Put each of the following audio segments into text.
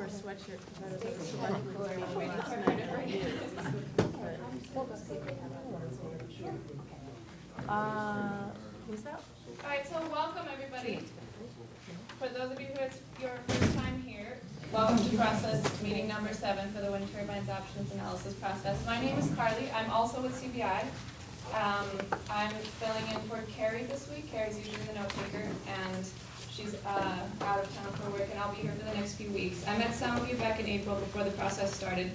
her sweatshirt because I was was that? All right, so welcome everybody. For those of you who it's your first time here, welcome to process meeting number 7 for the wind turbines options analysis process. My name is Carly. I'm also with CBI. I'm filling in for Carrie this week. Carrie's usually the note taker, and she's out of town for work, and I'll be here for the next few weeks. I met some of you back in April before the process started.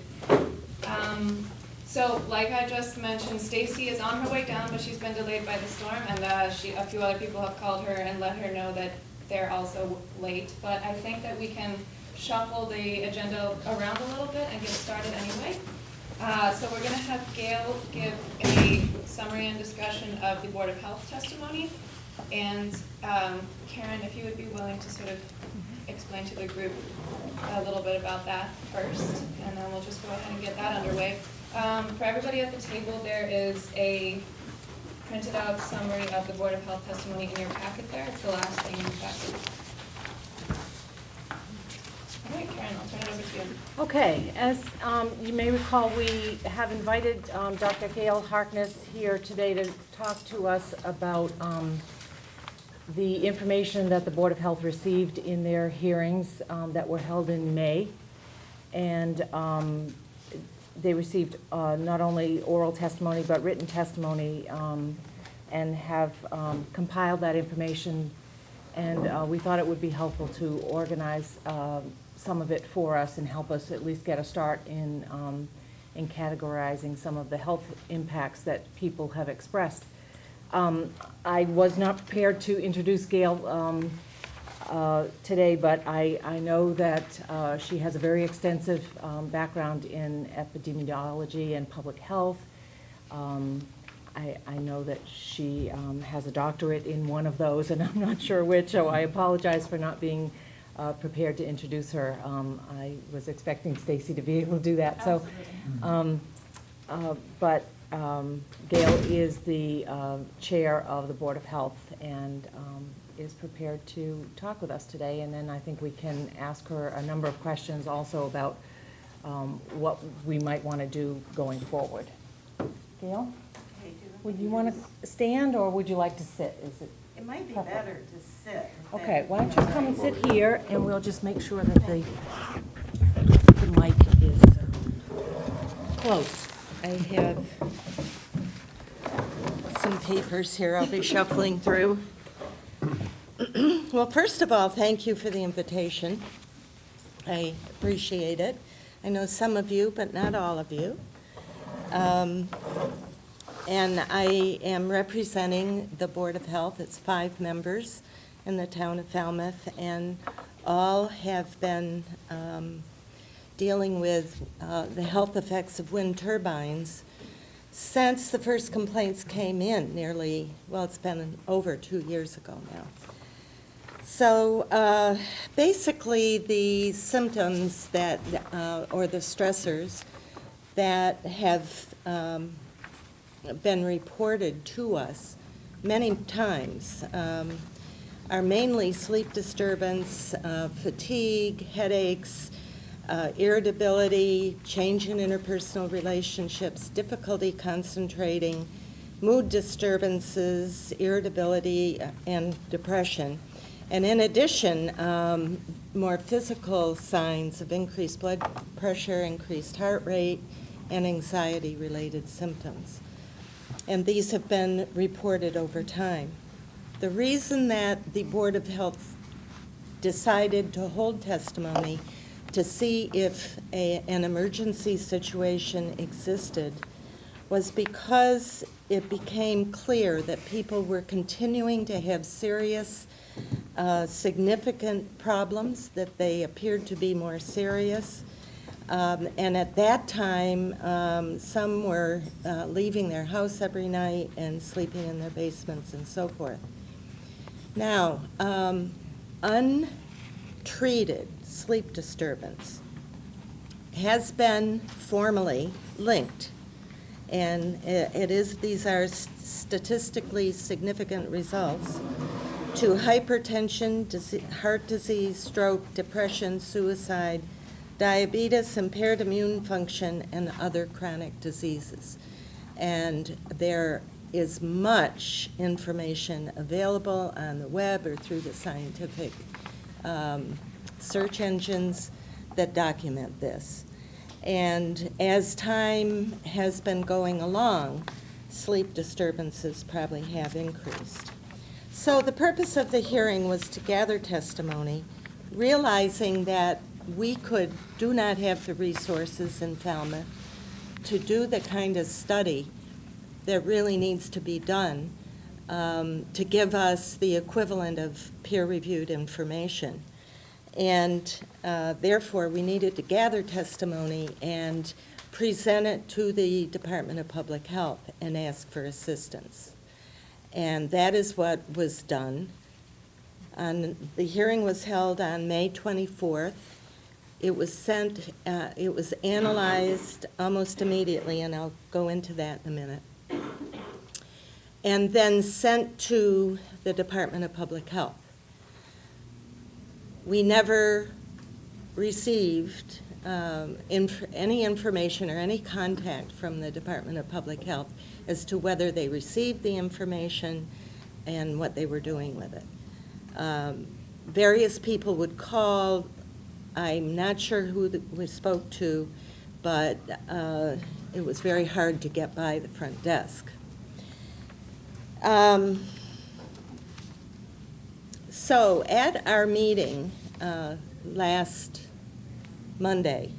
So, like I just mentioned, Stacy is on her way down, but she's been delayed by the storm, and a few other people have called her and let her know that they're also late. But I think that we can shuffle the agenda around a little bit and get started anyway. So we're going to have Gail give a summary and discussion of the Board of Health testimony. And Karen, if you would be willing to sort of explain to the group a little bit about that first, and then we'll just go ahead and get that underway. For everybody at the table, there is a printed out summary of the Board of Health testimony in your packet there. It's the last thing in the packet. All right, Karen, I'll turn it over to you. Okay, as you may recall, we have invited Dr. Gail Harkness here today to talk to us about the information that the Board of Health received in their hearings that were held in May. And they received not only oral testimony but written testimony and have compiled that information. And we thought it would be helpful to organize some of it for us and help us at least get a start in categorizing some of the health impacts that people have expressed. I was not prepared to introduce Gail today, but I know that she has a very extensive background in epidemiology and public health. I know that she has a doctorate in one of those, and I'm not sure which, so I apologize for not being prepared to introduce her. I was expecting Stacy to be able to do that. So, but Gail is the chair of the Board of Health and is prepared to talk with us today. And then I think we can ask her a number of questions also about what we might want to do going forward. Gail, would you want to stand or would you like to sit? Is it? It might be better to sit. Okay, why don't you come and sit here, and we'll just make sure that the mic is close. I have some papers here I'll be shuffling through. Well, first of all, thank you for the invitation. I appreciate it. I know some of you, but not all of you. And I am representing the Board of Health. It's 5 members in the town of Falmouth, and all have been dealing with the health effects of wind turbines since the first complaints came in it's been over 2 years ago now. So basically the symptoms that, or the stressors that have been reported to us many times are mainly sleep disturbance, fatigue, headaches, irritability, change in interpersonal relationships, difficulty concentrating, mood disturbances, irritability, and depression. And in addition, more physical signs of increased blood pressure, increased heart rate, and anxiety-related symptoms. And these have been reported over time. The reason that the Board of Health decided to hold testimony to see if an emergency situation existed was because it became clear that people were continuing to have serious, significant problems, that they appeared to be more serious. And at that time, some were leaving their house every night and sleeping in their basements and so forth. Now, untreated sleep disturbance has been formally linked, and these are statistically significant results to hypertension, heart disease, stroke, depression, suicide, diabetes, impaired immune function, and other chronic diseases. And there is much information available on the web or through the scientific search engines that document this. And as time has been going along, sleep disturbances probably have increased. So the purpose of the hearing was to gather testimony, realizing that we do not have the resources in Falmouth to do the kind of study that really needs to be done to give us the equivalent of peer-reviewed information. And therefore, we needed to gather testimony and present it to the Department of Public Health and ask for assistance. And that is what was done. The hearing was held on May 24th. It was sent, it was analyzed almost immediately, and I'll go into that in a minute, and then sent to the Department of Public Health. We never received any information or any contact from the Department of Public Health as to whether they received the information and what they were doing with it. Various people would call. I'm not sure who we spoke to, but it was very hard to get by the front desk. So at our meeting last Monday,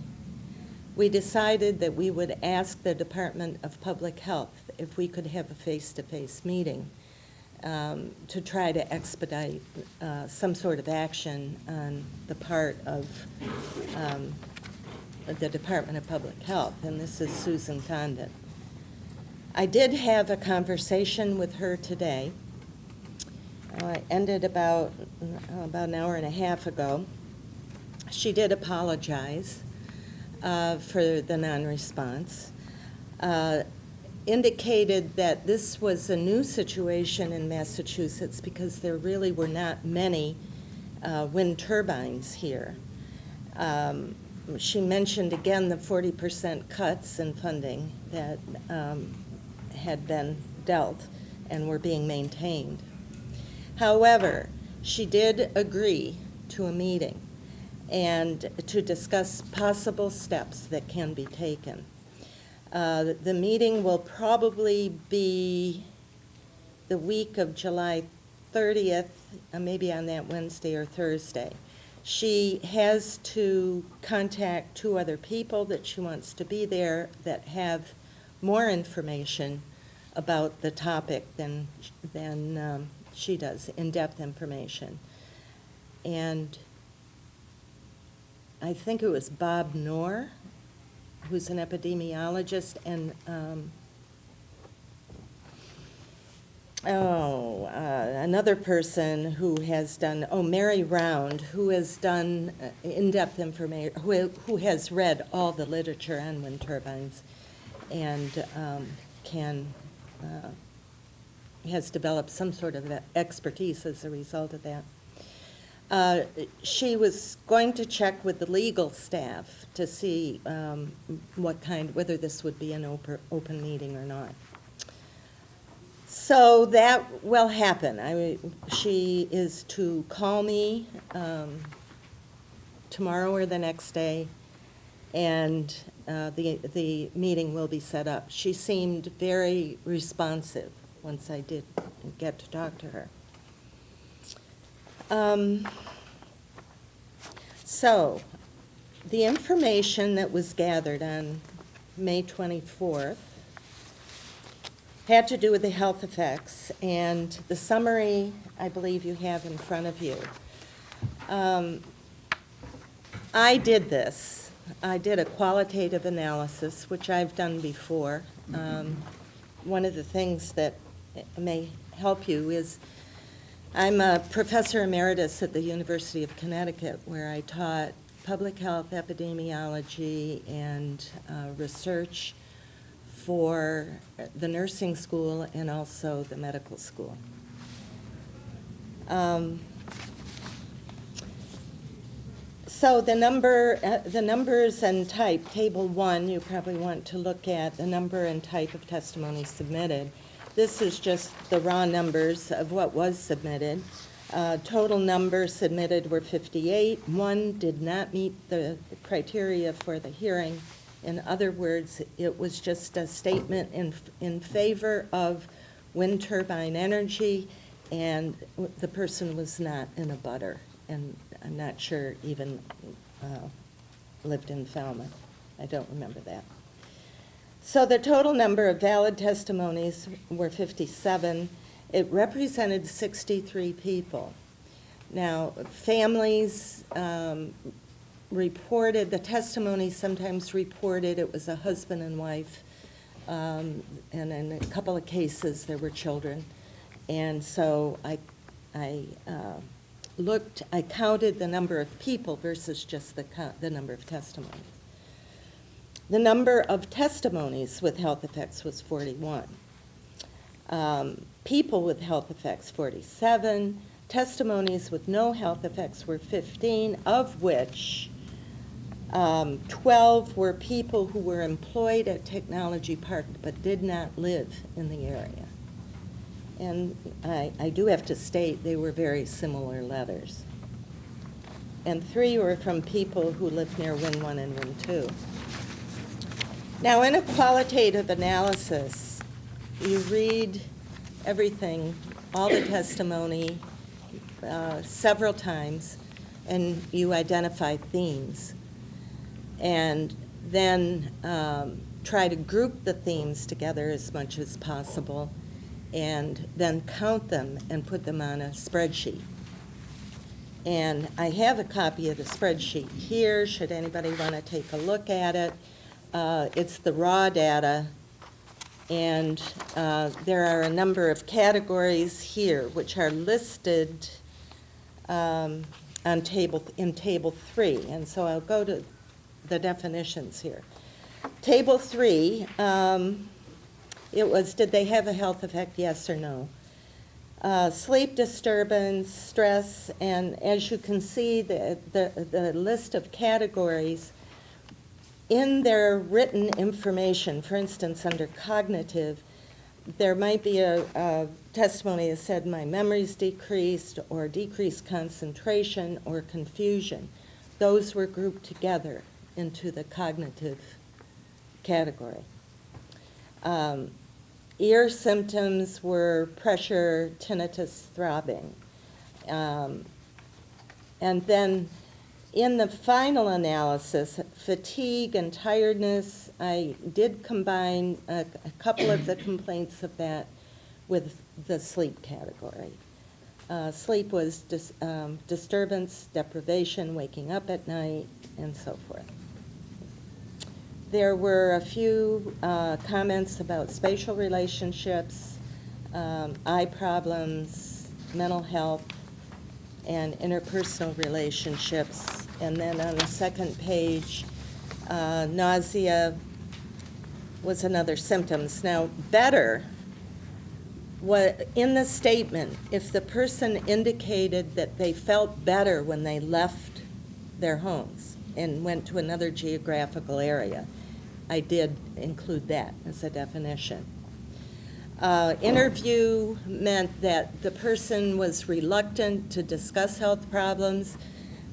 we decided that we would ask the Department of Public Health if we could have a face-to-face meeting to try to expedite some sort of action on the part of the Department of Public Health, and this is Susan Condon. I did have a conversation with her today. It ended about an hour and a half ago. She did apologize for the non-response, indicated that this was a new situation in Massachusetts because there really were not many wind turbines here. She mentioned again the 40% cuts in funding that had been dealt and were being maintained. However, she did agree to a meeting and to discuss possible steps that can be taken. The meeting will probably be the week of July 30th, maybe on that Wednesday or Thursday. She has to contact 2 other people that she wants to be there that have more information about the topic than she does, in-depth information. And I think it was Bob Knorr, who's an epidemiologist, and another person who has done, Mary Round, who has done in-depth information, who has read all the literature on wind turbines and has developed some sort of expertise as a result of that. She was going to check with the legal staff to see whether this would be an open meeting or not. So that will happen. She is to call me tomorrow or the next day, and the meeting will be set up. She seemed very responsive once I did get to talk to her. So the information that was gathered on May 24th had to do with the health effects, and the summary I believe you have in front of you. I did this. I did a qualitative analysis, which I've done before. One of the things that may help you is I'm a professor emeritus at the University of Connecticut, where I taught public health, epidemiology, and research for the nursing school and also the medical school. So the numbers and type, Table 1, you probably want to look at the number and type of testimony submitted. This is just the raw numbers of what was submitted. Total numbers submitted were 58. One did not meet the criteria for the hearing. In other words, it was just a statement in favor of wind turbine energy, and the person was not in a butter, and I'm not sure even lived in Falmouth. I don't remember that. So the total number of valid testimonies were 57. It represented 63 people. Now, families reported, the testimony sometimes reported it was a husband and wife, and in a couple of cases there were children. And so I counted the number of people versus just the number of testimonies. The number of testimonies with health effects was 41. People with health effects, 47. Testimonies with no health effects were 15, of which 12 were people who were employed at Technology Park but did not live in the area. And I do have to state they were very similar letters. And 3 were from people who lived near Win 1 and Win 2. Now, in a qualitative analysis, you read everything, all the testimony, several times, and you identify themes. And then try to group the themes together as much as possible, and then count them and put them on a spreadsheet. And I have a copy of the spreadsheet here, should anybody want to take a look at it. It's the raw data, and there are a number of categories here which are listed in Table 3, and so I'll go to the definitions here. Table 3, it was, did they have a health effect, yes or no? Sleep disturbance, stress, and as you can see, the list of categories in their written information, for instance, under cognitive, there might be a testimony that said my memory's decreased, or decreased concentration, or confusion. Those were grouped together into the cognitive category. Ear symptoms were pressure, tinnitus, throbbing. And then in the final analysis, fatigue and tiredness, I did combine a couple of the complaints of that with the sleep category. Sleep was disturbance, deprivation, waking up at night, and so forth. There were a few comments about spatial relationships, eye problems, mental health, and interpersonal relationships. And then on the second page, nausea was another symptoms. Now, better, in the statement, if the person indicated that they felt better when they left their homes and went to another geographical area, I did include that as a definition. Interview meant that the person was reluctant to discuss health problems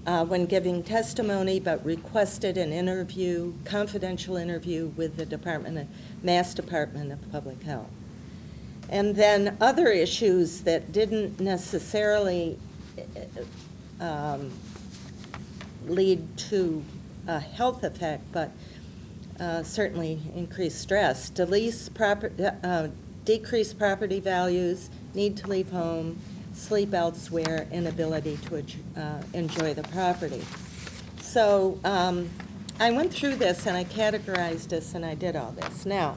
when giving testimony, but requested an interview, confidential interview with the Mass Department of Public Health. And then other issues that didn't necessarily lead to a health effect, but certainly increased stress. Decreased property values, need to leave home, sleep elsewhere, inability to enjoy the property. So I went through this and I categorized this and I did all this. Now,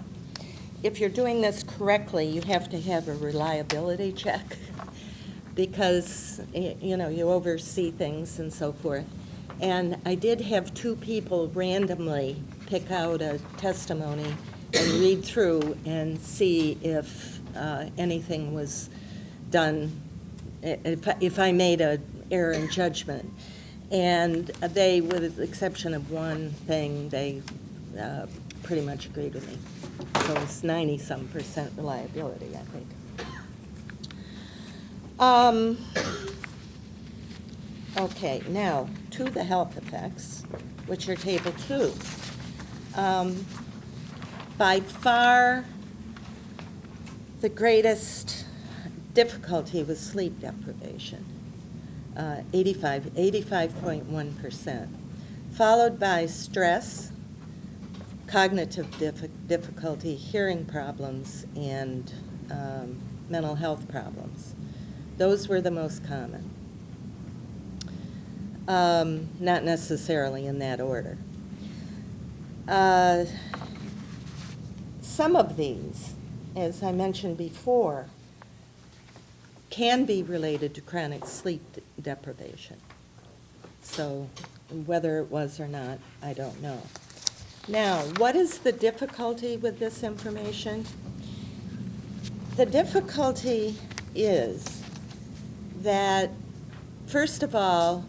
if you're doing this correctly, you have to have a reliability check because you oversee things and so forth. And I did have 2 people randomly pick out a testimony and read through and see if anything was done, if I made an error in judgment. And they, with the exception of one thing, they pretty much agreed with me. So it's 90-some% reliability, I think. Okay, now, to the health effects, which are Table 2. By far, the greatest difficulty was sleep deprivation, 85.1%, followed by stress, cognitive difficulty, hearing problems, and mental health problems. Those were the most common. Not necessarily in that order. Some of these, as I mentioned before, can be related to chronic sleep deprivation. So whether it was or not, I don't know. Now, what is the difficulty with this information? The difficulty is that, first of all,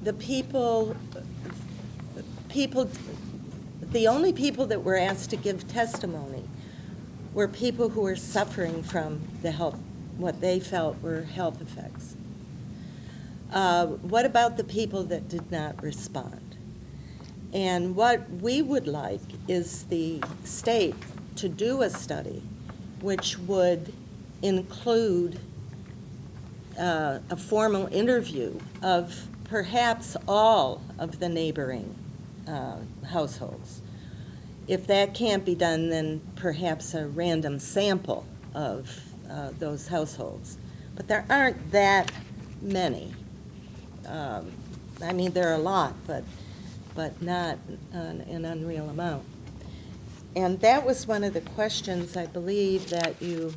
the only people that were asked to give testimony were people who were suffering from the health, what they felt were health effects. What about the people that did not respond? And what we would like is the state to do a study which would include a formal interview of perhaps all of the neighboring households. If that can't be done, then perhaps a random sample of those households. But there aren't that many. I mean, there are a lot, but not an unreal amount. And that was one of the questions, I believe, that you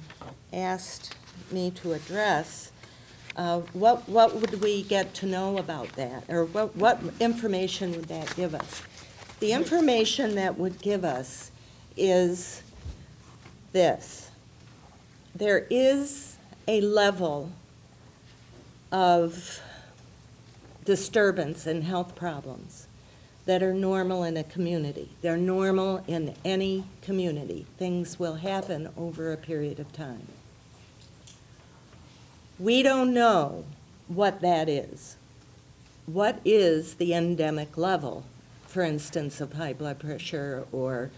asked me to address. What would we get to know about that? Or what information would that give us? The information that would give us is this. There is a level of disturbance and health problems that are normal in a community. They're normal in any community. Things will happen over a period of time. We don't know what that is. What is the endemic level, for instance, of high blood pressure or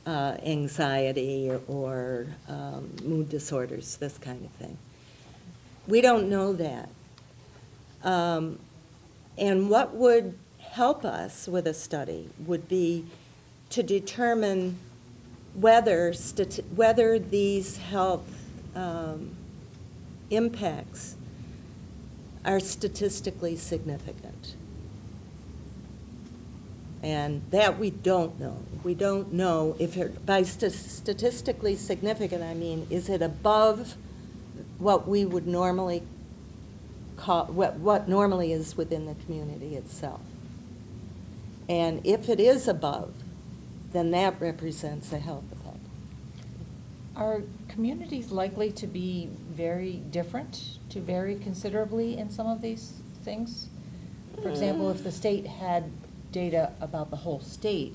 anxiety or mood disorders, this kind of thing? We don't know that. And what would help us with a study would be to determine whether these health impacts are statistically significant. And that we don't know. We don't know if it, by statistically significant, I mean, is it above what we would normally call, what normally is within the community itself. And if it is above, then that represents a health effect. Are communities likely to be very different, to vary considerably in some of these things? For example, if the state had data about the whole state,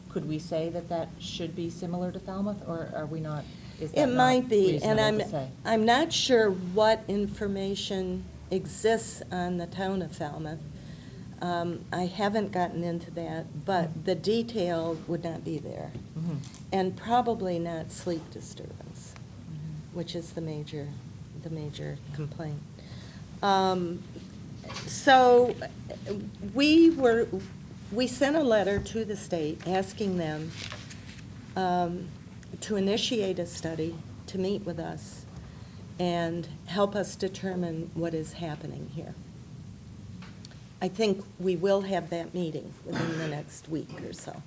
could we say that that should be similar to Falmouth, or are we not? Is that It might not be, and reasonable to say? I'm not sure what information exists on the town of Falmouth. I haven't gotten into that, but the detail would not be there. Mhm. And probably not sleep disturbance, Mhm. which is the major complaint. So we sent a letter to the state asking them to initiate a study, to meet with us, and help us determine what is happening here. I think we will have that meeting within the next week or so.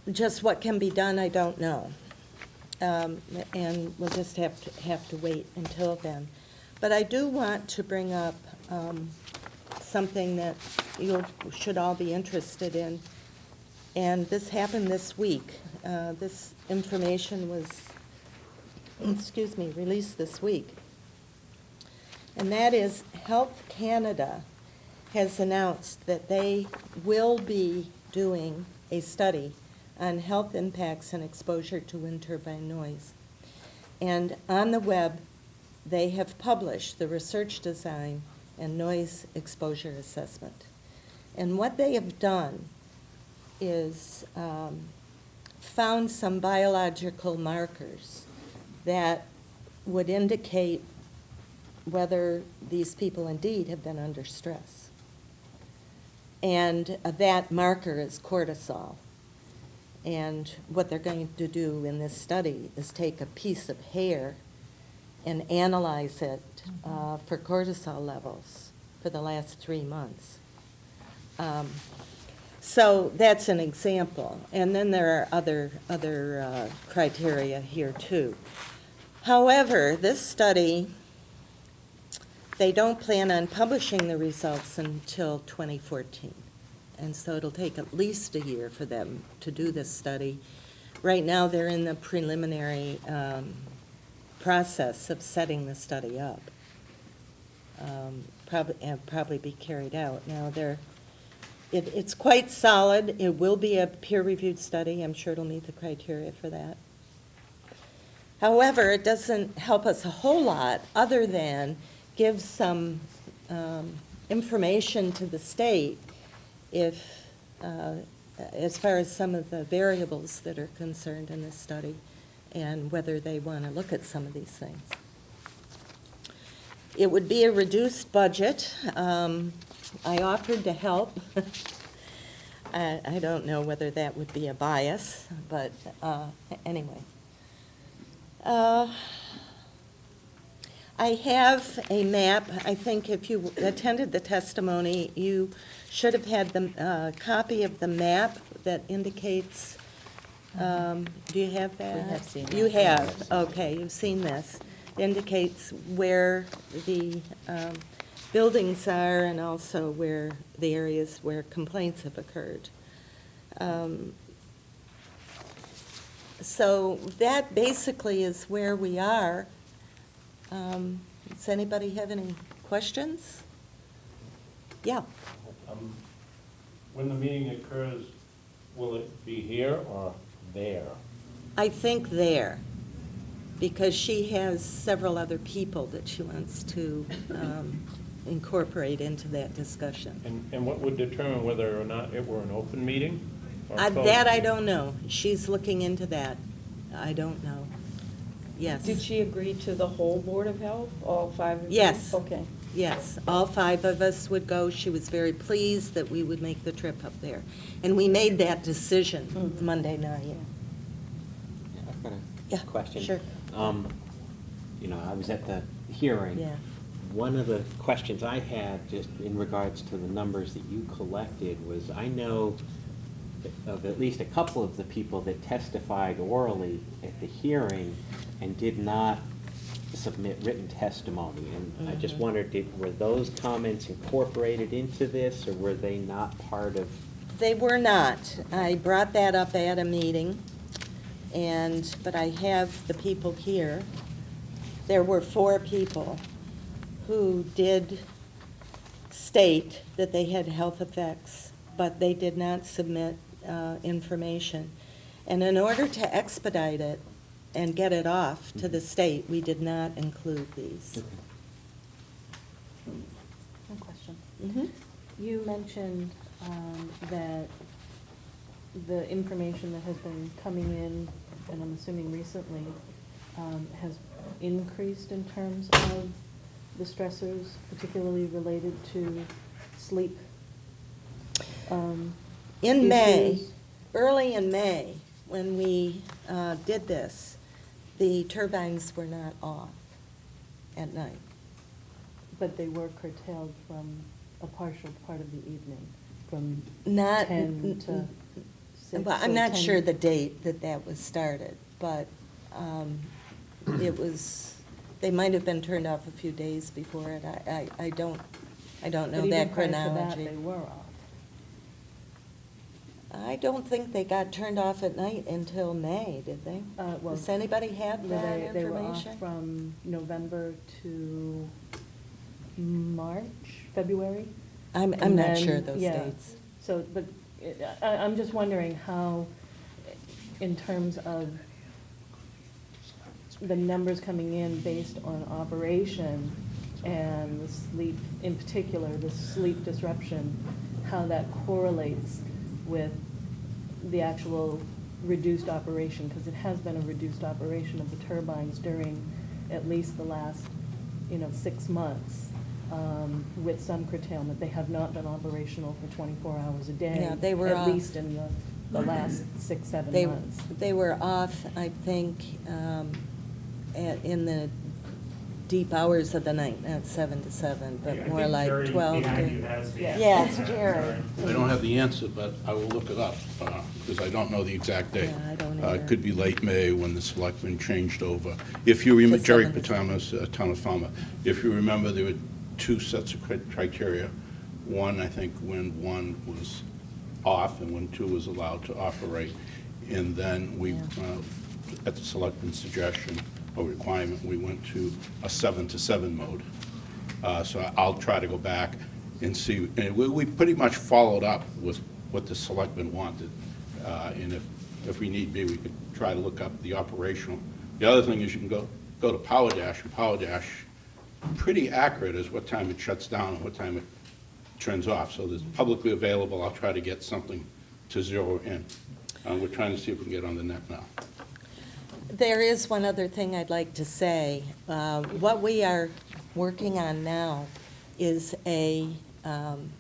Just what can be done, I don't know. And we'll just have to wait until then. But I do want to bring up something that you should all be interested in. And this happened this week. This information was, released this week. and that is Health Canada has announced that they will be doing a study on health impacts and exposure to wind turbine noise. And on the web, they have published the research design and noise exposure assessment. And what they have done is found some biological markers that would indicate whether these people indeed have been under stress. And that marker is cortisol. And what they're going to do in this study is take a piece of hair and analyze it for cortisol levels for the last 3 months. So that's an example. And then there are other criteria here too. However, this study, they don't plan on publishing the results until 2014. And so it'll take at least a year for them to do this study. Right now, they're in the preliminary process of setting the study up. Probably be carried out. Now, it's quite solid. It will be a peer-reviewed study. I'm sure it'll meet the criteria for that. However, it doesn't help us a whole lot other than give some information to the state if, as far as some of the variables that are concerned in this study and whether they want to look at some of these things. It would be a reduced budget. I offered to help. I don't know whether that would be a bias, but anyway. I have a map. I think if you attended the testimony, you should have had the copy of the map that indicates, do you have that? We have seen You that. have, okay, you've seen this. It indicates where the buildings are and also where the areas where complaints have occurred. So that basically is where we are. Does anybody have any questions? Yeah. When the meeting occurs, will it be here or there? I think there, because she has several other people that she wants to incorporate into that discussion. And what would determine whether or not it were an open meeting? or a closed That I meeting? don't know. She's looking into that. I don't know. Yes. Did she agree to the whole Board of Health, all 5 of you? Yes. Okay. Yes, all 5 of us would go. She was very pleased that we would make the trip up there. And we made that decision Monday night. I've got Yeah, a question. sure. You know, I was at the hearing. Yeah. One of the questions I had, just in regards to the numbers that you collected, was I know of at least a couple of the people that testified orally at the hearing and did not submit written testimony. And I just wondered, were those comments incorporated into this, or were they not part of? They were not. I brought that up at a meeting, but I have the people here. There were 4 people who did state that they had health effects, but they did not submit information. And in order to expedite it and get it off to the state, we did not include these. One question. Mhm. You mentioned that the information that has been coming in, and I'm assuming recently, has increased in terms of the stressors, particularly related to sleep. In May, issues. early in May, when we did this, the turbines were not off at night. But they were curtailed from a partial part of the evening, from Not. 10 to 6. Well, I'm so not 10 sure the date that was started, but it was, they might have been turned off a few days before it. I don't know But that even prior to that, chronology. they were off. I don't think they got turned off at night until May, did they? Well, Does anybody have that They were off information? from November to March, February. I'm And not then- sure those yeah. dates. So, but I'm just wondering how, in terms of the numbers coming in based on operation and the sleep, in particular, the sleep disruption, how that correlates with the actual reduced operation, because it has been a reduced operation of the turbines during at least the last, 6 months, with some curtailment. They have not been operational for 24 hours a day. Yeah, they were off. At least in the last 6, 7 They, months. they were off, I think, in the deep hours of the night, not 7 to 7, but more like 12 Jerry behind you to... has the Yeah. answer. Yes, Jerry. I don't have the answer, but I will look it up, because I don't know the exact date. Yeah, I don't It either. could be late May when the selectmen changed over. If you remember, To Jerry 7 to 7. Patamas, Town of Falmouth, if you remember, there were two sets of criteria. One, I think, when one was off and when two was allowed to operate. And then we, at the selectmen's suggestion or requirement, we went to a 7 to 7 mode. So I'll try to go back and see, and we pretty much followed up with what the selectmen wanted. And if we need be, we could try to look up the operational. The other thing is you can go to Power Dash, and Power Dash, pretty accurate as what time it shuts down and what time it turns off. So it's publicly available. I'll try to get something to zero in. We're trying to see if we can get on the net now. There is one other thing I'd like to say. What we are working on now is a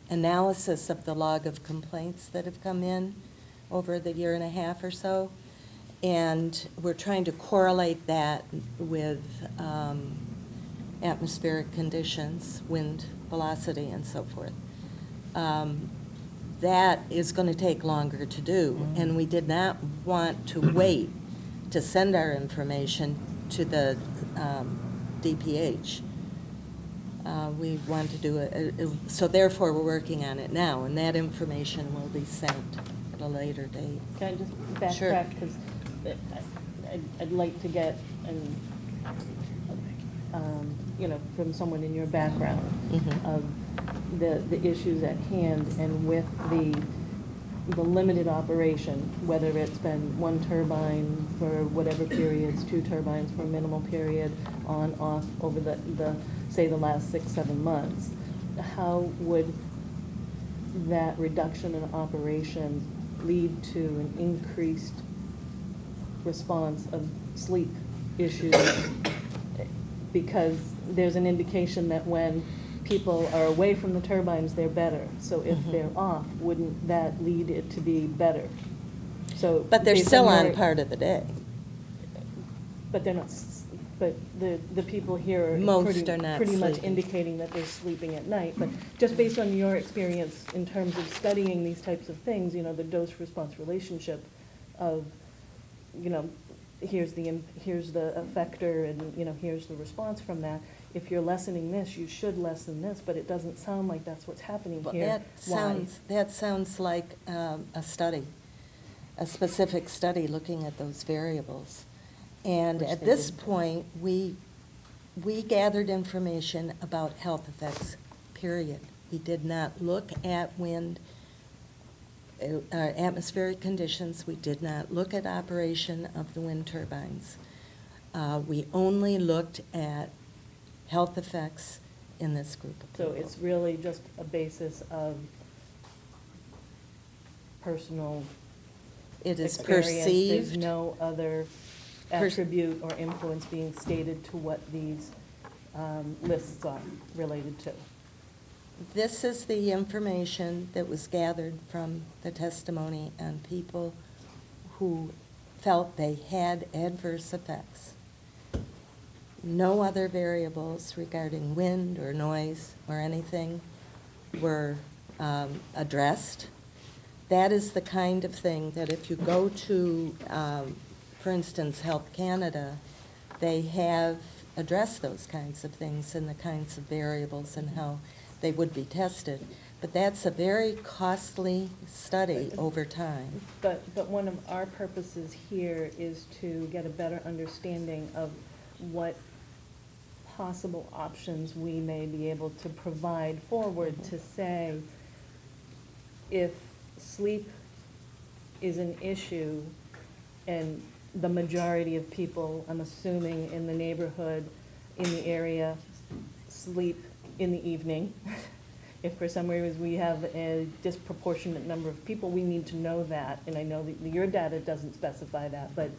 analysis of the log of complaints that have come in over the year and a half or so. And we're trying to correlate that with atmospheric conditions, wind velocity, and so forth. That is going to take longer to do, and we did not want to wait to send our information to the DPH. We want to do it, so therefore we're working on it now, and that information will be sent at a later date. Can I just Sure. backtrack, because I'd like to get, from someone in your background Mhm. of the issues at hand, and with the limited operation, whether it's been one turbine for whatever periods, 2 turbines for a minimal period, on, off, over say, the last 6, 7 months, how would that reduction in operation lead to an increased response of sleep issues? Because there's an indication that when people are away from the turbines, they're better. So if they're off, wouldn't that lead it to be better? So, But they're based still on your- part of the day. But they're not, but the people here are Most are not pretty much sleeping. indicating that they're sleeping at night. But just based on your experience in terms of studying these types of things, the dose-response relationship of, here's the effector and, here's the response from that. If you're lessening this, you should lessen this, but it doesn't sound like that's what's happening Well, here. Why? that sounds like a study, a specific study looking at those variables. And Which at they this didn't. point, we gathered information about health effects, period. We did not look at wind, atmospheric conditions. We did not look at operation of the wind turbines. We only looked at health effects in this group of So people. it's really just a basis of personal It is experience. perceived. There's no other Pers- attribute or influence being stated to what these lists are related to. This is the information that was gathered from the testimony on people who felt they had adverse effects. No other variables regarding wind or noise or anything were addressed. That is the kind of thing that if you go to, for instance, Health Canada, they have addressed those kinds of things and the kinds of variables and how they would be tested. But that's a very costly study over time. But one of our purposes here is to get a better understanding of what possible options we may be able to provide forward to say, if sleep is an issue and the majority of people, I'm assuming in the neighborhood, in the area, sleep in the evening. If for some reason we have a disproportionate number of people, we need to know that. And I know that your data doesn't specify that, but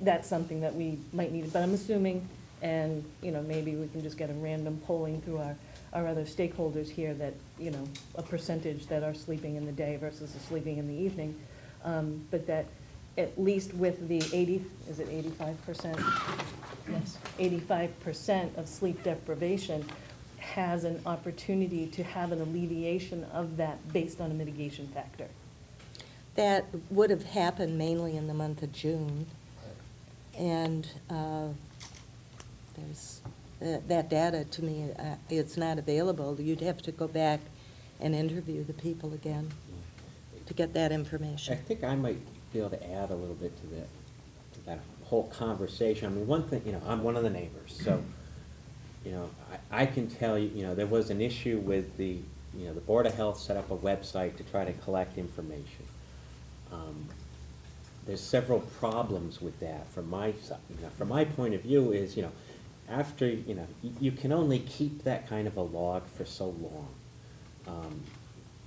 that's something that we might need. But I'm assuming, and, you know, maybe we can just get a random polling through our other stakeholders here that, you know, a percentage that are sleeping in the day versus are sleeping in the evening. But that at least with the 85%? Yes. 85% of sleep deprivation has an opportunity to have an alleviation of that based on a mitigation factor. That would have happened mainly in the month of June. And there's, that data, to me, it's not available. You'd have to go back and interview the people again to get that I information. think I might be able to add a little bit to that whole conversation. I mean, one thing, you know, I'm one of the neighbors, so, you know, I can tell you, you know, there was an issue with the, you know, the Board of Health set up a website to try to collect information. There's several problems with that from my side. You know, from my point of view is, you know, after, you know, you can only keep that kind of a log for so long.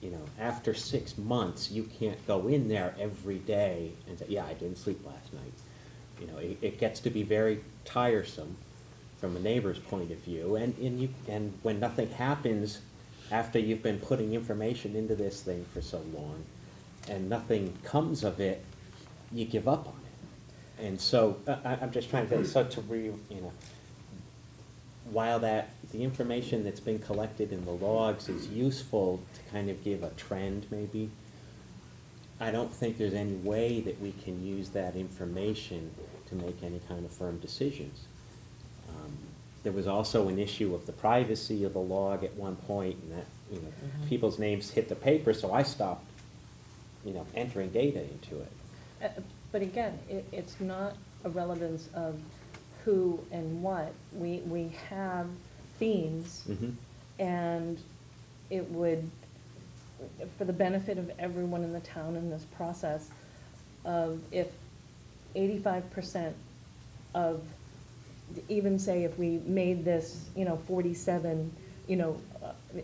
You know, after 6 months, you can't go in there every day and say, yeah, I didn't sleep last night. You know, it gets to be very tiresome from a neighbor's point of view, and when nothing happens after you've been putting information into this thing for so long, and nothing comes of it, you give up on it. And so, I'm just trying to, you know, while the information that's been collected in the logs is useful to kind of give a trend maybe, I don't think there's any way that we can use that information to make any kind of firm decisions. There was also an issue of the privacy of the log at one point, and that, you know, people's names hit the paper, so I stopped, you know, entering data into it. But again, it's not a relevance of who and what. We have themes, and it would, for the benefit of everyone in the town in this process, of if 85% of, even say if we made this, you know, 47, you know,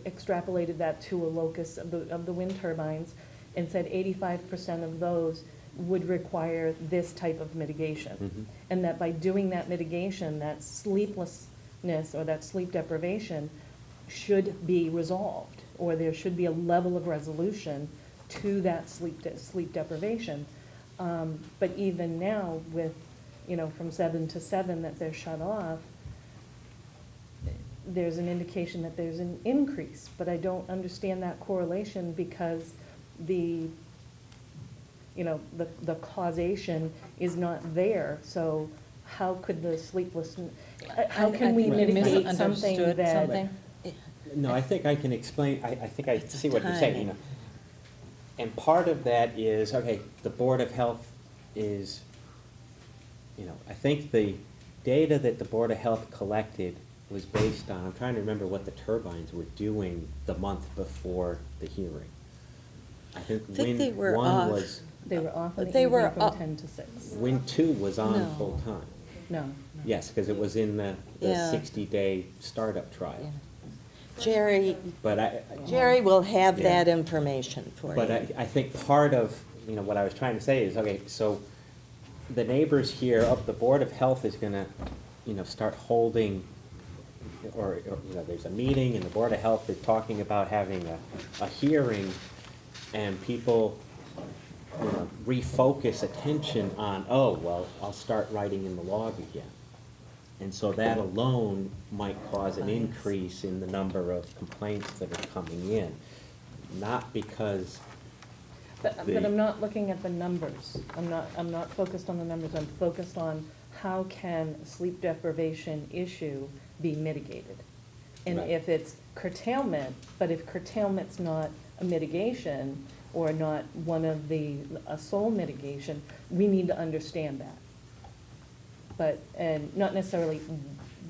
extrapolated that to a locus of the wind turbines, and said 85% of those would require this type of mitigation. And that by doing that mitigation, that sleeplessness or that sleep deprivation should be resolved, or there should be a level of resolution to that sleep deprivation. But even now with, you know, from 7 to 7 that they're shut off, there's an indication that there's an increase, but I don't understand that correlation because the, you know, the causation is not there. So how could the sleeplessness, how can we mitigate something misunderstood that? something? No, I think I can explain, I think I see what you're saying, you timing. know. And part of that is, okay, the Board of Health is, you know, I think the data that the Board of Health collected was based on, I'm trying to remember what the turbines were doing the month before the hearing. I think think they Wind were 1 off. was, They were off in the They were evening from up- 10 to 6. Wind 2 was on No. full-time. No. Yes, because it was in the Yeah. 60-day startup trial. Jerry But will have Yeah. that information for you. But I think part of, you know, what I was trying to say is, okay, so the neighbors here, the Board of Health is gonna, you know, start holding, or, you know, there's a meeting, and the Board of Health is talking about having a hearing, and people, you know, refocus attention on, oh, well, I'll start writing in the log again. And so that alone might cause an increase in the number of complaints that are coming in, not because But the- I'm not looking at the numbers. I'm not focused on the numbers. I'm focused on how can a sleep deprivation issue be mitigated? And Right. if it's curtailment, but if curtailment's not a mitigation or not one of a sole mitigation, we need to understand that. But, and not necessarily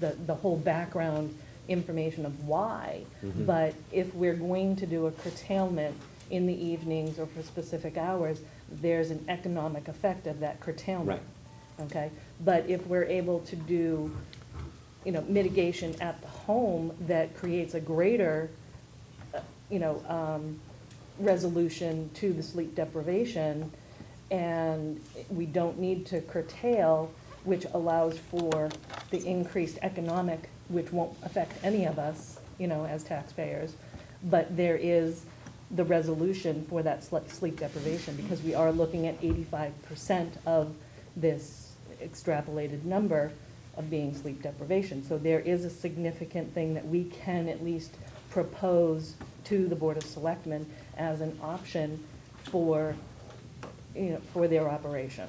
the whole background information of why. Mhm. But if we're going to do a curtailment in the evenings or for specific hours, there's an economic effect of that curtailment. Okay? But if we're able to do, mitigation at the home that creates a greater, resolution to the sleep deprivation, and we don't need to curtail, which allows for the increased economic, which won't affect any of us, as taxpayers, but there is the resolution for that sleep deprivation, because we are looking at 85% of this extrapolated number of being sleep deprivation. So there is a significant thing that we can at least propose to the Board of Selectmen as an option for, for their operation.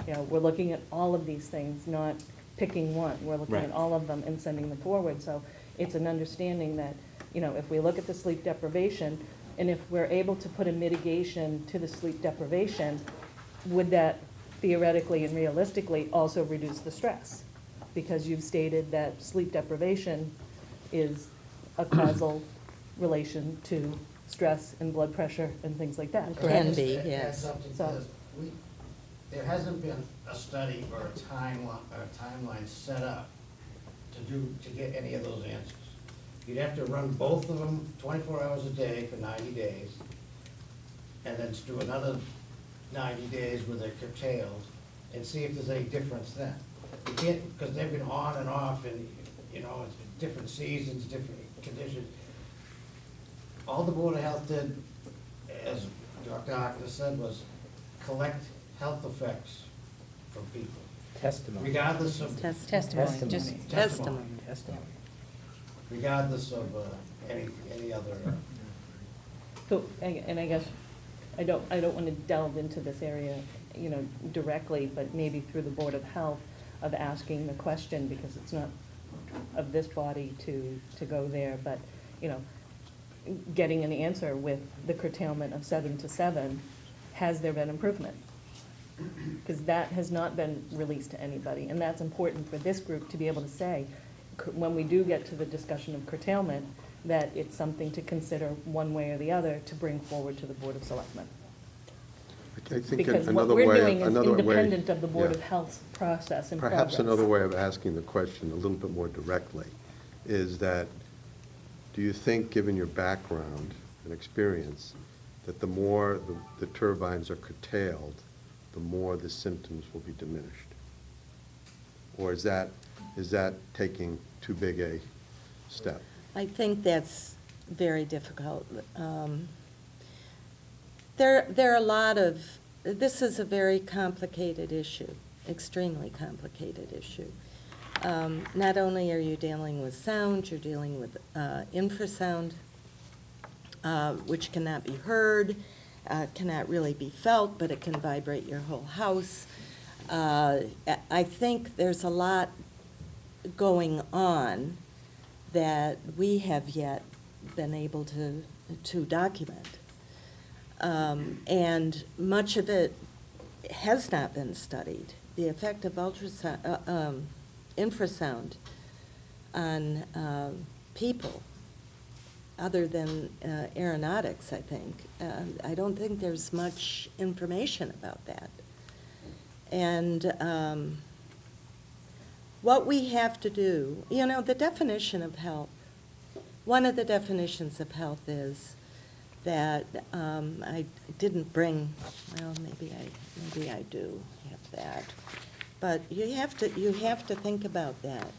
We're looking at all of these things, not picking one. We're looking Right. at all of them and sending them forward. So it's an understanding that, if we look at the sleep deprivation, and if we're able to put a mitigation to the sleep deprivation, would that theoretically and realistically also reduce the stress? Because you've stated that sleep deprivation is a causal relation to stress and blood pressure and things like that, Can correct? be, Add yes. something to So- this. There hasn't been a study or a timeline set up to get any of those answers. You'd have to run both of them 24 hours a day for 90 days, and then do another 90 days with it curtailed, and see if there's any difference then. You can't, because they've been on and off, and, it's different seasons, different conditions. All the Board of Health did, as Dr. Harkness said, was collect health effects from people, Testimony. regardless of, Testimony, just, Testimony. Testimony. regardless of any other. So, and I guess, I don't want to delve into this area, directly, but maybe through the Board of Health, of asking the question, because it's not of this body to go there, but, getting an answer with the curtailment of 7 to 7, has there been improvement? Because that has not been released to anybody, and that's important for this group to be able to say, when we do get to the discussion of curtailment, that it's something to consider one way or the other to bring forward to the Board of Selectmen. I think Because what another we're way, doing is another way. independent of the Board yeah. of Health's process and progress. Perhaps another way of asking the question a little bit more directly is that, do you think, given your background and experience, that the more the turbines are curtailed, the more the symptoms will be diminished? Or is that taking too big a step? I think that's very difficult. There are a lot of, this is a very complicated issue, extremely complicated issue. Not only are you dealing with sound, you're dealing with infrasound, which cannot be heard, cannot really be felt, but it can vibrate your whole house. I think there's a lot going on that we have yet been able to document. And much of it has not been studied. The effect of ultrasound, infrasound on people, other than aeronautics, I think. I don't think there's much information about that. And what we have to do, the definition of health, one of the definitions of health is that I didn't bring, well, maybe I do have that, but you have to think about that.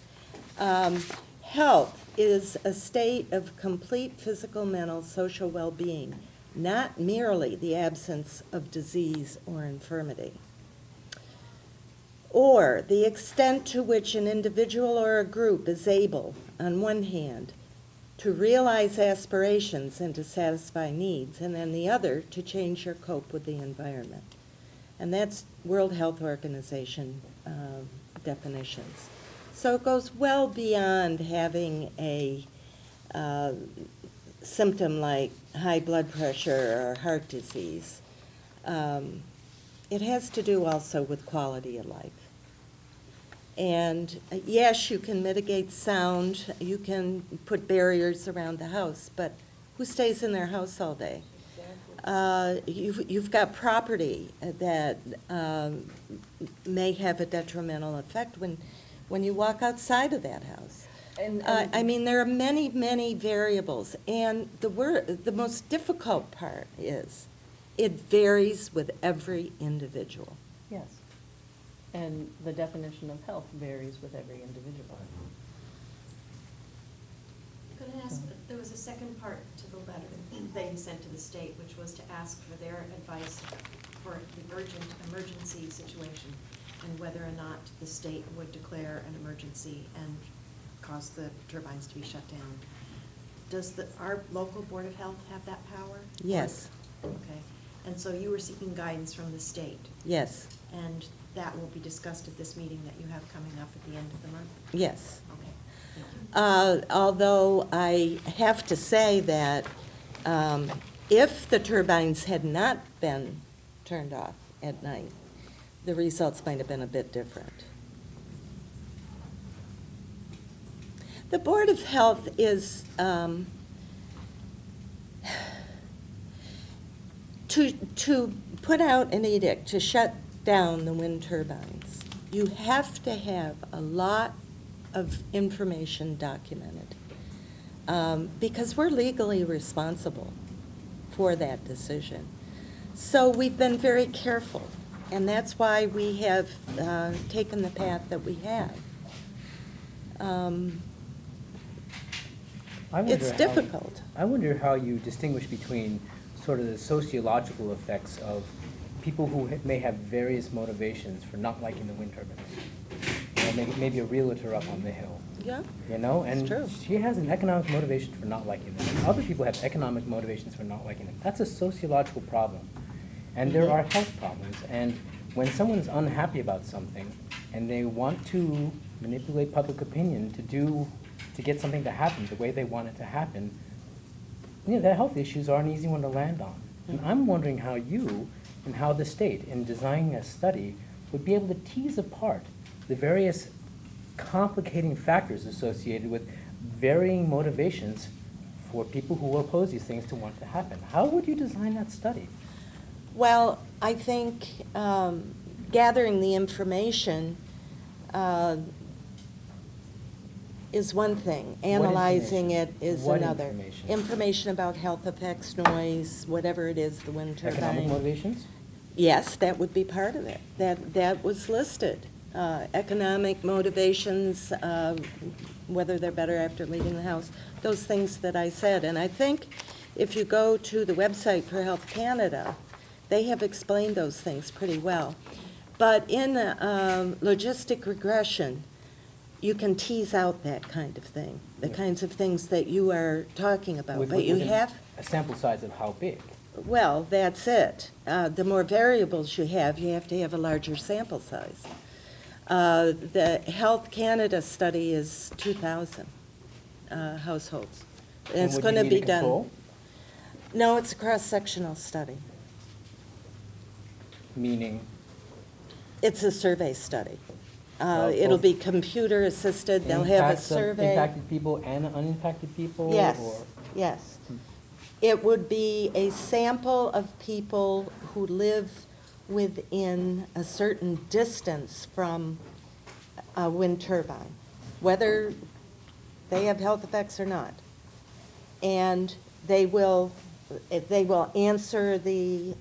Health is a state of complete physical, mental, social well-being, not merely the absence of disease or infirmity, or the extent to which an individual or a group is able, on one hand, to realize aspirations and to satisfy needs, and on the other, to change or cope with the environment. And that's World Health Organization definitions. So it goes well beyond having a symptom like high blood pressure or heart disease. It has to do also with quality of life. And yes, you can mitigate sound, you can put barriers around the house, but who stays in their house all day? You've got property that may have a detrimental effect when you walk outside of that house. I mean, there are many, many variables, and the most difficult part is it varies with every individual. Yes. And the definition of health varies with every individual. Could I ask, there was a second part to the letter that you sent to the state, which was to ask for their advice for the urgent emergency situation and whether or not the state would declare an emergency and cause the turbines to be shut down. Does our local Board of Health have that power? Yes. Okay. And so you were seeking guidance from the state? Yes. And that will be discussed at this meeting that you have coming up at the end of the month? Yes. Okay, thank you. Although I have to say that if the turbines had not been turned off at night, the results might have been a bit different. The Board of Health is, to put out an edict to shut down the wind turbines, you have to have a lot of information documented, because we're legally responsible for that decision. So we've been very careful, and that's why we have taken the path that we have. It's difficult. I wonder how you distinguish between sort of the sociological effects of people who may have various motivations for not liking the wind turbines. You know, maybe a realtor up on the hill. Yeah. You know, and true. she has an economic motivation for not liking them. And other people have economic motivations for not liking them. That's a sociological problem. And there are health problems. And when someone's unhappy about something and they want to manipulate public opinion to get something to happen the way they want it to happen, you know, the health issues are an easy one to land on. And I'm wondering how you and how the state, in designing a study, would be able to tease apart the various complicating factors associated with varying motivations for people who oppose these things to want to happen. How would you design that study? Well, I think gathering the information is one thing. Analyzing it is What another. information? Information about health effects, noise, whatever it is, the wind turbine. Economic motivations? Yes, that would be part of it. That was listed. Economic motivations, whether they're better after leaving the house, those things that I said. And I think if you go to the website for Health Canada, they have explained those things pretty well. But in logistic regression, you can tease out that kind of thing, the kinds of things that you are talking about. But you have a sample size of how big? Well, that's it. The more variables you have to have a larger sample size. The Health Canada study is 2,000 households. And it's going to be done. Control? No, it's a cross-sectional study. Meaning? It's a survey study. It'll be computer assisted. They'll have a Impacts of survey. impacted people and unimpacted people? Yes, or- yes. It would be a sample of people who live within a certain distance from a wind turbine, whether they have health effects or not. And they will answer the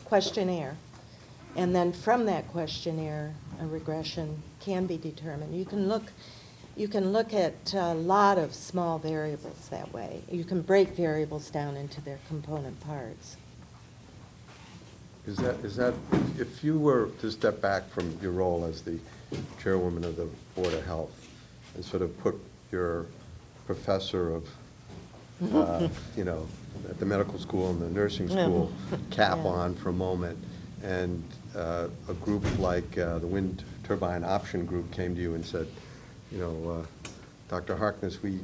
questionnaire. And then from that questionnaire, a regression can be determined. You can look at a lot of small variables that way. You can break variables down into their component parts. Is that, if you were to step back from your role as the chairwoman of the Board of Health and sort of put your professor of, you know, at the medical school and the nursing school cap on for a moment, and a group like the Wind Turbine Option Group came to you and said, you know, Dr. Harkness, we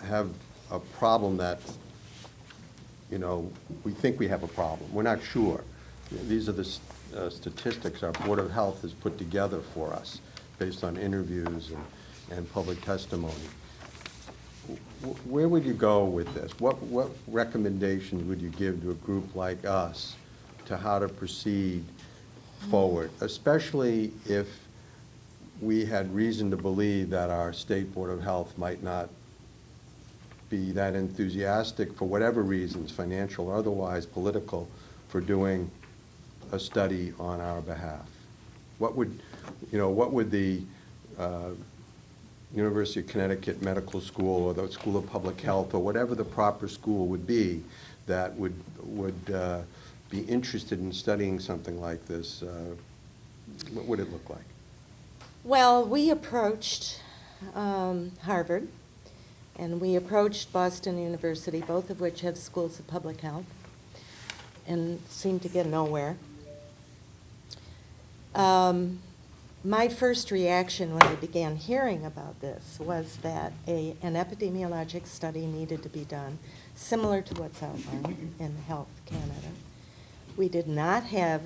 have a problem that, you know, we think we have a problem. We're not sure. These are the statistics our Board of Health has put together for us. based on interviews and public testimony. Where would you go with this? What recommendations would you give to a group like us to how to proceed forward, especially if we had reason to believe that our State Board of Health might not be that enthusiastic for whatever reasons, financial or otherwise, political, for doing a study on our behalf? What would the University of Connecticut Medical School or the School of Public Health or whatever the proper school would be that would be interested in studying something like this, what would it look like? Well, we approached Harvard, and we approached Boston University, both of which have schools of public health, and seemed to get nowhere. My first reaction when I began hearing about this was that an epidemiologic study needed to be done, similar to what's outlined in Health Canada. We did not have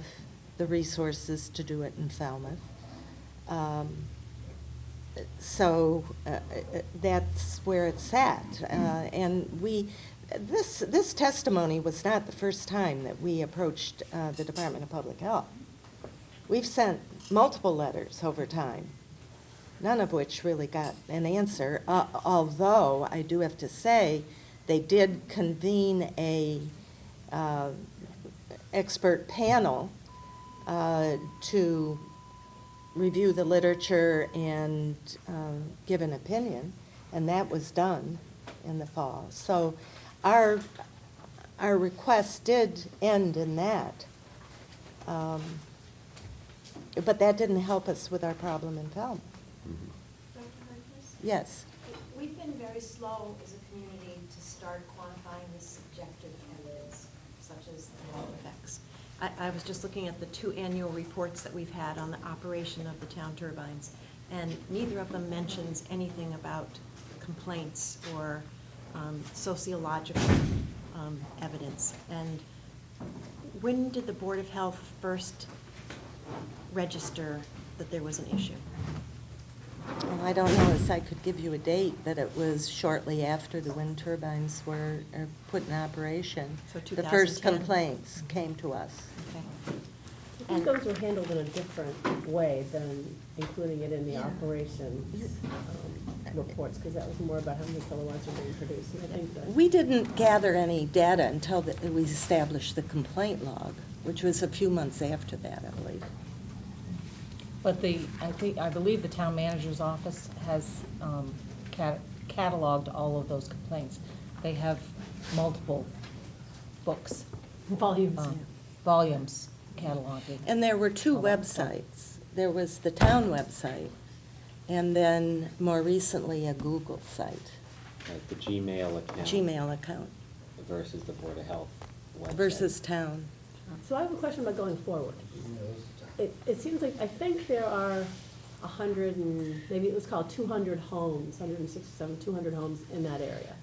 the resources to do it in Falmouth. So that's where it's sat. And this testimony was not the first time that we approached the Department of Public Health. We've sent multiple letters over time, none of which really got an answer, although I do have to say they did convene a expert panel to review the literature and give an opinion, and that was done in the fall. So our request did end in that. But that didn't help us with our problem in Falmouth. Dr. Harkness? Yes. We've been very slow as a community to start quantifying the subjective evidence, such as the health effects. I was just looking at the 2 annual reports that we've had on the operation of the town turbines, and neither of them mentions anything about complaints or sociological evidence. And when did the Board of Health first register that there was an issue? Well, I don't know if I could give you a date, but it was shortly after the wind turbines were put in operation. So the first 2010. complaints came to us. Okay. I think those were handled in a different way than including it in the operations reports, because that was more about how many kilowatts are being produced. And I think that We didn't gather any data until we established the complaint log, which was a few months after that, I believe. But I believe the town manager's office has cataloged all of those complaints. They have multiple books. volumes. Volumes cataloged. And there were 2 all that stuff. websites. There was the town website, and then more recently a Google site, Like the Gmail account. Gmail account, Versus the Board of Health website. versus town. So I have a question about going forward. It seems like, I think there are 100 and, maybe it was called 200 homes, 167, 200 homes in that area.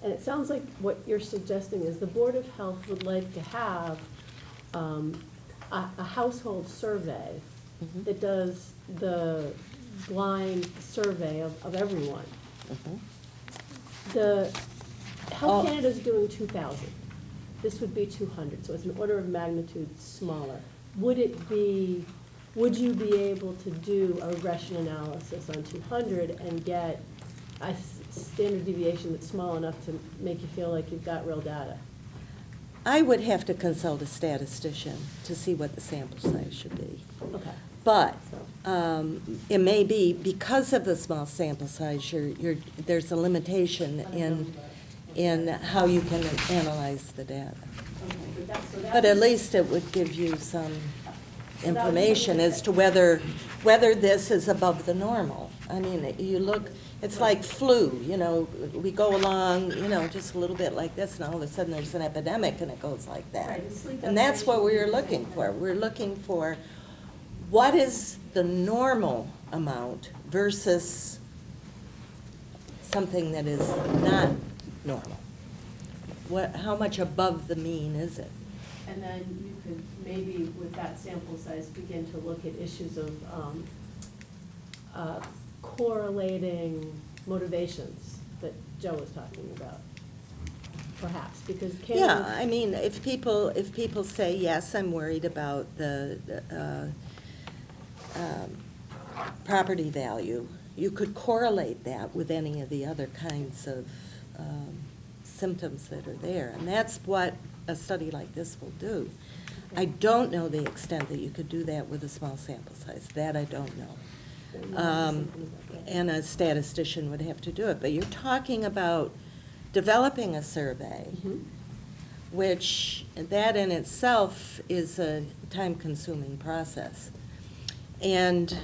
And it sounds like what you're suggesting is the Board of Health would like to have a household survey that does the blind survey of everyone. The Health Canada's doing 2,000. This would be 200, so it's an order of magnitude smaller. Would you be able to do a regression analysis on 200 and get a standard deviation that's small enough to make you feel like you've got real data? I would have to consult a statistician to see what the sample size should be. Okay. But it may be, because of the small sample size, there's a limitation in how you can analyze the data. But at least it would give you some information as to whether this is above the normal. I mean, you look, it's like flu, we go along, just a little bit like this, and all of a sudden there's an epidemic and it goes like that. And that's what we're looking for. We're looking for what is the normal amount versus something that is not normal. How much above the mean is it? And then you could maybe, with that sample size, begin to look at issues of correlating motivations that Joe was talking about, perhaps, because can. Yeah, I mean, if people say, yes, I'm worried about the property value, you could correlate that with any of the other kinds of symptoms that are there. And that's what a study like this will do. I don't know the extent that you could do that with a small sample size. That I don't know. And a statistician would have to do it. But you're talking about developing a survey, which that in itself is a time-consuming process. And,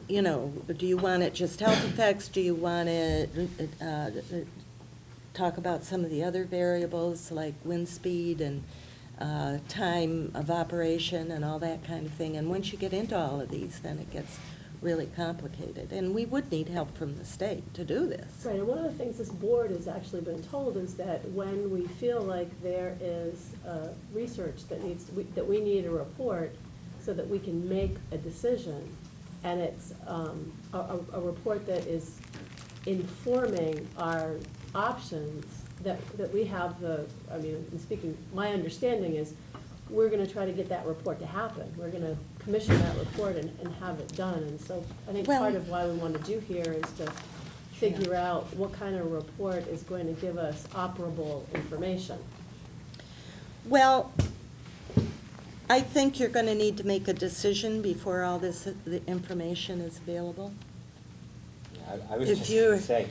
you know, do you want it just health effects? Do you want to talk about some of the other variables like wind speed and time of operation and all that kind of thing? And once you get into all of these, then it gets really complicated. And we would need help from the state to do this. Right, and one of the things this board has actually been told is that when we feel like there is research that that we need a report so that we can make a decision, and it's a report that is informing our options, that we have I mean, I'm speaking, my understanding is we're going to try to get that report to happen. We're going to commission that report and have it done. And so I think part of why we want to do here is to figure out what kind of report is going to give us operable information. Well, I think you're going to need to make a decision before all the information is available. I was just going to say,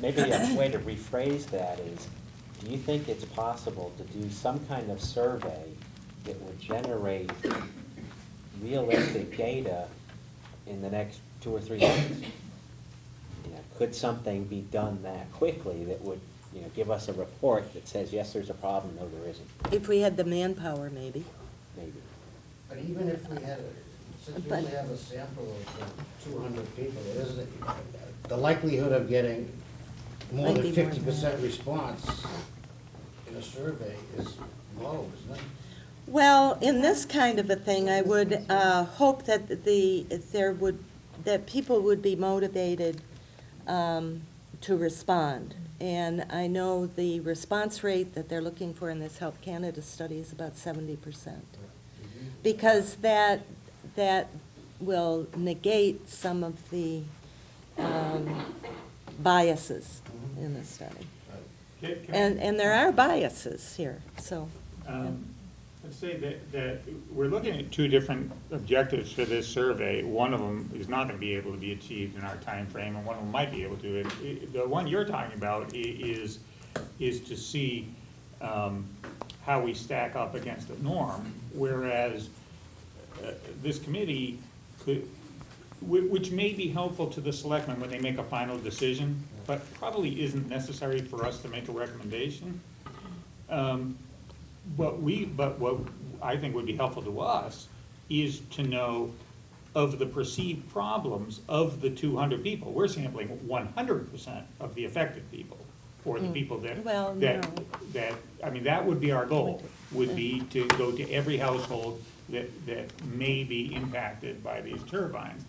maybe a way to rephrase that is, do you think it's possible to do some kind of survey that would generate realistic data in the next 2 or 3 months? You know, could something be done that quickly that would, you know, give us a report that says, yes, there's a problem, no, there isn't? If we had the manpower, maybe. Maybe. But even if we had, since we only have a sample of 200 people, it isn't, the likelihood of getting more than 50% response in a survey is low, isn't it? Well, in this kind of a thing, I would hope that that people would be motivated to respond. And I know the response rate that they're looking for in this Health Canada study is about 70%. Because that will negate some of the biases in the study. And there are biases here, so. Let's say that we're looking at 2 different objectives for this survey. One of them is not going to be able to be achieved in our time frame, and one of them might be able to. The one you're talking about is to see how we stack up against the norm, whereas this committee could, which may be helpful to the selectmen when they make a final decision, but probably isn't necessary for us to make a recommendation. But what I think would be helpful to us is to know of the perceived problems of the 200 people. We're sampling 100% of the affected people, or the people that, I mean, that would be our goal, would be to go to every household that may be impacted by these turbines.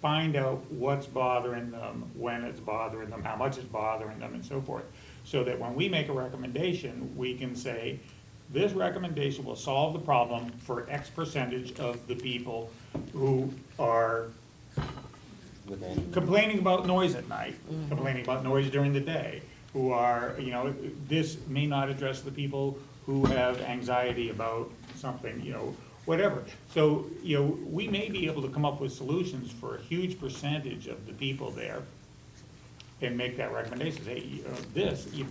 Find out what's bothering them, when it's bothering them, how much it's bothering them, and so forth. So that when we make a recommendation, we can say, this recommendation will solve the problem for X percentage of the people who are complaining about noise at night, complaining about noise during the day, who are, you know, this may not address the people who have anxiety about something, you know, whatever. So, you know, we may be able to come up with solutions for a huge percentage of the people there and make that recommendation, say,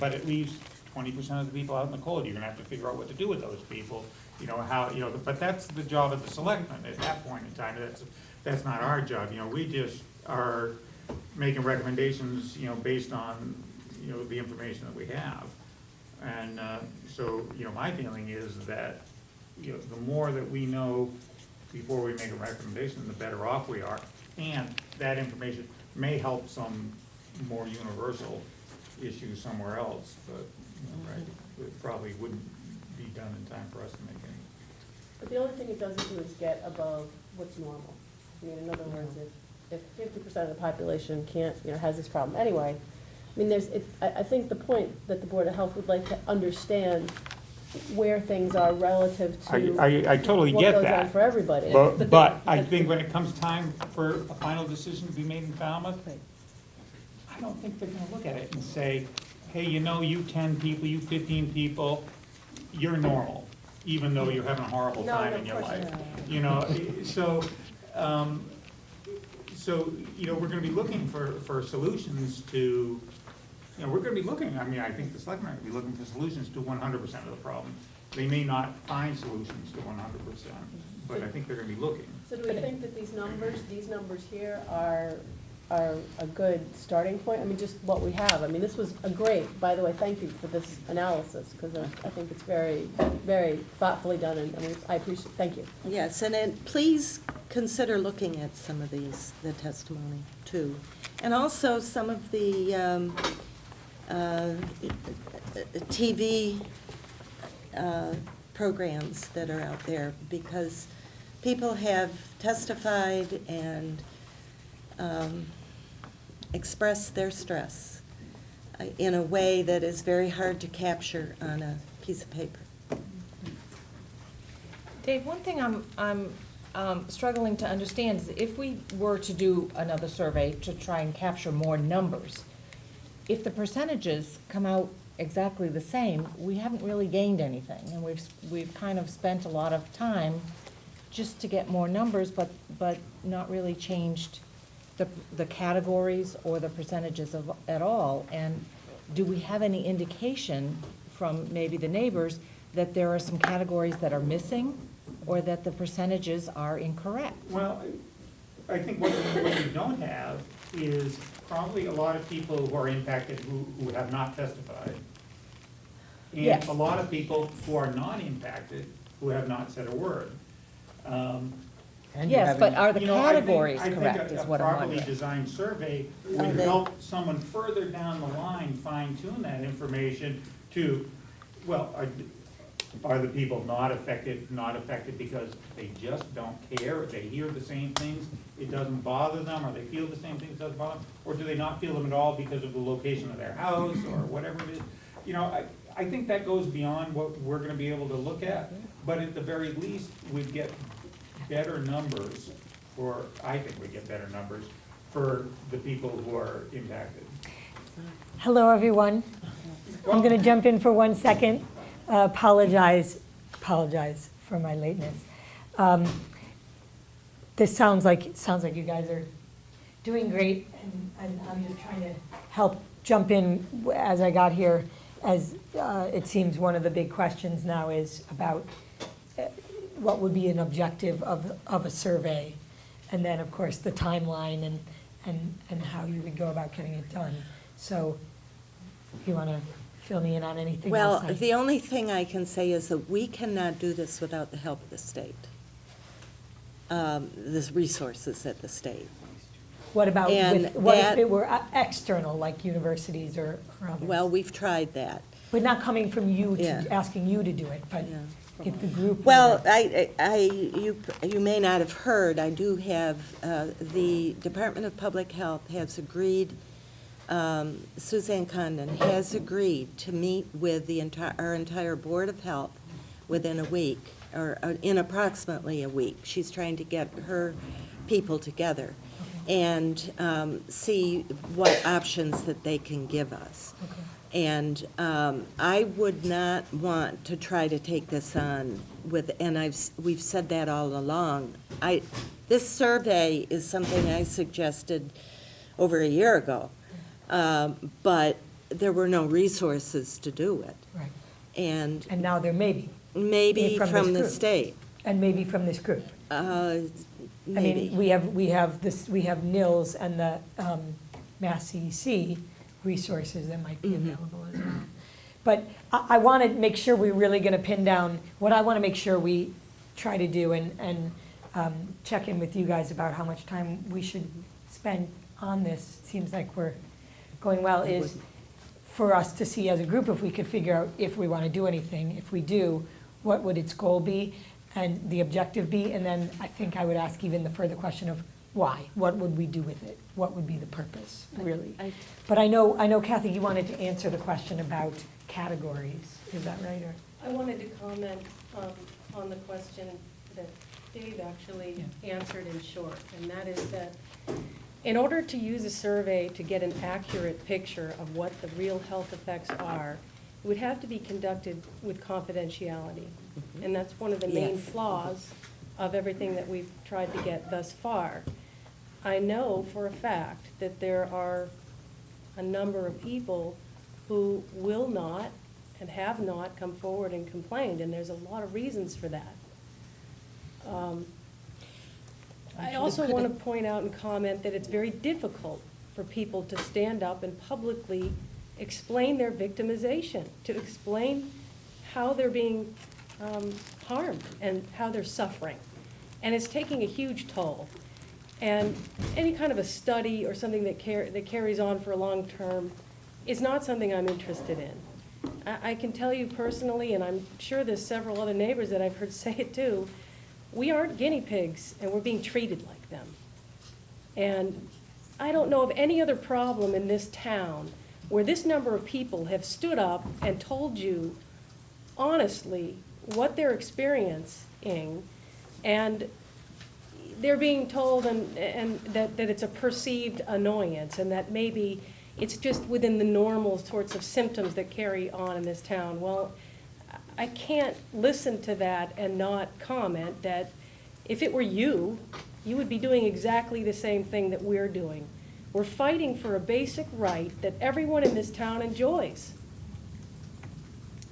but it leaves 20% of the people out in the cold. You're gonna have to figure out what to do with those people, you know, how, you know, but that's the job of the selectmen at that point in time. That's not our job, you know, we just are making recommendations, you know, based on, you know, the information that we have. And so, you know, my feeling is that, you know, the more that we know before we make a recommendation, the better off we are. And that information may help some more universal issues somewhere else, but, you know, right, it probably wouldn't be done in time for us to make any. But the only thing it doesn't do is get above what's normal. I mean, in other words, if 50% of the population can't, has this problem anyway. I mean, I think the point that the Board of Health would like to understand where things are relative to I totally get what goes that. on for everybody. But I think when it comes time for a final decision to be made in Falmouth, I don't think they're gonna look at it and say, hey, you 10 people, you 15 people, you're normal, even though you're having a horrible time in your life. We're gonna be looking for solutions to, we're gonna be looking, I think the selectmen are gonna be looking for solutions to 100% of the problem. They may not find solutions to 100%, but I think they're gonna be looking. So do we think that these numbers here are a good starting point? I mean, just what we have. I mean, this was a great, by the way, thank you for this analysis, because I think it's very, very thoughtfully done, and I appreciate, thank you. Yes, and then please consider looking at some of the testimony too. And also some of the TV programs that are out there, because people have testified and expressed their stress in a way that is very hard to capture on a piece of paper. Dave, one thing I'm struggling to understand is if we were to do another survey to try and capture more numbers, if the percentages come out exactly the same, we haven't really gained anything, and we've kind of spent a lot of time just to get more numbers, but not really changed the categories or the percentages at all. And do we have any indication from maybe the neighbors that there are some categories that are missing, or that the percentages are incorrect? Well, I think what you don't have is probably a lot of people who are impacted who have not testified. And Yes. a lot of people who are not impacted who have not said a word. Yes, but are the You know, I think- categories correct, is what I'm I think a wondering. properly designed survey Are would they- help someone further down the line fine tune that information to, well, are the people not affected because they just don't care, they hear the same things, it doesn't bother them, or they feel the same things, doesn't bother them, or do they not feel them at all because of the location of their house, or whatever it is? I think that goes beyond what we're gonna be able to look at, but at the very least, we'd get better numbers I think we'd get better numbers for the people who are impacted. Hello, everyone. I'm going to jump in for 1 second. Apologize for my lateness. This sounds like you guys are doing great, and I'm just trying to help jump in as I got here, as it seems one of the big questions now is about what would be an objective of a survey, and then, of course, the timeline and how you would go about getting it done. So, if you want to fill me in on anything else? Well, the only thing I can say is that we cannot do this without the help of the state, the resources at the state. What about, And what if that- it were external, like universities or others? Well, we've tried that. But not coming from you, Yeah. asking you to do it, but Yeah. if the group. Well, you may not have heard, I do have, the Department of Public Health has agreed, Suzanne Condon has agreed to meet with our entire Board of Health within a week, or in approximately a week. She's trying to get her people together and see what options that they can give us. And I would not want to try to take this on we've said that all along. This survey is something I suggested over a year ago, but there were no resources to do it. Right. And now there may be. Maybe From from this the group. state. And maybe from this group. Maybe. I mean, we have NILS and the Mass CEC resources that might be available as well. But I want to make sure we're really going to pin down, what I want to make sure we try to do and check in with you guys about how much time we should spend on this. Seems like we're going well, is for us to see as a group if we could figure out if we want to do anything. If we do, what would its goal be and the objective be? And then I think I would ask even the further question of why? What would we do with it? What would be the purpose, really? But I know Kathy, you wanted to answer the question about categories, is that right, or? I wanted to comment on the question that Dave actually answered in short, and that is that in order to use a survey to get an accurate picture of what the real health effects are, it would have to be conducted with confidentiality. And that's one of the main flaws of everything that we've tried to get thus far. I know for a fact that there are a number of people who will not and have not come forward and complained, and there's a lot of reasons for that. I also want to point out and comment that it's very difficult for people to stand up and publicly explain their victimization, to explain how they're being harmed and how they're suffering. And it's taking a huge toll. And any kind of a study or something that carries on for a long term is not something I'm interested in. I can tell you personally, and I'm sure there's several other neighbors that I've heard say it too, we aren't guinea pigs and we're being treated like them. And I don't know of any other problem in this town where this number of people have stood up and told you honestly what they're experiencing, and they're being told and that it's a perceived annoyance and that maybe it's just within the normal sorts of symptoms that carry on in this town. Well, I can't listen to that and not comment that if it were you, you would be doing exactly the same thing that we're doing. We're fighting for a basic right that everyone in this town enjoys.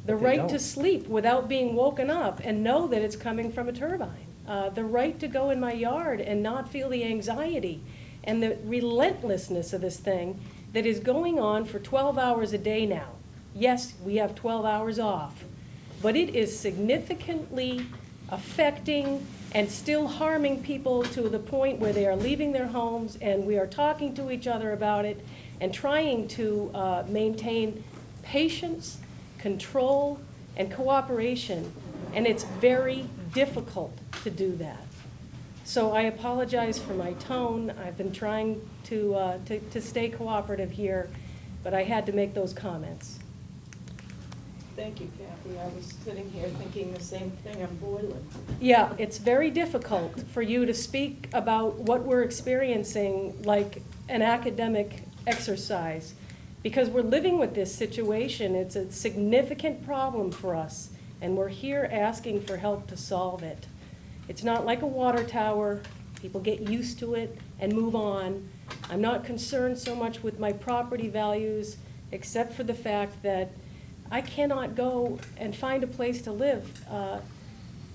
The right to sleep without being woken up and know that it's coming from a turbine. The right to go in my yard and not feel the anxiety and the relentlessness of this thing that is going on for 12 hours a day now. Yes, we have 12 hours off, but it is significantly affecting and still harming people to the point where they are leaving their homes, and we are talking to each other about it and trying to maintain patience, control, and cooperation, and it's very difficult to do that. So I apologize for my tone. I've been trying to stay cooperative here, but I had to make those comments. Thank you, Kathy. I was sitting here thinking the same thing. I'm boiling. Yeah, it's very difficult for you to speak about what we're experiencing like an academic exercise, because we're living with this situation. It's a significant problem for us, and we're here asking for help to solve it. It's not like a water tower. People get used to it and move on. I'm not concerned so much with my property values, except for the fact that I cannot go and find a place to live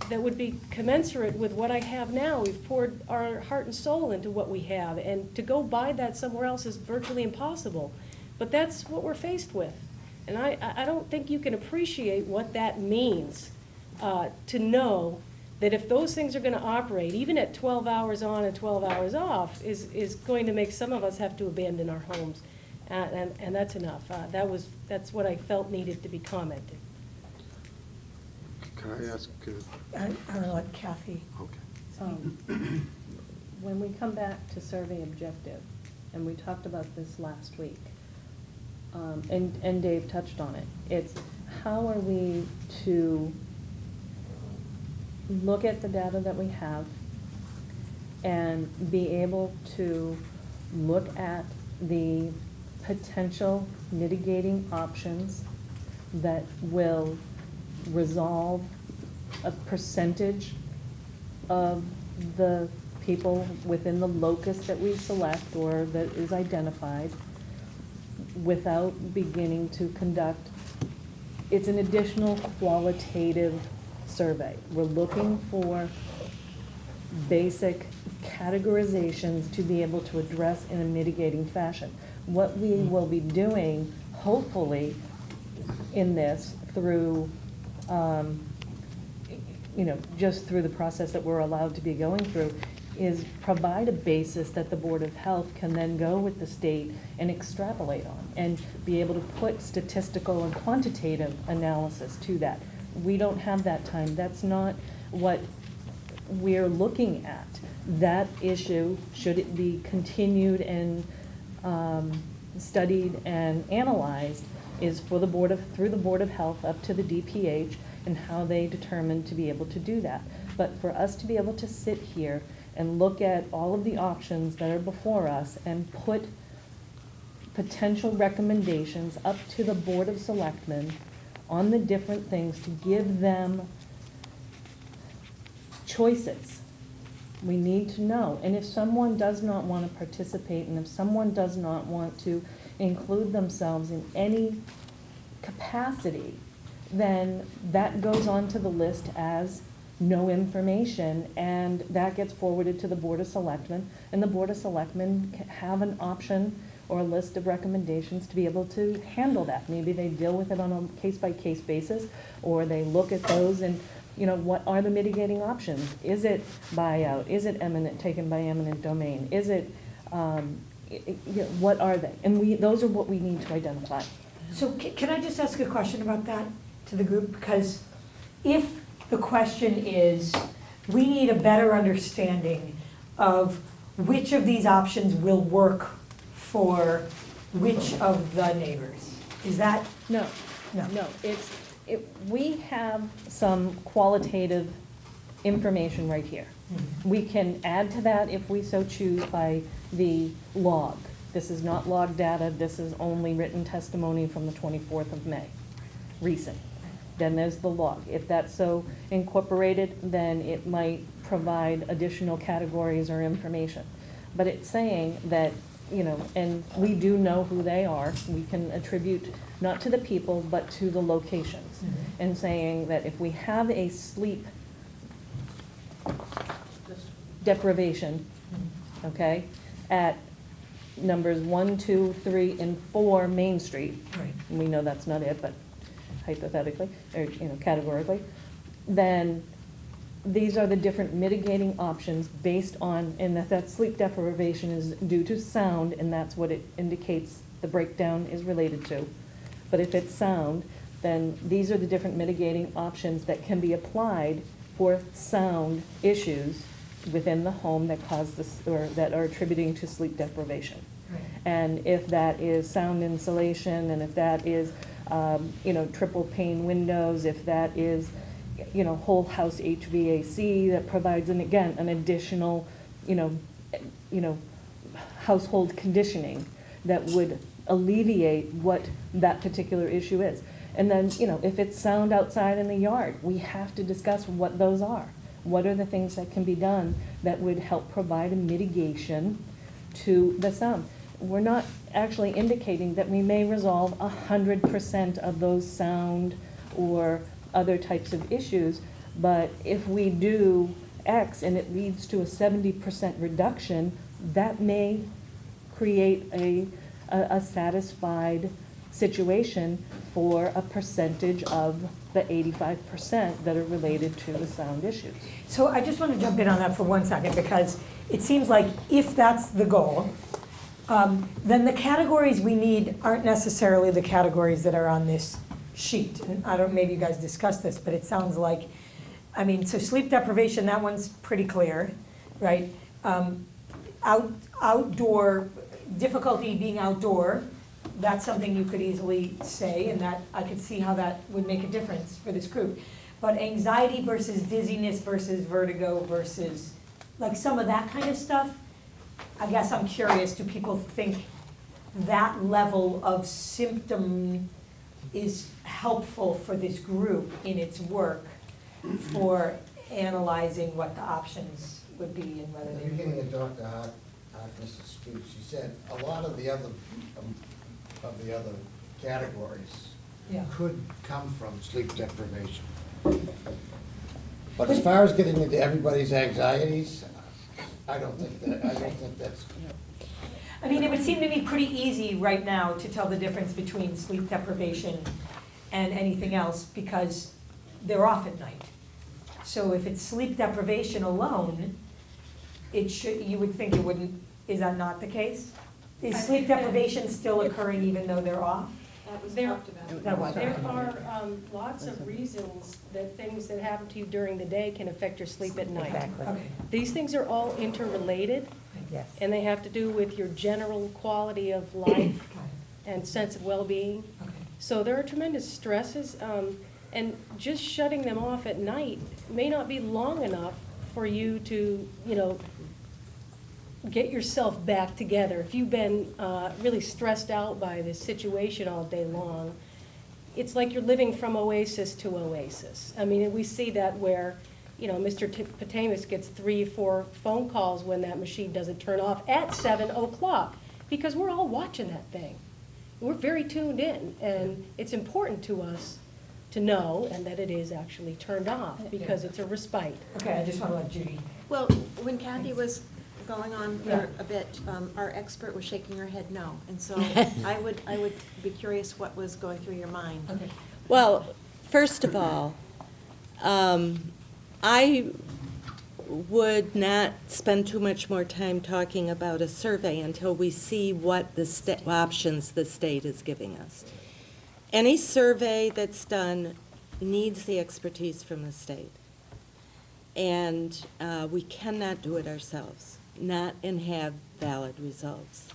that would be commensurate with what I have now. We've poured our heart and soul into what we have, and to go buy that somewhere else is virtually impossible. But that's what we're faced with. And I don't think you can appreciate what that means, to know that if those things are going to operate, even at 12 hours on and 12 hours off, is going to make some of us have to abandon our homes. And that's enough. That's what I felt needed to be commented. Can I ask? I'm going to let Kathy. Okay. When we come back to survey objective, and we talked about this last week, and Dave touched on it, it's how are we to look at the data that we have and be able to look at the potential mitigating options that will resolve a percentage of the people within the locus that we select or that is identified, without beginning to conduct. It's an additional qualitative survey. We're looking for basic categorizations to be able to address in a mitigating fashion. What we will be doing, hopefully, in this through, just through the process that we're allowed to be going through, is provide a basis that the Board of Health can then go with the state and extrapolate on and be able to put statistical and quantitative analysis to that. We don't have that time. That's not what we're looking at that issue, should it be continued and studied and analyzed, is for through the Board of Health up to the DPH and how they determine to be able to do that. But for us to be able to sit here and look at all of the options that are before us and put potential recommendations up to the Board of Selectmen on the different things to give them choices. We need to know. And if someone does not want to participate, and if someone does not want to include themselves in any capacity, then that goes on to the list as no information, and that gets forwarded to the Board of Selectmen, and the Board of Selectmen have an option or a list of recommendations to be able to handle that. Maybe they deal with it on a case-by-case basis, or they look at those and, what are the mitigating options? Is it buyout? Is it taken by eminent domain? Is it, what are they? And those are what we need to identify. So can I just ask a question about that to the group? Because if the question is, we need a better understanding of which of these options will work for which of the neighbors, is that? No. We have some qualitative information right here. We can add to that if we so choose by the log. This is not log data, this is only written testimony from the 24th of May, recent. Then there's the log. If that's so incorporated, then it might provide additional categories or information. But it's saying that, and we do know who they are. We can attribute not to the people, but to the locations. And saying that if we have a sleep deprivation, okay, at numbers 1, 2, 3, and 4 Main Street, Right. and we know that's not it, but hypothetically, or, categorically, then these are the different mitigating options based on, and that sleep deprivation is due to sound, and that's what it indicates the breakdown is related to. But if it's sound, then these are the different mitigating options that can be applied for sound issues within the home that cause this, or that are attributing to sleep deprivation. Right. And if that is sound insulation, and if that is, triple pane windows, if that is, whole house HVAC that provides, an additional, household conditioning that would alleviate what that particular issue is. And then, if it's sound outside in the yard, we have to discuss what those are. What are the things that can be done that would help provide a mitigation to the sound? We're not actually indicating that we may resolve 100% of those sound or other types of issues, but if we do X and it leads to a 70% reduction, that may create a satisfied situation for a percentage of the 85% that are related to the sound issues. So I just want to jump in on that for 1 second, because it seems like if that's the goal, then the categories we need aren't necessarily the categories that are on this sheet. And maybe you guys discussed this, but it sounds like, so sleep deprivation, that one's pretty clear, right? Outdoor, difficulty being outdoor, that's something you could easily say, and that I could see how that would make a difference for this group. But anxiety versus dizziness versus vertigo versus, like some of that kind of stuff, I guess I'm curious, do people think that level of symptom is helpful for this group in its work for analyzing what the options would be and whether At the they're beginning of Dr. Harkness's speech, she said a lot of the other categories could come from sleep deprivation. But as far as getting into everybody's anxieties, I don't think that's. it would seem to be pretty easy right now to tell the difference between sleep deprivation and anything else, because they're off at night. So if it's sleep deprivation alone, you would think it wouldn't, is that not the case? Is sleep deprivation still occurring even though they're off? That was There- talked about. There are lots of reasons that things that happen to you during the day can affect your sleep at night. Exactly. These things are all interrelated, Yes. and they have to do with your general quality of life and sense of well-being. So there are tremendous stresses, and just shutting them off at night may not be long enough for you to, get yourself back together. If you've been really stressed out by this situation all day long, it's like you're living from oasis to oasis. I mean, we see that where, Mr. Patamus gets 3-4 phone calls when that machine doesn't turn off at 7 o'clock, because we're all watching that thing. We're very tuned in, and it's important to us to know and that it is actually turned off, because it's a respite. Okay, I just want to let Judy. Well, when Kathy was going on for a bit, our expert was shaking her head no. And so I would be curious what was going through your mind. Okay. Well, first of all, I would not spend too much more time talking about a survey until we see what the options the state is giving us. Any survey that's done needs the expertise from the state. And we cannot do it ourselves, not and have valid results.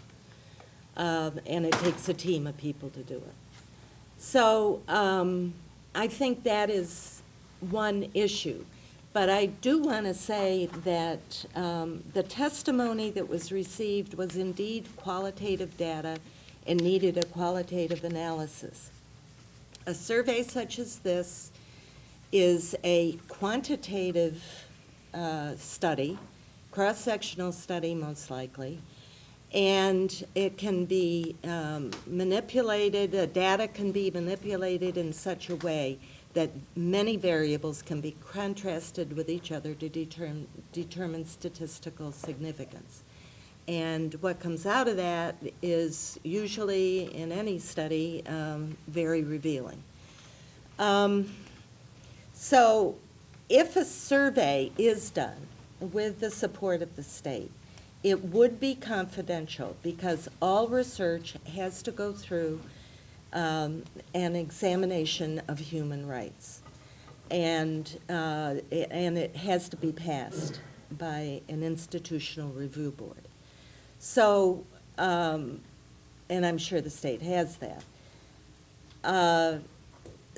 And it takes a team of people to do it. So I think that is one issue. But I do want to say that the testimony that was received was indeed qualitative data and needed a qualitative analysis. A survey such as this is a quantitative study, cross-sectional study most likely, and it can be manipulated, the data can be manipulated in such a way that many variables can be contrasted with each other to determine statistical significance. And what comes out of that is usually, in any study, very revealing. So if a survey is done with the support of the state, it would be confidential because all research has to go through an examination of human rights. And it has to be passed by an institutional review board. So, and I'm sure the state has that.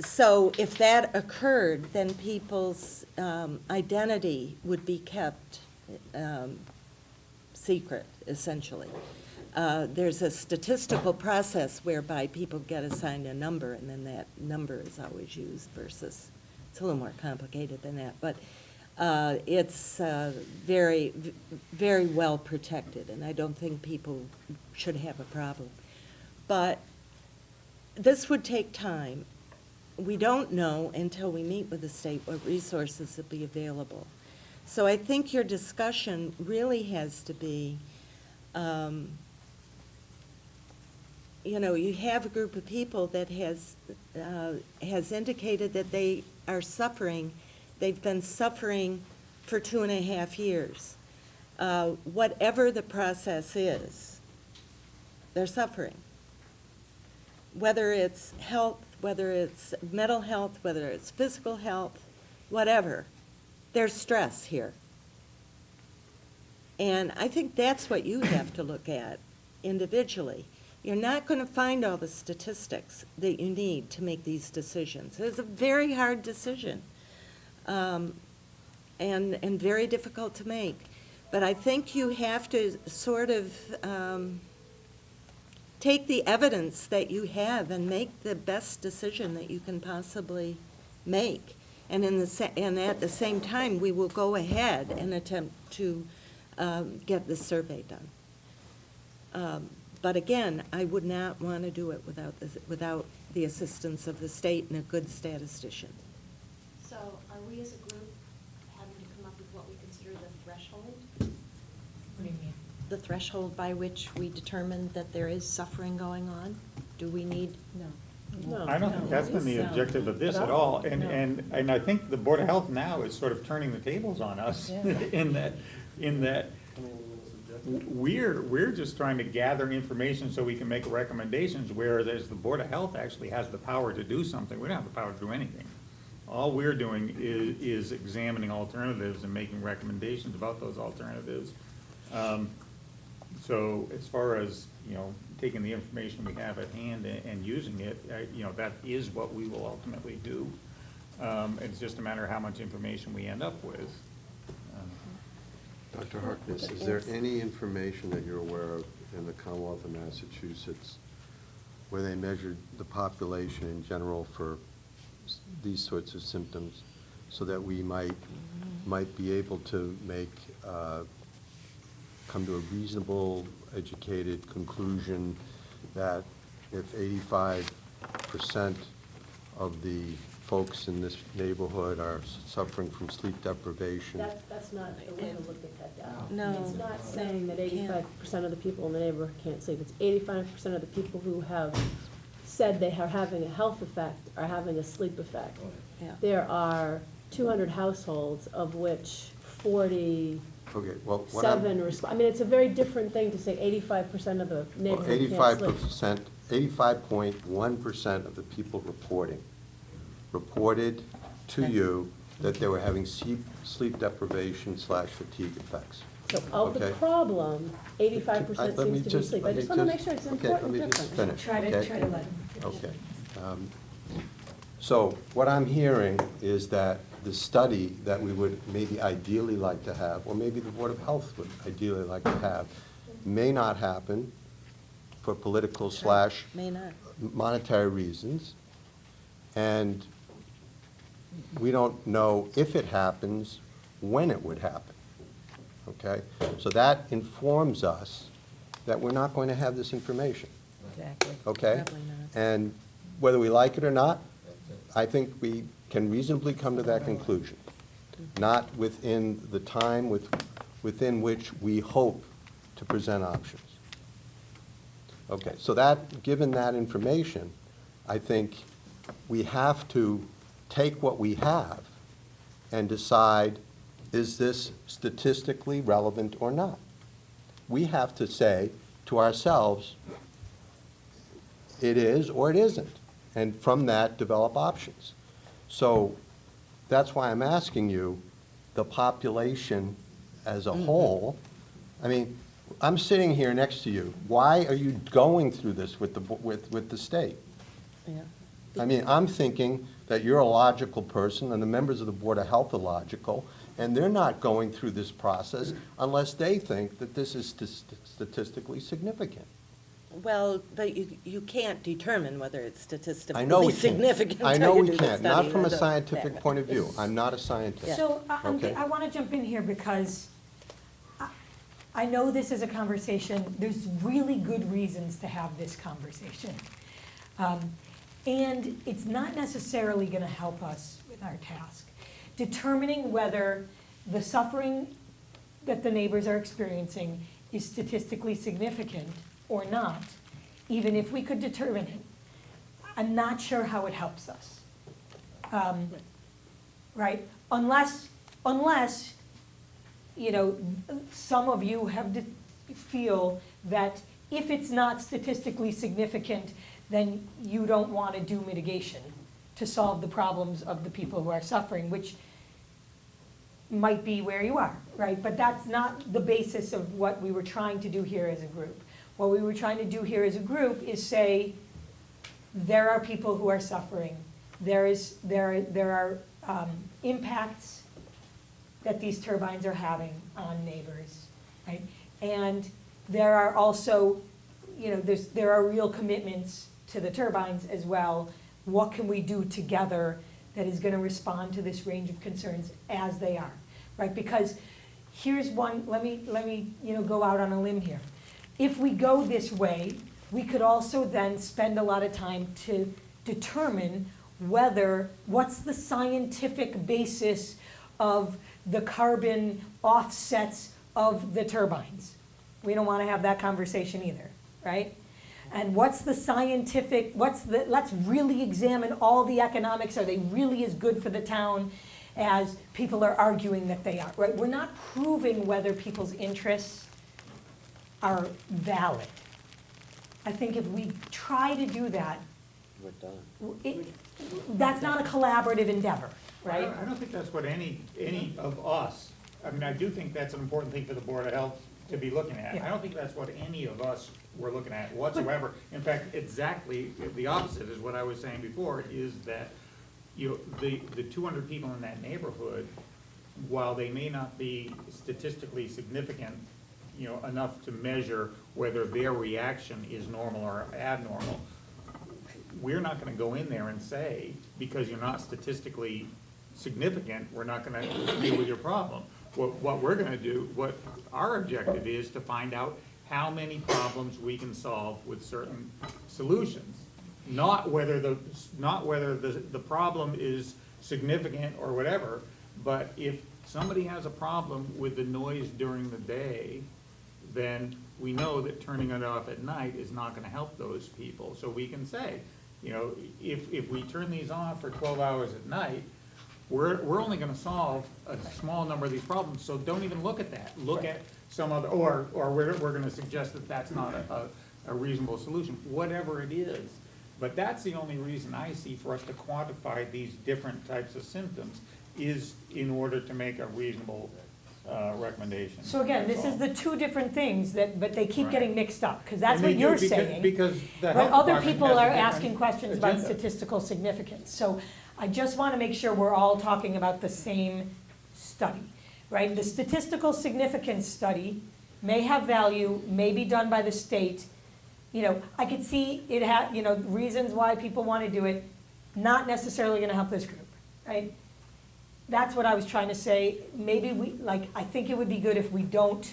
So if that occurred, then people's identity would be kept secret, essentially. There's a statistical process whereby people get assigned a number, and then that number is always used versus, it's a little more complicated than that, but it's very, very well protected, and I don't think people should have a problem. But this would take time. We don't know until we meet with the state what resources will be available. So I think your discussion really has to be, you have a group of people that has indicated that they are suffering. They've been suffering for 2.5 years. Whatever the process is, they're suffering. Whether it's health, whether it's mental health, whether it's physical health, whatever, there's stress here. And I think that's what you have to look at individually. You're not going to find all the statistics that you need to make these decisions. It's a very hard decision and very difficult to make. But I think you have to sort of take the evidence that you have and make the best decision that you can possibly make. And at the same time, we will go ahead and attempt to get the survey done. But again, I would not want to do it without the assistance of the state and a good statistician. So are we as a group having to come up with what we consider the threshold? What do you mean? The threshold by which we determine that there is suffering going on? Do we need? No. I don't think that's been the objective of this at all, and I think the Board of Health now is sort of turning the tables on us in that we're just trying to gather information so we can make recommendations, whereas the Board of Health actually has the power to do something. We don't have the power to do anything. All we're doing is examining alternatives and making recommendations about those alternatives. So as far as, taking the information we have at hand and using it, that is what we will ultimately do. It's just a matter of how much information we end up with. Dr. Harkness, is there any information that you're aware of in the Commonwealth of Massachusetts where they measured the population in general for these sorts of symptoms so that we might be able to come to a reasonable, educated conclusion that if 85% of the folks in this neighborhood are suffering from sleep deprivation? That's not the way to look at that data. No. It's not saying that 85% of the people in the neighborhood can't sleep. It's 85% of the people who have said they are having a health effect are having a sleep effect. Yeah. There are 200 households, of which 47 Okay, well, what I'm... I mean, it's a very different thing to say 85% of the neighborhood can't sleep. 85.1% of the people reported to you that they were having sleep deprivation / fatigue effects. So of the Okay. problem, 85% Let me seems to be sleep. I just want to make sure it's an important Okay, let me difference. just finish. Try to okay? let him finish. Okay. So what I'm hearing is that the study that we would maybe ideally like to have, or maybe the Board of Health would ideally like to have, may not happen for political / May not. monetary reasons, and we don't know if it happens, when it would happen, okay? So that informs us that we're not going to have this information, Exactly. okay? Probably not. And whether we like it or not, I think we can reasonably come to that conclusion, not within the time within which we hope to present options. Okay, so that, given that information, I think we have to take what we have and decide, is this statistically relevant or not? We have to say to ourselves, it is or it isn't, and from that, develop options. So that's why I'm asking you, the population as a whole, I mean, I'm sitting here next to you. Why are you going through this with the state? Yeah. I mean, I'm thinking that you're a logical person, and the members of the Board of Health are logical, and they're not going through this process unless they think that this is statistically significant. Well, but you can't determine whether it's statistically I know we can't. significant. I know until you we do the can't, not study. from a That's scientific that. point of view. I'm not a scientist. So Okay. I want to jump in here because I know this is a conversation, there's really good reasons to have this conversation. And it's not necessarily going to help us with our task. Determining whether the suffering that the neighbors are experiencing is statistically significant or not, even if we could determine it, I'm not sure how it helps us. Right? Unless, some of you feel that if it's not statistically significant, then you don't want to do mitigation to solve the problems of the people who are suffering, which might be where you are, right? But that's not the basis of what we were trying to do here as a group. What we were trying to do here as a group is say, there are people who are suffering. There are impacts that these turbines are having on neighbors, right? And there are also, there are real commitments to the turbines as well. What can we do together that is going to respond to this range of concerns as they are, right? Because here's one, let me go out on a limb here. If we go this way, we could also then spend a lot of time to determine what's the scientific basis of the carbon offsets of the turbines. We don't want to have that conversation either, right? And what's the scientific, let's really examine all the economics. Are they really as good for the town as people are arguing that they are, right? We're not proving whether people's interests are valid. I think if we try to do that, We're done. that's not a collaborative endeavor, right? I don't think that's what any of us, I mean, I do think that's an important thing for the Board of Health to be looking at. I don't think that's what any of us were looking at whatsoever. In fact, exactly the opposite is what I was saying before, is that, you know, the 200 people in that neighborhood, while they may not be statistically significant, you know, enough to measure whether their reaction is normal or abnormal, we're not gonna go in there and say, because you're not statistically significant, we're not gonna deal with your problem. What we're gonna do, what our objective is to find out how many problems we can solve with certain solutions. Not whether the problem is significant or whatever, but if somebody has a problem with the noise during the day, then we know that turning it off at night is not gonna help those people. So we can say, you know, if we turn these off for 12 hours at night, we're only gonna solve a small number of these problems, so don't even look at that. Look at some other, or we're gonna suggest that that's not a reasonable solution, whatever it is. But that's the only reason I see for us to quantify these different types of symptoms, is in order to make a reasonable recommendation. So again, this is the two different things but they keep Right. getting mixed up, because that's And they what you're do, because- saying. because the But health other department people has a are different asking questions about agenda. statistical significance. So I just want to make sure we're all talking about the same study, right? The statistical significance study may have value, may be done by the state. You know, I could see it you know, reasons why people want to do it, not necessarily going to help this group, right? That's what I was trying to say. Maybe I think it would be good if we don't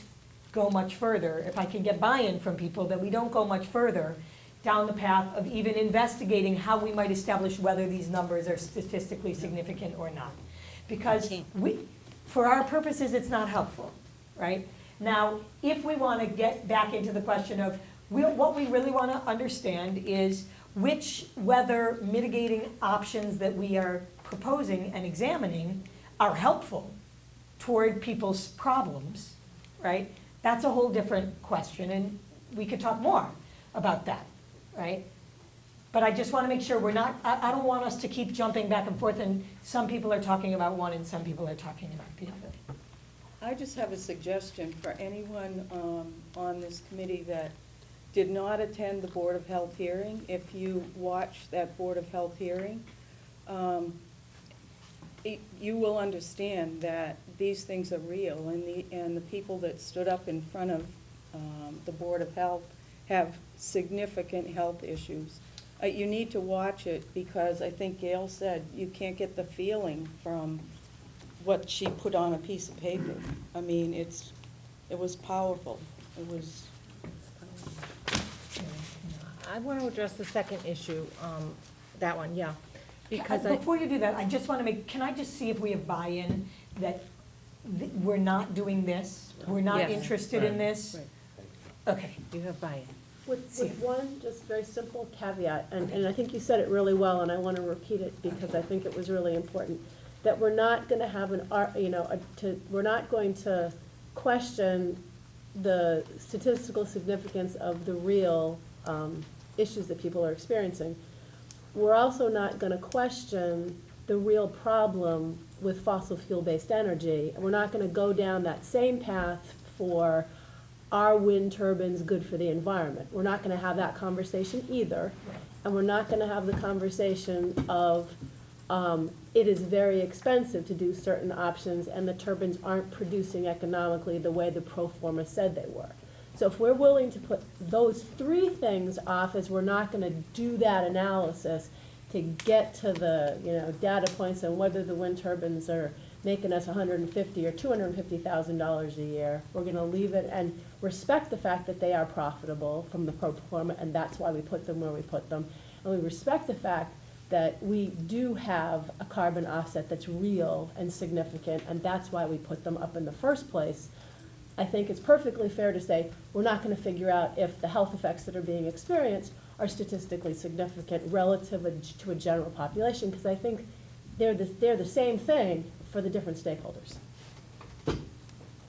go much further, if I can get buy-in from people, that we don't go much further down the path of even investigating how we might establish whether these numbers are statistically significant or not. Because for our purposes, it's not helpful, right? Now, if we want to get back into the question of, what we really want to understand is which weather mitigating options that we are proposing and examining are helpful toward people's problems, right? That's a whole different question, and we could talk more about that, right? But I just want to make sure we're not, I don't want us to keep jumping back and forth, and some people are talking about one and some people are talking about the other. I just have a suggestion for anyone on this committee that did not attend the Board of Health hearing. If you watch that Board of Health hearing, you will understand that these things are real, and the people that stood up in front of the Board of Health have significant health issues. You need to watch it, because I think Gail said you can't get the feeling from what she put on a piece of paper. I mean, it was powerful. It was. I want to address the second issue, that one, yeah. Because Before you do that, I just want to can I just see if we have buy-in that we're not doing this? We're not Yes. interested in this? Okay. You have buy-in. With one just very simple caveat, and I think you said it really well, and I want to repeat it because I think it was really important, that we're not going to have we're not going to question the statistical significance of the real issues that people are experiencing. We're also not going to question the real problem with fossil fuel-based energy. And we're not going to go down that same path for, are wind turbines good for the environment? We're not going to have that conversation either. And we're not going to have the conversation of it is very expensive to do certain options and the turbines aren't producing economically the way the pro forma said they were. So if we're willing to put those three things off, as we're not going to do that analysis to get to the data points on whether the wind turbines are making us $150,000 or $250,000 a year, we're going to leave it and respect the fact that they are profitable from the pro forma, and that's why we put them where we put them. And we respect the fact that we do have a carbon offset that's real and significant, and that's why we put them up in the first place. I think it's perfectly fair to say we're not going to figure out if the health effects that are being experienced are statistically significant relative to a general population, because I think they're the same thing for the different stakeholders.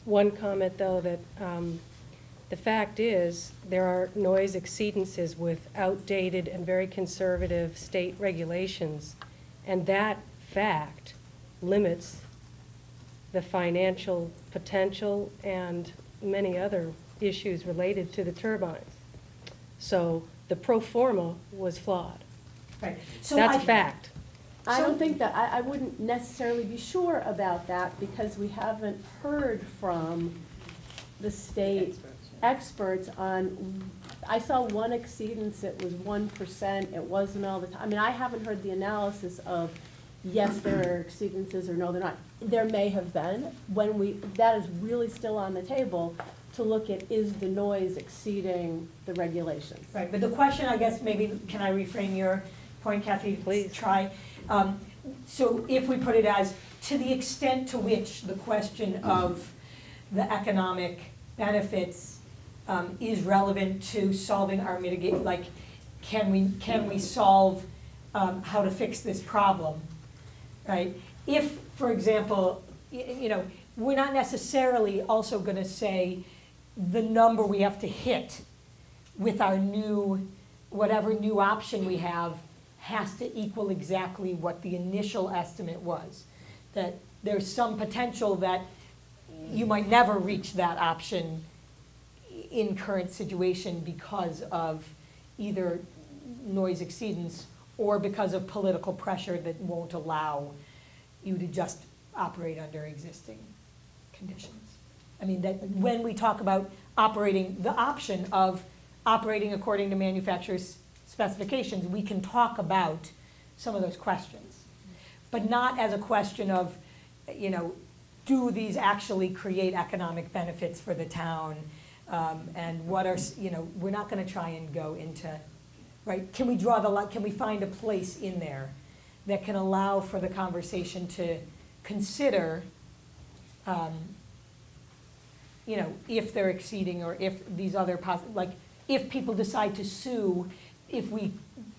One comment, though, that The fact is, there are noise exceedances with outdated and very conservative state regulations, and that fact limits the financial potential and many other issues related to the turbines. So the pro forma was flawed. Right. So That's I- a fact. I So- don't think that, I wouldn't necessarily be sure about that because we haven't heard from the state experts on, I saw one exceedance, it was 1%, it wasn't all the time. I mean, I haven't heard the analysis of, yes, there are exceedances or no, they're not. There may have been, that is really still on the table to look at, is the noise exceeding the regulations? Right, but the question, I guess, maybe, can I reframe your point, Kathy? Please. Try. So if we put it as, to the extent to which the question of the economic benefits is relevant to solving our mitigate, like, can we solve how to fix this problem, right? If, for example, you know, we're not necessarily also gonna say the number we have to hit with our new, whatever new option we have has to equal exactly what the initial estimate was. That there's some potential that you might never reach that option in current situation because of either noise exceedance or because of political pressure that won't allow you to just operate under existing conditions. I mean, that when we talk about operating, the option of operating according to manufacturer's specifications, we can talk about some of those questions. But not as a question of, you know, do these actually create economic benefits for the town? And what are, you know, we're not gonna try and go into, right? Can we draw the line, can we find a place in there that can allow for the conversation to consider, you know, if they're exceeding or if these other, like, if people decide to sue, if we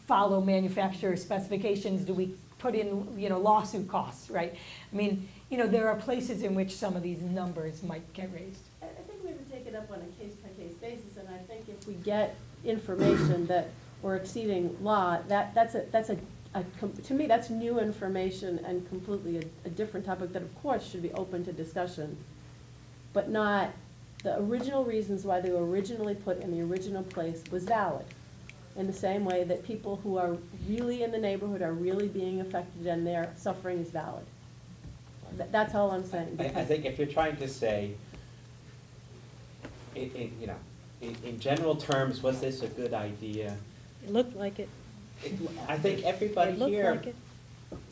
follow manufacturer specifications, do we put in, you know, lawsuit costs, right? I mean, you know, there are places in which some of these numbers might get raised. I think we would take it up on a case-by-case basis, and I think if we get information that we're exceeding law, that's to me, that's new information and completely a different topic that, of course, should be open to discussion, but not, the original reasons why they were originally put in the original place was valid, in the same way that people who are really in the neighborhood are really being affected and their suffering is valid. That's all I'm saying. I think if you're trying to say, you know, in general terms, was this a good idea? It looked like it. I think everybody It looked here like it.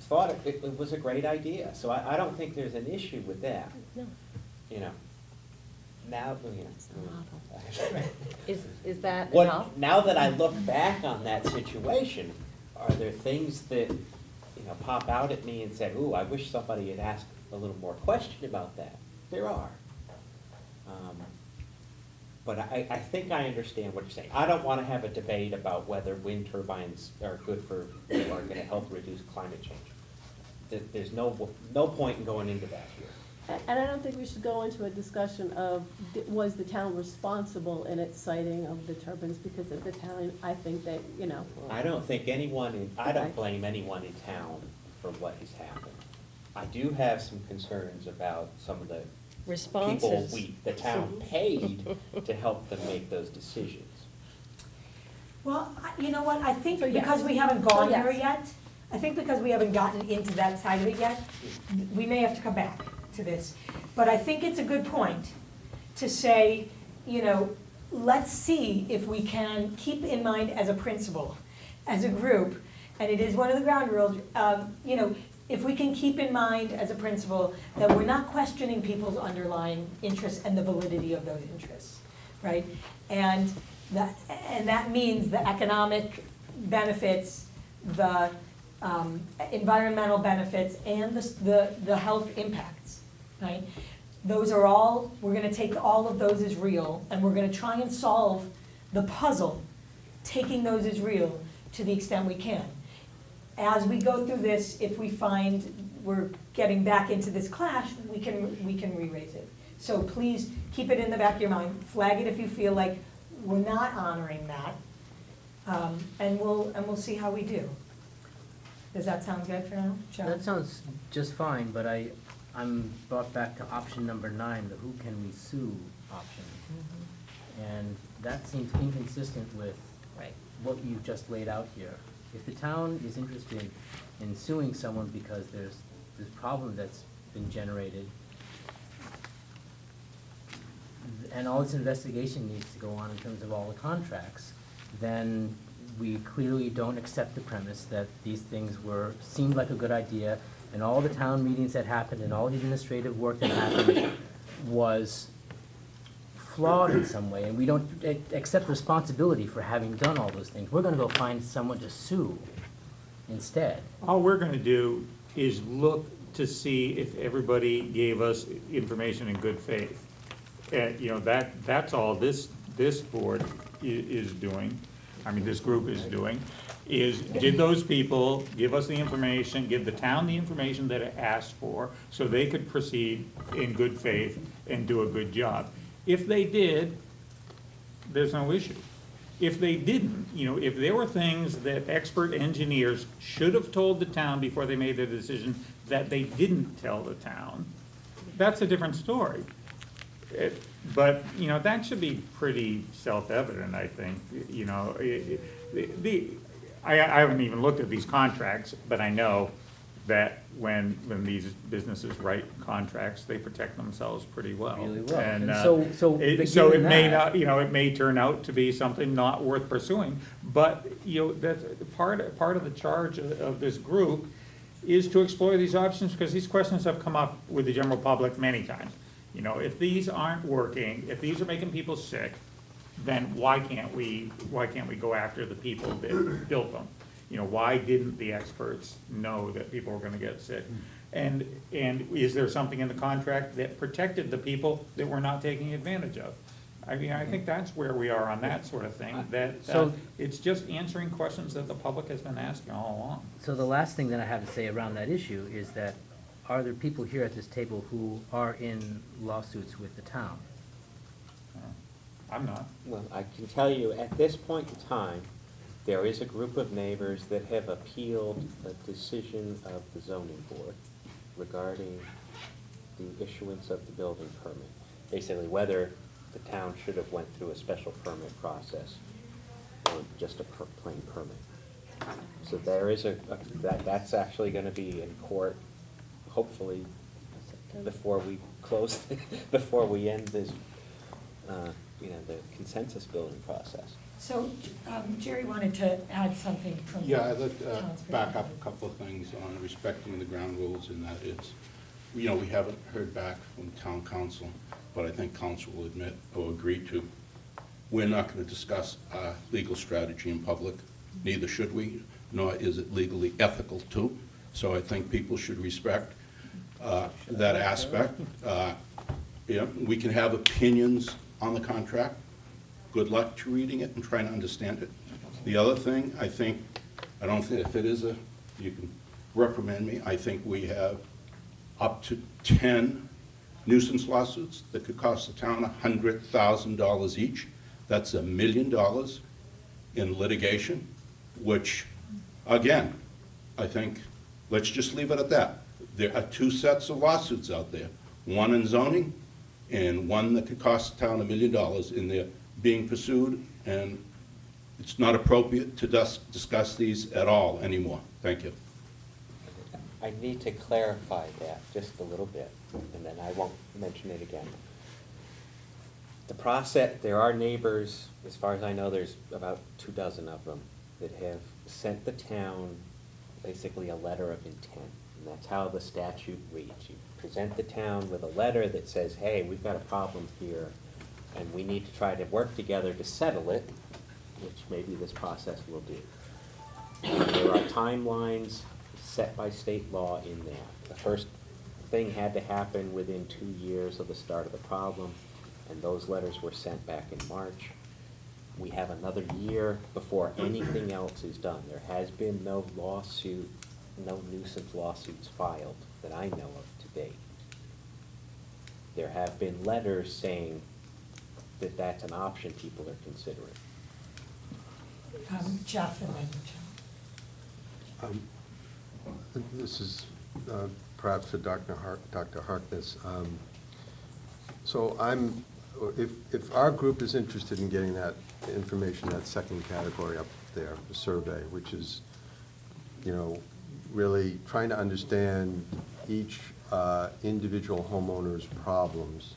thought it was a great idea, so I don't think there's an issue with that, No. you know. Now, you know. Is that What, enough? now that I look back on that situation, are there things that, you know, pop out at me and say, ooh, I wish somebody had asked a little more question about that? There are. But I think I understand what you're saying. I don't want to have a debate about whether wind turbines are good for, are going to help reduce climate change. There's no point in going into that here. And I don't think we should go into a discussion of, was the town responsible in its siting of the turbines because of the town? I think that, you know. I don't think I don't blame anyone in town for what has happened. I do have some concerns about some of the people the town paid to help them make those decisions. Well, you know what, I think So, yes. because we haven't gone So, yes. there yet, I think because we haven't gotten into that side of it yet, we may have to come back to this. But I think it's a good point to say, you know, let's see if we can keep in mind as a principle, as a group, and it is one of the ground rules, you know, if we can keep in mind as a principle that we're not questioning people's underlying interests and the validity of those interests, right? And that means the economic benefits, the environmental benefits, and the health impacts, right? Those are all, we're gonna take all of those as real, and we're gonna try and solve the puzzle, taking those as real to the extent we can. As we go through this, if we find we're getting back into this clash, we can re-raise it. So please keep it in the back of your mind, flag it if you feel like we're not honoring that, and we'll see how we do. Does that sound good for now, John? That sounds just fine, but I'm brought back to option number 9, the who can we sue option. And that seems inconsistent with Right. what you've just laid out here. If the town is interested in suing someone because there's this problem that's been generated, and all this investigation needs to go on in terms of all the contracts, then we clearly don't accept the premise that these things seemed like a good idea, and all the town meetings that happened and all the administrative work that happened was flawed in some way, and we don't accept responsibility for having done all those things. We're gonna go find someone to sue instead. All we're gonna do is look to see if everybody gave us information in good faith. And, you know, that's all this board is doing, I mean, this group is doing, is did those people give us the information, give the town the information that it asked for, so they could proceed in good faith and do a good job. If they did, there's no issue. If they didn't, you know, if there were things that expert engineers should have told the town before they made their decision that they didn't tell the town, that's a different story. But, you know, that should be pretty self-evident, I think, you know. I haven't even looked at these contracts, but I know that when these businesses write contracts, they protect themselves pretty well. Really well. And, And so so given it may that- not, you know, it may turn out to be something not worth pursuing, but, you know, that's part of the charge of this group is to explore these options, because these questions have come up with the general public many times. You know, if these aren't working, if these are making people sick, then why can't we go after the people that built them? You know, why didn't the experts know that people were gonna get sick? And is there something in the contract that protected the people that we're not taking advantage of? I mean, I think that's where we are on that sort of thing, that So- it's just answering questions that the public has been asking all along. So the last thing that I have to say around that issue is that, are there people here at this table who are in lawsuits with the town? I'm not. Well, I can tell you, at this point in time, there is a group of neighbors that have appealed a decision of the zoning board regarding the issuance of the building permit. Basically, whether the town should have went through a special permit process or just a plain permit. So there is that's actually gonna be in court, hopefully, before we close, before we end this, the consensus building process. So Jerry wanted to add something from. Yeah, I'd like to John's back up perspective. a couple of things on respecting the ground rules, in that it's, we haven't heard back from town council, but I think council will admit or agree to, we're not going to discuss legal strategy in public, neither should we, nor is it legally ethical to. So I think people should respect that aspect. Yeah, we can have opinions on the contract. Good luck to reading it and trying to understand it. The other thing, I don't think if it is you can reprimand me, I think we have up to 10 nuisance lawsuits that could cost the town $100,000 each. That's $1 million in litigation, which, again, I think, let's just leave it at that. There are 2 sets of lawsuits out there, one in zoning and one that could cost the town $1 million, and they're being pursued, and it's not appropriate to discuss these at all anymore. Thank you. I need to clarify that just a little bit, and then I won't mention it again. The process, there are neighbors, as far as I know, there's about 24 of them, that have sent the town basically a letter of intent. And that's how the statute reads. You present the town with a letter that says, hey, we've got a problem here, and we need to try to work together to settle it, which maybe this process will do. And there are timelines set by state law in there. The first thing had to happen within 2 years of the start of the problem, and those letters were sent back in March. We have another year before anything else is done. There has been no lawsuit, no nuisance lawsuits filed that I know of to date. there have been letters saying that that's an option people are considering. Jeff and then Joe. This is perhaps for Dr. Harkness. So if our group is interested in getting that information, that second category up there, the survey, which is, really trying to understand each individual homeowner's problems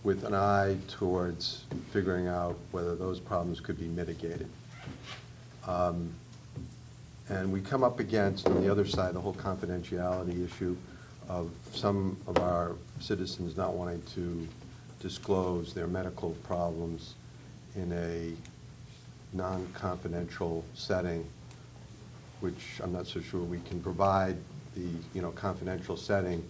with an eye towards figuring out whether those problems could be mitigated. And we come up against, on the other side, the whole confidentiality issue of some of our citizens not wanting to disclose their medical problems in a non-confidential setting, which I'm not so sure we can provide the, confidential setting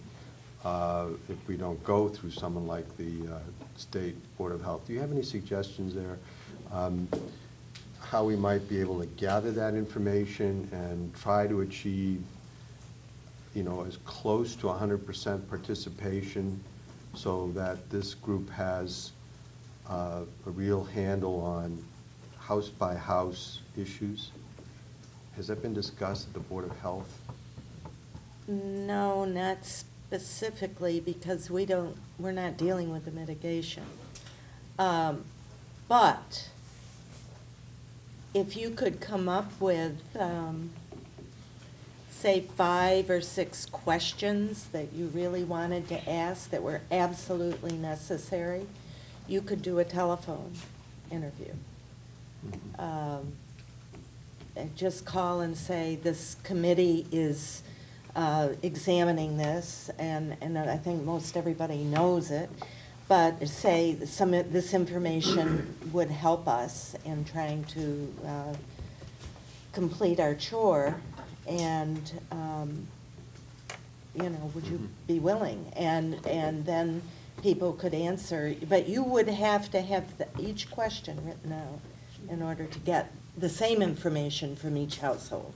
if we don't go through someone like the State Board of Health. Do you have any suggestions there? How we might be able to gather that information and try to achieve, as close to 100% participation so that this group has a real handle on house-by-house issues? Has that been discussed at the Board of Health? No, not specifically, because we're not dealing with the mitigation. But if you could come up with, say, 5 or 6 questions that you really wanted to ask that were absolutely necessary, you could do a telephone interview. Just call and say, this committee is examining this, and I think most everybody knows it, but say this information would help us in trying to complete our chore, and would you be willing? And then people could answer, but you would have to have each question written out in order to get the same information from each household.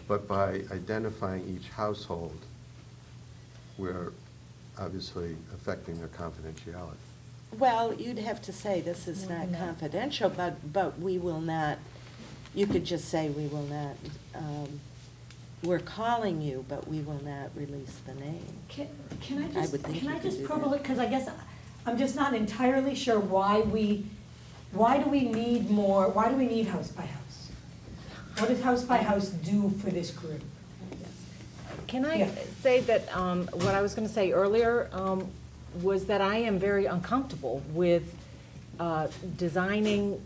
But by identifying each household, we're obviously affecting their confidentiality. Well, you'd have to say this is not confidential, but we will not, you could just say we will not, we're calling you, but we will not release the name. Can I would think you I could just do probe a that. little, because I guess I'm just not entirely sure why do we need house by house? What does house by house do for this group? Can I Yeah. say that what I was going to say earlier was that I am very uncomfortable with trying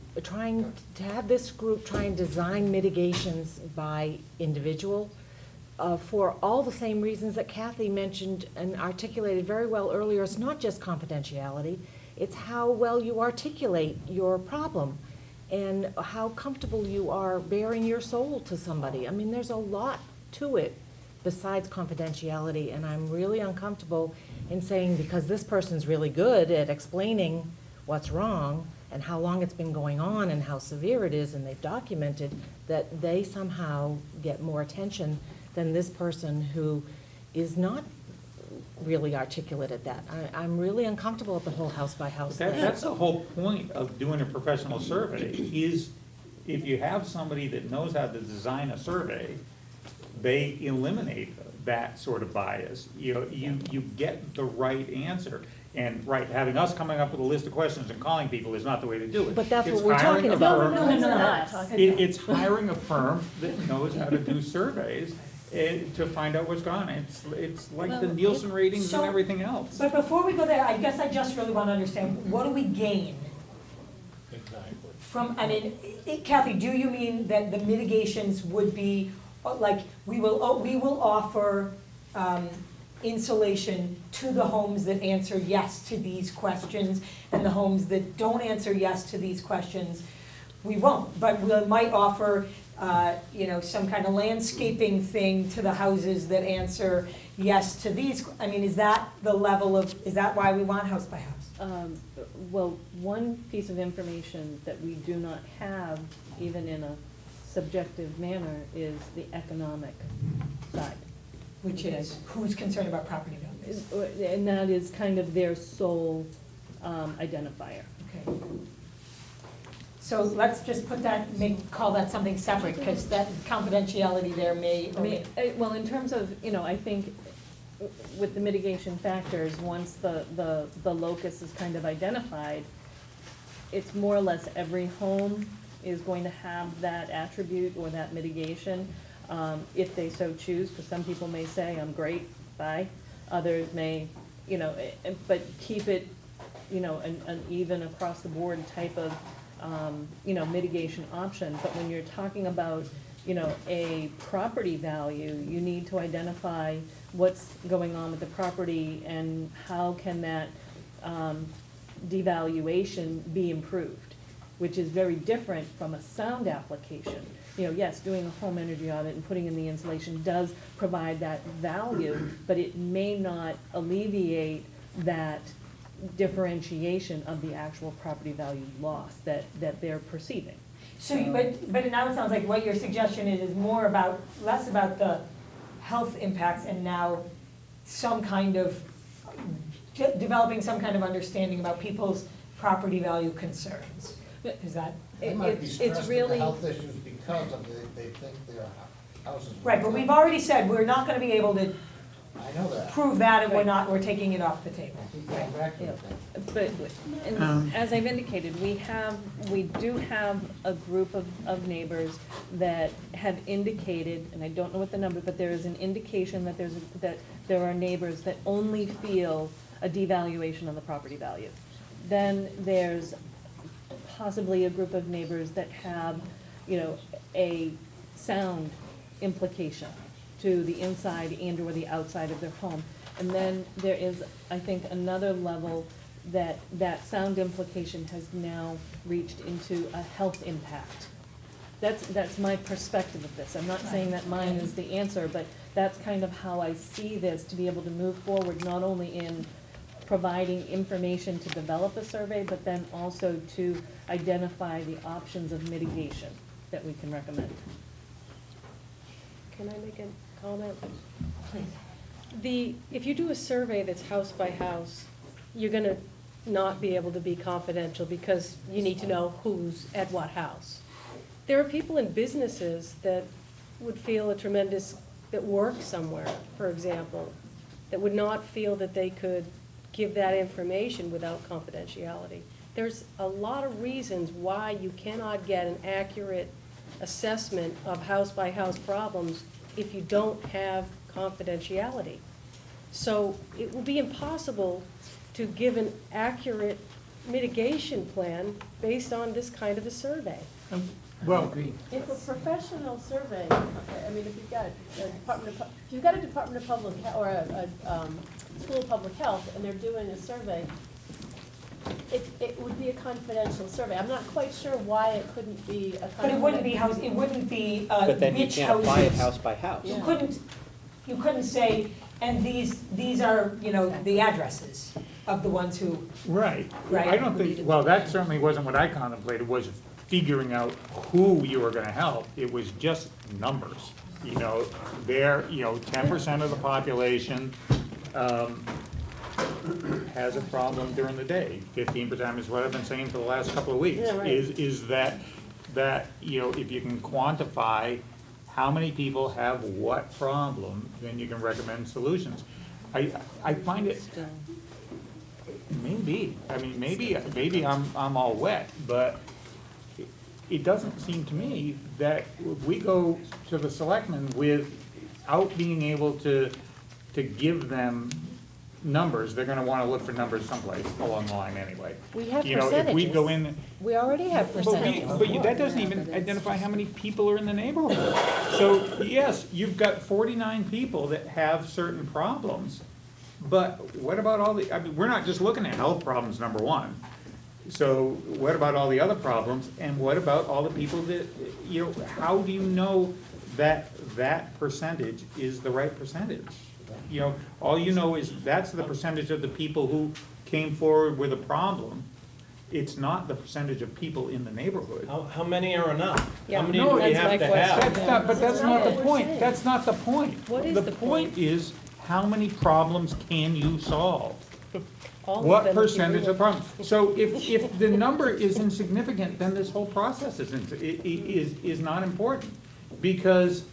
to have this group try and design mitigations by individual for all the same reasons that Kathy mentioned and articulated very well earlier. It's not just confidentiality, it's how well you articulate your problem and how comfortable you are bearing your soul to somebody. I mean, there's a lot to it besides confidentiality, and I'm really uncomfortable in saying because this person's really good at explaining what's wrong and how long it's been going on and how severe it is, and they've documented that they somehow get more attention than this person who is not really articulate at that. I'm really uncomfortable at the whole house by house thing. That's the whole point of doing a professional survey, is if you have somebody that knows how to design a survey, they eliminate that sort of bias. You get the right answer. And, having us coming up with a list of questions and calling people is not the way to do it. But that's It's what we're hiring talking a about. firm- No. It's hiring a firm that knows how to do surveys to find out what's gone. It's like the Nielsen ratings and So- everything else. But before we go there, I guess I just really want to understand, what do we gain Exactly. from, Kathy, do you mean that the mitigations would be, like, we will offer insulation to the homes that answer yes to these questions, and the homes that don't answer yes to these questions, we won't, but we might offer, some kind of landscaping thing to the houses that answer yes to these, is that the level of, is that why we want house by house? Well, one piece of information that we do not have, even in a subjective manner, is the economic side. Which is, who's concerned about property value? And that is kind of their sole identifier. Okay. So let's just put that, call that something separate, because that confidentiality there may, I mean, well, in terms of, I think with the mitigation factors, once the locus is kind of identified, it's more or less every home is going to have that attribute or that mitigation, if they so choose, because some people may say, I'm great, bye. Others may, but keep it, an even across the board type of, mitigation option. But when you're talking about, a property value, you need to identify what's going on with the property and how can that devaluation be improved, which is very different from a sound application. Yes, doing a home energy audit and putting in the insulation does provide that value, but it may not alleviate that differentiation of the actual property value loss that they're perceiving. so, but now it sounds like what your suggestion is more about, less about the health impacts and now some kind of, developing some kind of understanding about people's property value concerns. Is that? They might be It's stressed with the really- health issues because of they think their houses. Right, but we've already said we're not gonna be able to I know that. prove that, and we're taking it off the table. I keep going back to Yeah. it. But, and as I've indicated, we do have a group of neighbors that have indicated, and I don't know what the number, but there is an indication that that there are neighbors that only feel a devaluation on the property value. Then there's possibly a group of neighbors that have, a sound implication to the inside and or the outside of their home. And then there is, I think, another level that sound implication has now reached into a health impact. That's my perspective of this. I'm not saying that mine is the answer, but that's kind of how I see this, to be able to move forward, not only in providing information to develop a survey, but then also to identify the options of mitigation that we can recommend. Can I make a comment? If you do a survey that's house by house, you're gonna not be able to be confidential because you need to know who's at what house. There are people in businesses that would feel that work somewhere, for example, that would not feel that they could give that information without confidentiality. There's a lot of reasons why you cannot get an accurate assessment of house-by-house problems if you don't have confidentiality. So it will be impossible to give an accurate mitigation plan based on this kind of a survey. Well, If a professional survey, okay, I mean, if you've got a Department of Public Health, or a School of Public Health, and they're doing a survey, it would be a confidential survey. I'm not quite sure why it couldn't be a confidential. But it wouldn't be house, it wouldn't be, But then you which can't apply it houses. house by house. You couldn't say, and these are, the addresses of the ones who, right. Right. I don't think, well, that certainly wasn't what I contemplated, was figuring out who you were gonna help. It was just numbers. There, 10% of the population has a problem during the day. 15% is what I've been saying for the last couple of weeks. Yeah, right. Is that, if you can quantify how many people have what problem, then you can recommend solutions. I find it, maybe I'm all wet, but it doesn't seem to me that if we go to the selectmen without being able to give them numbers, they're gonna wanna look for numbers someplace along the line anyway. We have If we go in. We already have percentages. But that doesn't even identify how many people are in the neighborhood. So, yes, you've got 49 people that have certain problems, but what about we're not just looking at health problems, number one. So what about all the other problems, and what about all the people that, how do you know that that percentage is the right percentage? All you know is that's the percentage of the people who came forward with a problem. It's not the percentage of people in the neighborhood. How many are enough? Yeah. How many No, do we that's have my to question. have? But that's not the what we're point, saying. that's not the point. What is The the point point? is, how many problems can you solve? All of What them, if you percentage really- of problems? So if the number is insignificant, then this whole process is not important. Because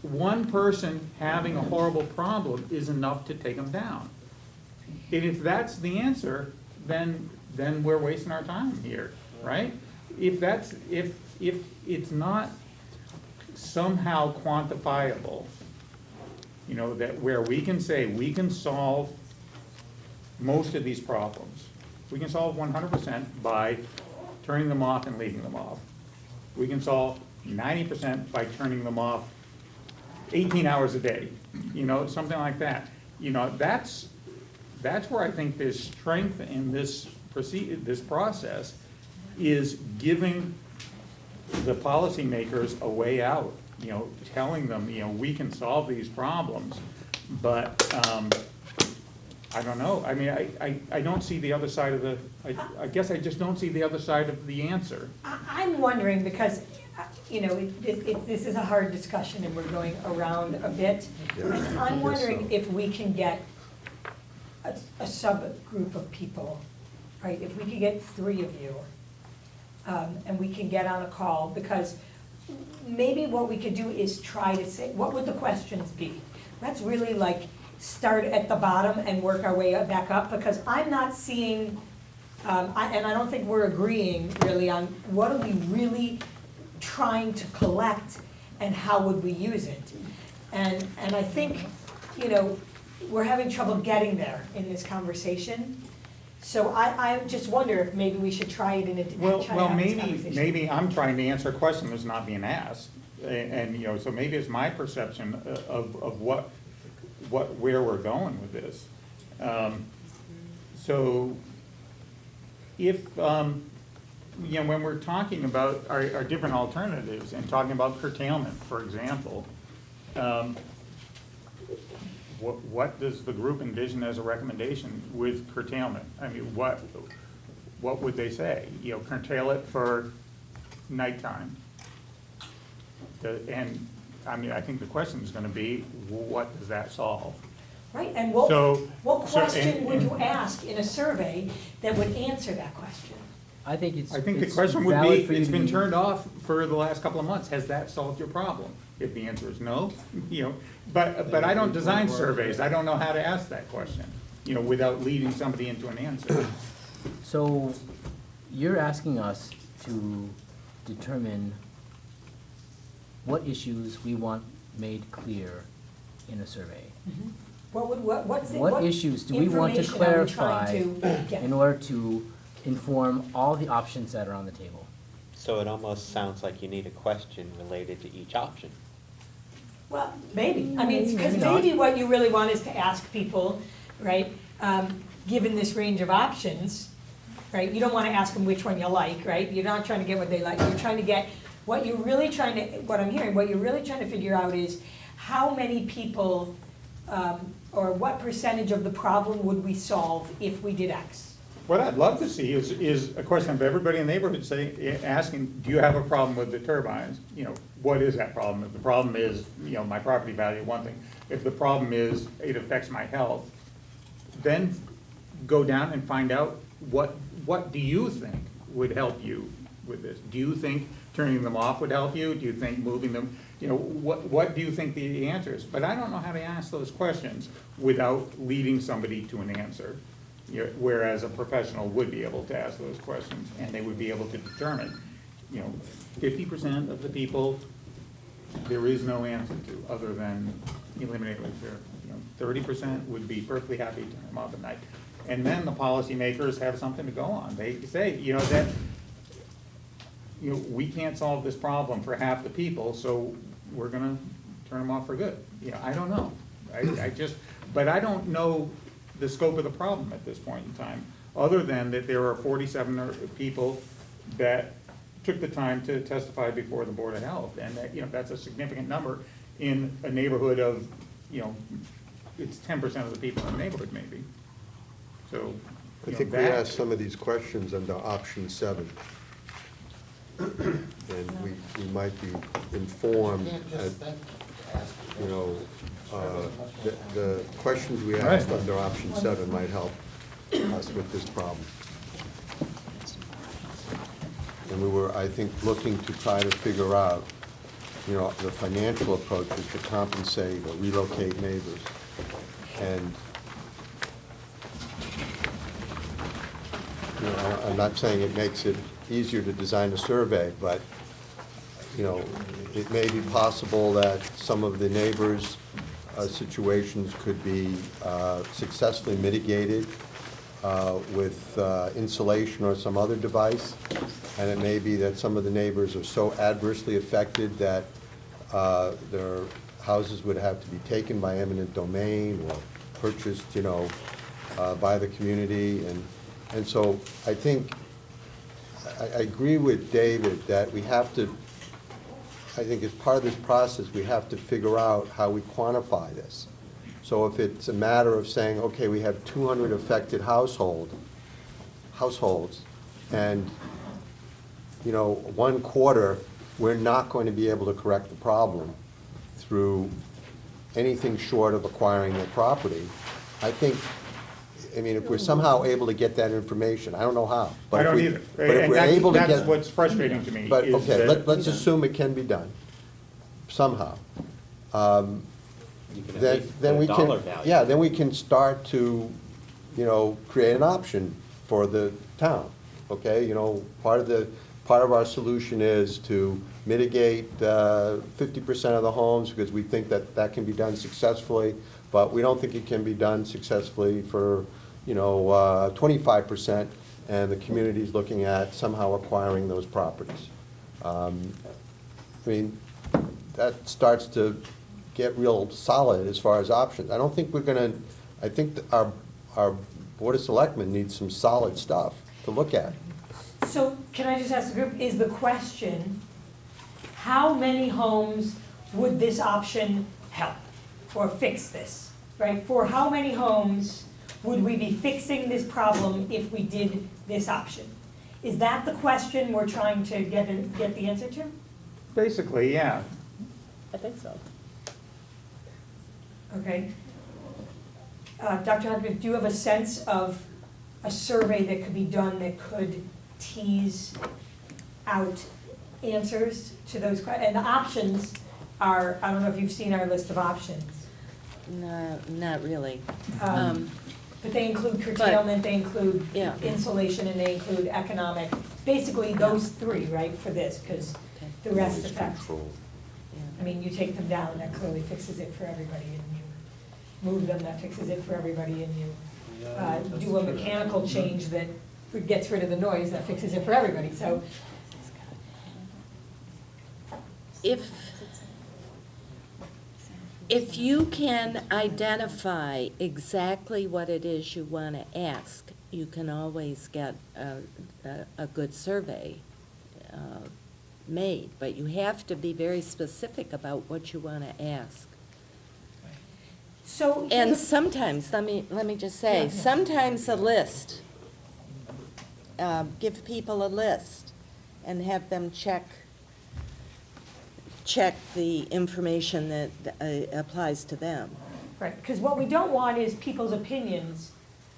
one person having a horrible problem is enough to take them down. And if that's the answer, then we're wasting our time here, right? If it's not somehow quantifiable, you know, that where we can say we can solve most of these problems. We can solve 100% by turning them off and leaving them off. We can solve 90% by turning them off 18 hours a day, you know, something like that. You know, that's where I think there's strength in this process, is giving the policymakers a way out, you know, telling them, you know, we can solve these problems, but I don't know. I mean, I don't see the other side of the, I guess I just don't see the other side of the answer. I'm wondering, because, you know, this is a hard discussion and we're going around a bit. Yeah, I And I'm guess wondering so. if we can get a subgroup of people, right? If we could get 3 of you, and we can get on a call, because maybe what we could do is try to say, what would the questions be? Let's really like start at the bottom and work our way back up, because I'm not seeing, and I don't think we're agreeing really on what are we really trying to collect and how would we use it. And I think, you know, we're having trouble getting there in this conversation. So I just wonder if maybe we should try it in a, Well, try to have this conversation. maybe I'm trying to answer a question that's not being asked. And, you know, so maybe it's my perception of where we're going with this. So if, you know, when we're talking about our different alternatives and talking about curtailment, for example, what does the group envision as a recommendation with curtailment? I mean, what would they say? You know, curtail it for nighttime. And, I mean, I think the question is gonna be, what does that solve? Right, and So- what so- question and- would you ask in a survey that would answer that question? I think it's. I think the it's question would valid be, for you it's to been be- turned off for the last couple of months, has that solved your problem? If the answer is no, you know, but I don't design surveys, I don't know how to ask that question, you know, without leading somebody into an answer. So you're asking us to determine what issues we want made clear in a survey. What issues do we want to information are we trying clarify to get? in order to inform all the options that are on the table? So it almost sounds like you need a question related to each option. Well, maybe, I mean, because Maybe not. maybe what you really want is to ask people, right, given this range of options, right, you don't want to ask them which one you like, right? You're not trying to get what they like, you're trying to get, what you're really trying to, what I'm hearing, what you're really trying to figure out is how many people, or what percentage of the problem would we solve if we did X? What I'd love to see is a question of everybody in the neighborhood asking, do you have a problem with the turbines? You know, what is that problem? If the problem is, you know, my property value, one thing. If the problem is, it affects my health, then go down and find out what do you think would help you with this? Do you think turning them off would help you? Do you think moving them, you know, what do you think the answer is? But I don't know how to ask those questions without leading somebody to an answer. You know, whereas a professional would be able to ask those questions, and they would be able to determine, you know, 50% of the people, there is no answer to, other than eliminate nuclear. You know, 30% would be perfectly happy to turn them off at night. And then the policymakers have something to go on. They say, you know, that, you know, we can't solve this problem for half the people, so we're gonna turn them off for good. You know, I don't know. But I don't know the scope of the problem at this point in time, other than that there are 47 people that took the time to testify before the Board of Health, and that, you know, that's a significant number in a neighborhood of, you know, it's 10% of the people in the neighborhood maybe. So, I you think know, we that- asked some of these questions under option 7. And we might be informed. You can't just think, ask the you know, the questions we asked under option 7 might help us with this problem. And we were, I think, looking to try to figure out, you know, the financial approaches to compensate or relocate neighbors. And, you know, I'm not saying it makes it easier to design a survey, but, you know, it may be possible that some of the neighbors' situations could be successfully mitigated with insulation or some other device. And it may be that some of the neighbors are so adversely affected that their houses would have to be taken by eminent domain or purchased, you know, by the community. And so I think, I agree with David that we have to, I think as part of this process, we have to figure out how we quantify this. So if it's a matter of saying, okay, we have 200 affected households, and, you know, 1/4, we're not going to be able to correct the problem through anything short of acquiring their property. I think, I mean, if we're somehow able to get that information, I don't know how. But I if don't we- either. But if And we're able to get. that's what's frustrating to me. But, is okay, that- let's assume it can be done, somehow. You can at least Then put we a dollar can, value. yeah, then we can start to, you know, create an option for the town, okay? You know, part of our solution is to mitigate 50% of the homes, because we think that that can be done successfully, but we don't think it can be done successfully for, you know, 25%, and the community's looking at somehow acquiring those properties. I mean, that starts to get real solid as far as options. I don't think we're gonna, I think that our Board of Selectmen needs some solid stuff to look at. So can I just ask the group, is the question, how many homes would this option help or fix this, right? For how many homes would we be fixing this problem if we did this option? Is that the question we're trying to get the answer to? Basically, yeah. I think so. Okay. Dr. Hudgens, do you have a sense of a survey that could be done that could tease out answers to those questions? And the options are, I don't know if you've seen our list of options. No, not really. But they include curtailment, they include Yeah. insulation, and they include economic, basically those three, right, for this, because the rest affect. I mean, you take them down, that clearly fixes it for everybody, and you move them, that fixes it for everybody, and you do a mechanical change that gets rid of the noise, that fixes it for everybody, so. If you can identify exactly what it is you want to ask, you can always get a good survey made, but you have to be very specific about what you want to ask. So. And sometimes, let me just say, sometimes a list, give people a list and have them check the information that applies to them. Right, because what we don't want is people's opinions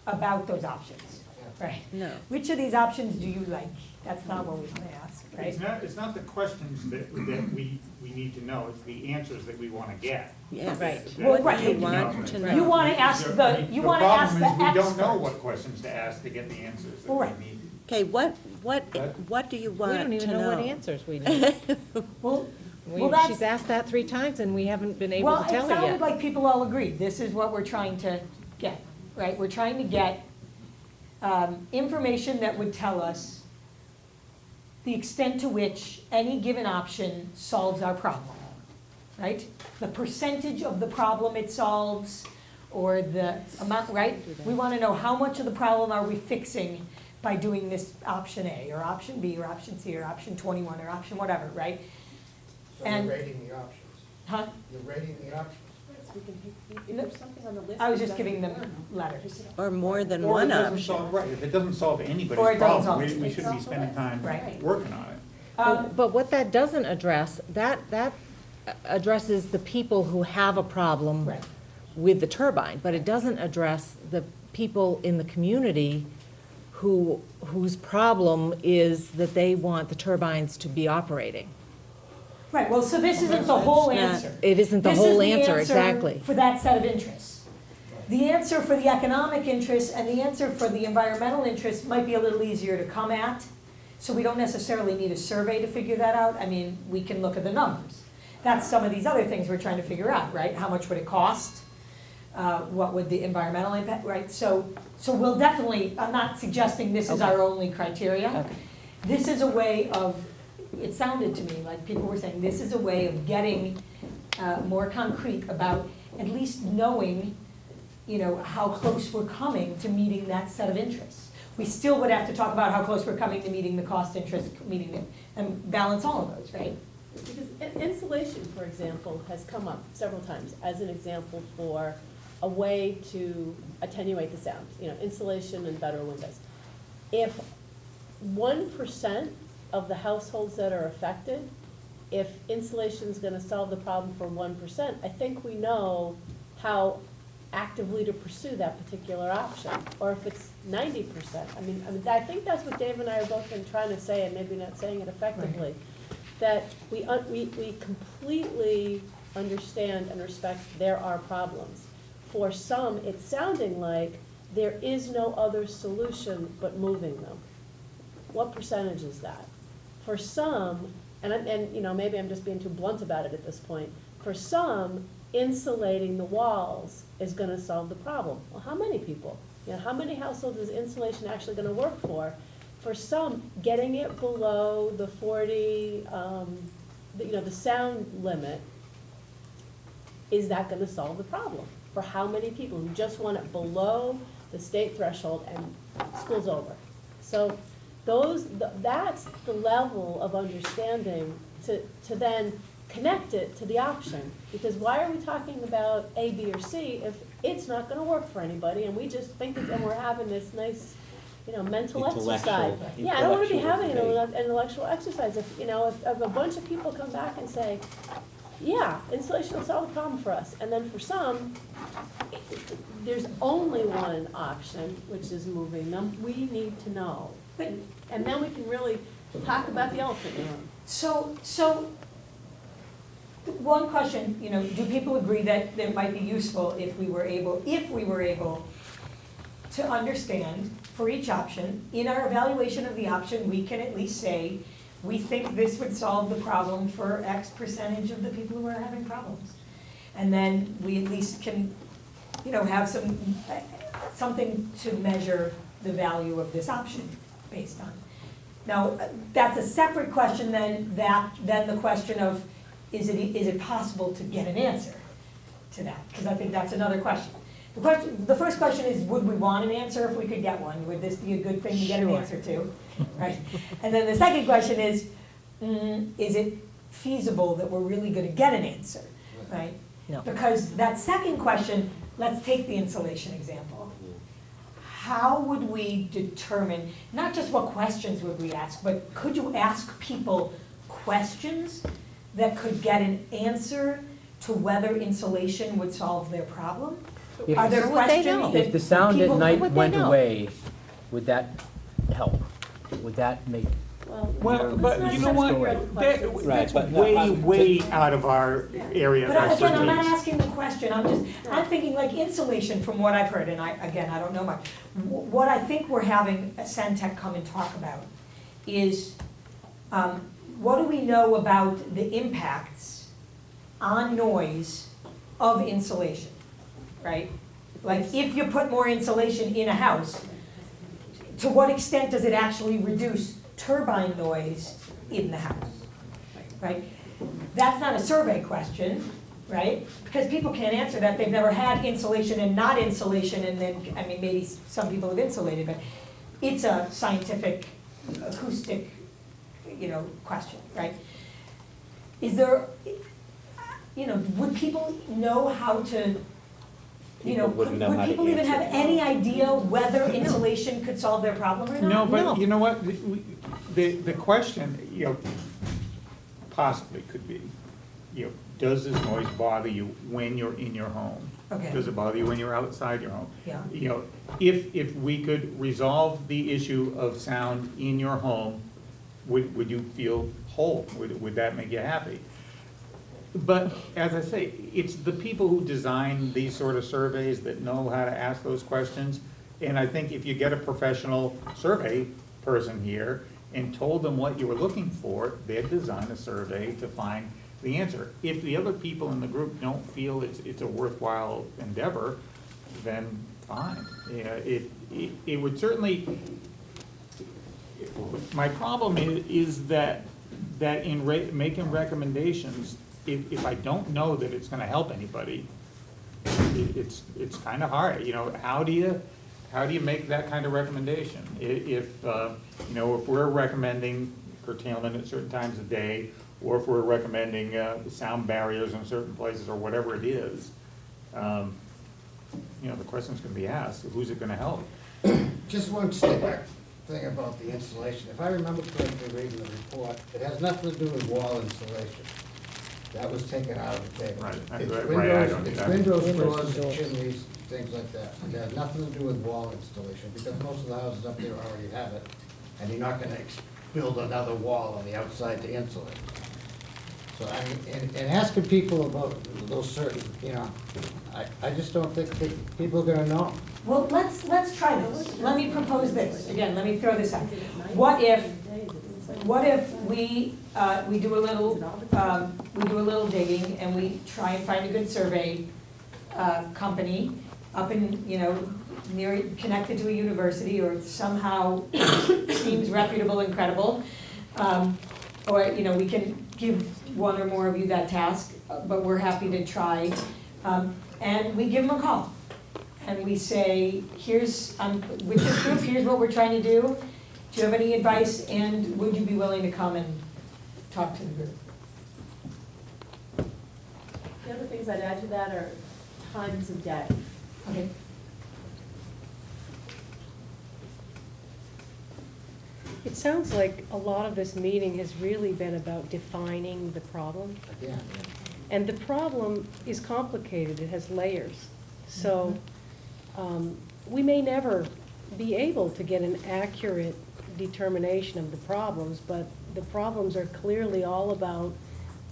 about those options, right? No. Which of these options do you like? That's not what we want to ask, right? It's not the questions that we need to know, it's the answers that we want to get. Yeah, right. That- Well, right. You want to know. You want to ask the problem is expert. we don't know what questions to ask to get the answers that we Right. need. Okay, what do you want We to know? don't even know what answers we need. Well, that's. She's asked that 3 times and we haven't been able Well, to tell it her sounded yet. like people all agreed. This is what we're trying to get, right? We're trying to get information that would tell us the extent to which any given option solves our problem, right? The percentage of the problem it solves, or the amount, right? We want to know how much of the problem are we fixing by doing this option A, or option B, or option C, or option 21, or option whatever, right? So And- you're rating the options. Huh? You're rating the options. If there's something on the list. I was we just gotta giving them ignore. letters. Or more than Or it one doesn't option. solve- Right, if it doesn't solve Or anybody's it doesn't problem, solve we it. shouldn't be spending time Right. working on it. But what that doesn't address, that addresses the people who have a problem Right. with the turbine, but it doesn't address the people in the community whose problem is that they want the turbines to be operating. Right, well, so this isn't the whole It's not- answer. it isn't the This whole is answer, exactly. for that set of interests. The answer for the economic interests and the answer for the environmental interests might be a little easier to come at, so we don't necessarily need a survey to figure that out. I mean, we can look at the numbers. That's some of these other things we're trying to figure out, right? How much would it cost? What would the environmental impact, right? So we'll definitely, I'm not suggesting this is Okay. our only criteria. Okay. This is a way of, it sounded to me like people were saying, this is a way of getting more concrete about at least knowing, you know, how close we're coming to meeting that set of interests. We still would have to talk about how close we're coming to meeting the cost interest, meeting it, and balance all of those, right? Because insulation, for example, has come up several times as an example for a way to attenuate the sound, you know, insulation and better windows. If 1% of the households that are affected, if insulation is gonna solve the problem for 1%, I think we know how actively to pursue that particular option. Or if it's 90%, I mean, I think that's what Dave and I have both been trying to say, and maybe not saying it effectively. That we completely understand and respect there are problems. For some, it's sounding like there is no other solution but moving them. What percentage is that? For some, and you know, maybe I'm just being too blunt about it at this point, for some, insulating the walls is gonna solve the problem. Well, how many people? You know, how many households is insulation actually gonna work for? For some, getting it below the 40, you know, the sound limit, is that gonna solve the problem? For how many people who just want it below the state threshold and school's over? So that's the level of understanding to then connect it to the option. Because why are we talking about A, B, or C if it's not gonna work for anybody and we just think it's, and we're having this nice, you know, mental exercise. Yeah, I don't wanna be having an intellectual exercise. If, you know, if a bunch of people come back and say, yeah, insulation will solve the problem for us. And then for some, there's only one option, which is moving them. We need to know. And then we can really talk about the elephant in the room. So, one question, you know, do people agree that it might be useful if we were able to understand for each option, in our evaluation of the option, we can at least say, we think this would solve the problem for X percentage of the people who are having problems. And then we at least can, you know, have something to measure the value of this option based on. Now, that's a separate question than the question of, is it possible to get an answer to that? Because I think that's another question. The first question is, would we want an answer if we could get one? Would this be a good thing to get an answer to? Right? And then the second question is it feasible that we're really going to get an answer? Right? No. Because that second question, let's take the insulation example. How would we determine, not just what questions would we ask, but could you ask people questions that could get an answer to whether insulation would solve their problem? If- Are there How would they questions know? that If the sound at people- night would they went know? away, would that help? Would that make, Well, but you know what, Right, that's but- way out of our area of But again, I'm not expertise. asking the question, I'm thinking like insulation from what I've heard, and I don't know much. What I think we're having Centec come and talk about is, what do we know about the impacts on noise of insulation, right? Like, if you put more insulation in a house, to what extent does it actually reduce turbine noise in the house, right? That's not a survey question, right? Because people can't answer that. They've never had insulation and not insulation, and then, I mean, maybe some people have insulated, but it's a scientific, acoustic, you know, question, right? Is there, you know, would people know how to, you know, People wouldn't know how would to people even have answer. any idea whether insulation could solve their problem or not? No, but you know what, the question, you know, possibly could be, does this noise bother you when you're in your home? Okay. Does it bother you when you're outside your home? Yeah. If we could resolve the issue of sound in your home, would you feel whole? Would that make you happy? But as I say, it's the people who design these sort of surveys that know how to ask those questions. And I think if you get a professional survey person here and told them what you were looking for, they'd design a survey to find the answer. If the other people in the group don't feel it's a worthwhile endeavor, then fine. Yeah, it would certainly, my problem is that in making recommendations, if I don't know that it's gonna help anybody, it's kind of hard. How do you make that kind of recommendation? If we're recommending curtailment at certain times of day, or if we're recommending sound barriers in certain places, or whatever it is, the question's gonna be asked, who's it gonna help? Just one thing about the insulation. If I remember correctly reading the report, it has nothing to do with wall insulation. That was taken out of the table. Right. It's Right, I don't do it's that. windows, Windows, doors, chimneys, things like that. It has nothing to do with wall installation, because most of the houses up there already have it, and you're not gonna build another wall on the outside to insulate. So, I mean, and asking people about those certain, I just don't think that people are gonna know. Well, let's try this. Let me propose this. Again, let me throw this out. What if we do a little digging and we try and find a good survey company up in, near, connected to a university or somehow seems reputable and credible. Or, we can give one or more of you that task, but we're happy to try. And we give them a call. And we say, with this group, here's what we're trying to do. Do you have any advice, and would you be willing to come and talk to the group? The other things I'd add to that are times of day. Okay. It sounds like a lot of this meeting has really been about defining the problem. Again, And the problem is complicated, it has layers. So we may never be able to get an accurate determination of the problems, but the problems are clearly all about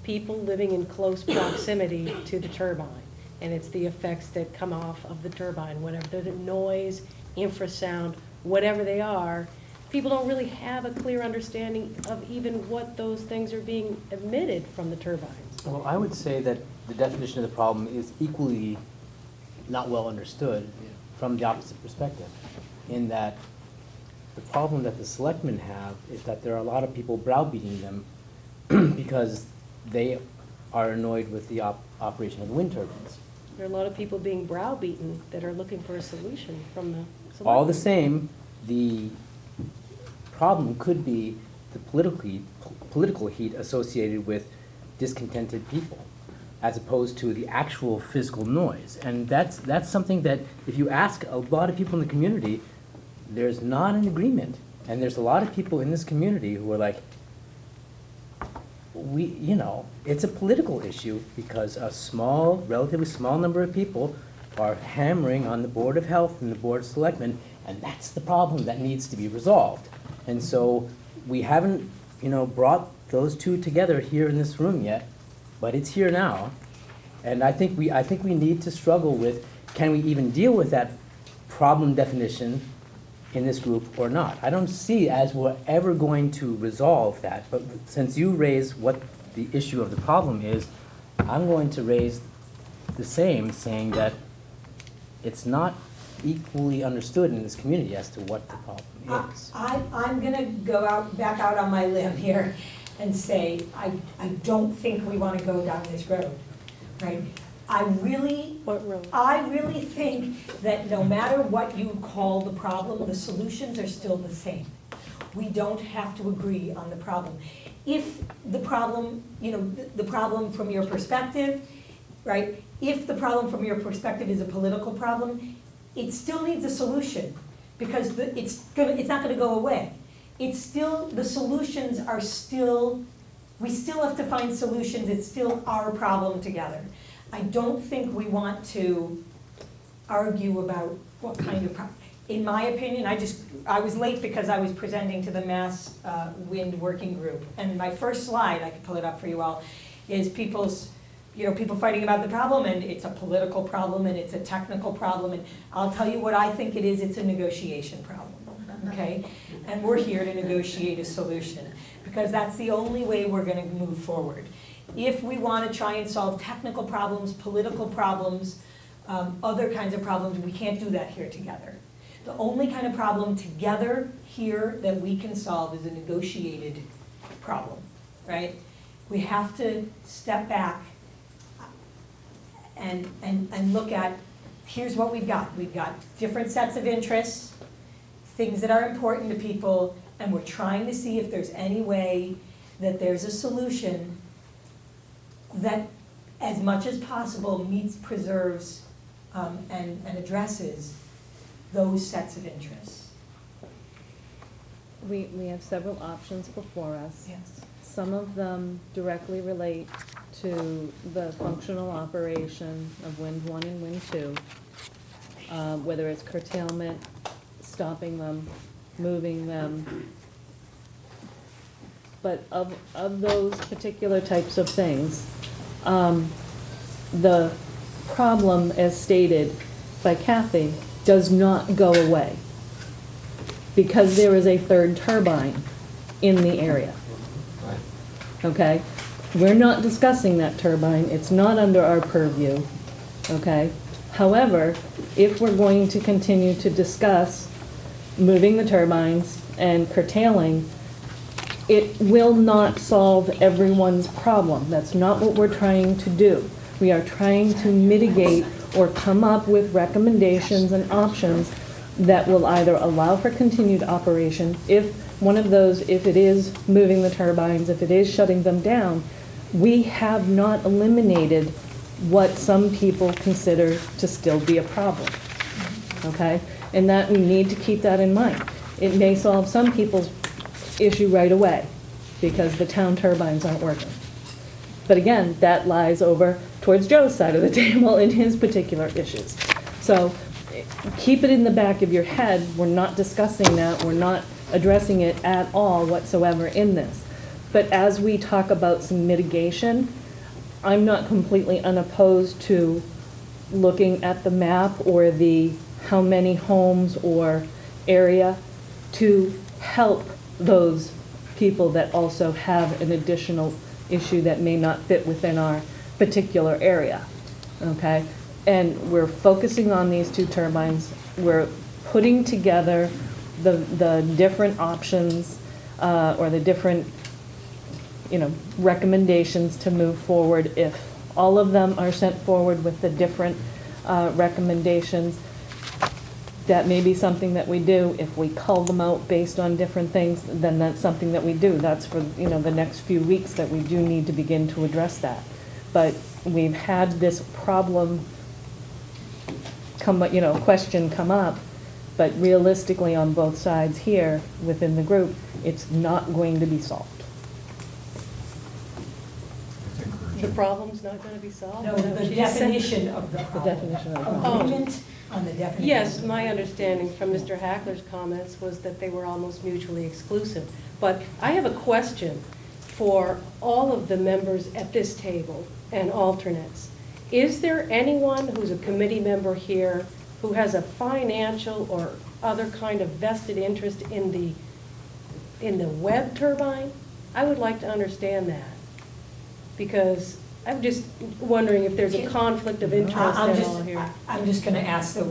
people living in close proximity to the turbine. And it's the effects that come off of the turbine, whatever the noise, infrasound, whatever they are. People don't really have a clear understanding of even what those things are being emitted from the turbines. Well, I would say that the definition of the problem is equally not well understood from the opposite perspective, in that the problem that the selectmen have is that there are a lot of people browbeating them because they are annoyed with the operation of the wind turbines. There are a lot of people being browbeaten that are looking for a solution from the selectmen. All the same, the problem could be the political heat associated with discontented people, as opposed to the actual physical noise. And that's something that, if you ask a lot of people in the community, there's not an agreement. And there's a lot of people in this community who are like, it's a political issue because a relatively small number of people are hammering on the Board of Health and the Board of Selectmen, and that's the problem that needs to be resolved. And so we haven't, brought those two together here in this room yet, but it's here now. And I think we need to struggle with, can we even deal with that problem definition in this group or not? I don't see as we're ever going to resolve that, but since you raise what the issue of the problem is, I'm going to raise the same, saying that it's not equally understood in this community as to what the problem is. I'm gonna back out on my limb here and say, I don't think we wanna go down this road, right? What road? I really think that no matter what you call the problem, the solutions are still the same. We don't have to agree on the problem. If the problem, the problem from your perspective, right? If the problem from your perspective is a political problem, it still needs a solution, because it's not gonna go away. The solutions are still we still have to find solutions, it's still our problem together. I don't think we want to argue about what kind of problem. In my opinion, I was late because I was presenting to the Mass Wind Working Group. And my first slide, I can pull it up for you all, is people fighting about the problem, and it's a political problem, and it's a technical problem, and I'll tell you what I think it is, it's a negotiation problem, okay? And we're here to negotiate a solution, because that's the only way we're gonna move forward. If we wanna try and solve technical problems, political problems, other kinds of problems, we can't do that here together. The only kind of problem together here that we can solve is a negotiated problem, right? We have to step back and look at, here's what we've got. We've got different sets of interests, things that are important to people, and we're trying to see if there's any way that there's a solution that, as much as possible, meets, preserves, and addresses those sets of interests. We have several options before us. Yes. Some of them directly relate to the functional operation of Wind 1 and Wind 2, whether it's curtailment, stopping them, moving them. But of those particular types of things, the problem, as stated by Kathy, does not go away because there is a third turbine in the area. Okay? We're not discussing that turbine. It's not under our purview. Okay? However, if we're going to continue to discuss moving the turbines and curtailing, it will not solve everyone's problem. That's not what we're trying to do. We are trying to mitigate or come up with recommendations and options that will either allow for continued operation, if one of those, if it is moving the turbines, if it is shutting them down, we have not eliminated what some people consider to still be a problem, okay? And that we need to keep that in mind. It may solve some people's issue right away because the town turbines aren't working. But again, that lies over towards Joe's side of the table in his particular issues. So keep it in the back of your head. We're not discussing that. We're not addressing it at all whatsoever in this. But as we talk about some mitigation, I'm not completely unopposed to looking at the map or the how many homes or area to help those people that also have an additional issue that may not fit within our particular area, okay? And we're focusing on these two turbines. We're putting together the different options or the different, recommendations to move forward. If all of them are sent forward with the different recommendations, that may be something that we do. If we cull them out based on different things, then that's something that we do. That's for, the next few weeks that we do need to begin to address that. But we've had this problem question come up, but realistically on both sides here within the group, it's not going to be solved. The problem's not going to be solved? No, Is that the what you said? definition of the problem. definition of the problem. Agreement on the definition. Yes, my understanding from Mr. Hackler's comments was that they were almost mutually exclusive. But I have a question for all of the members at this table and alternates. Is there anyone who's a committee member here who has a financial or other kind of vested interest in the Webb turbine? I would like to understand that, because I'm just wondering if there's a conflict of interest at all here. I'm just gonna ask that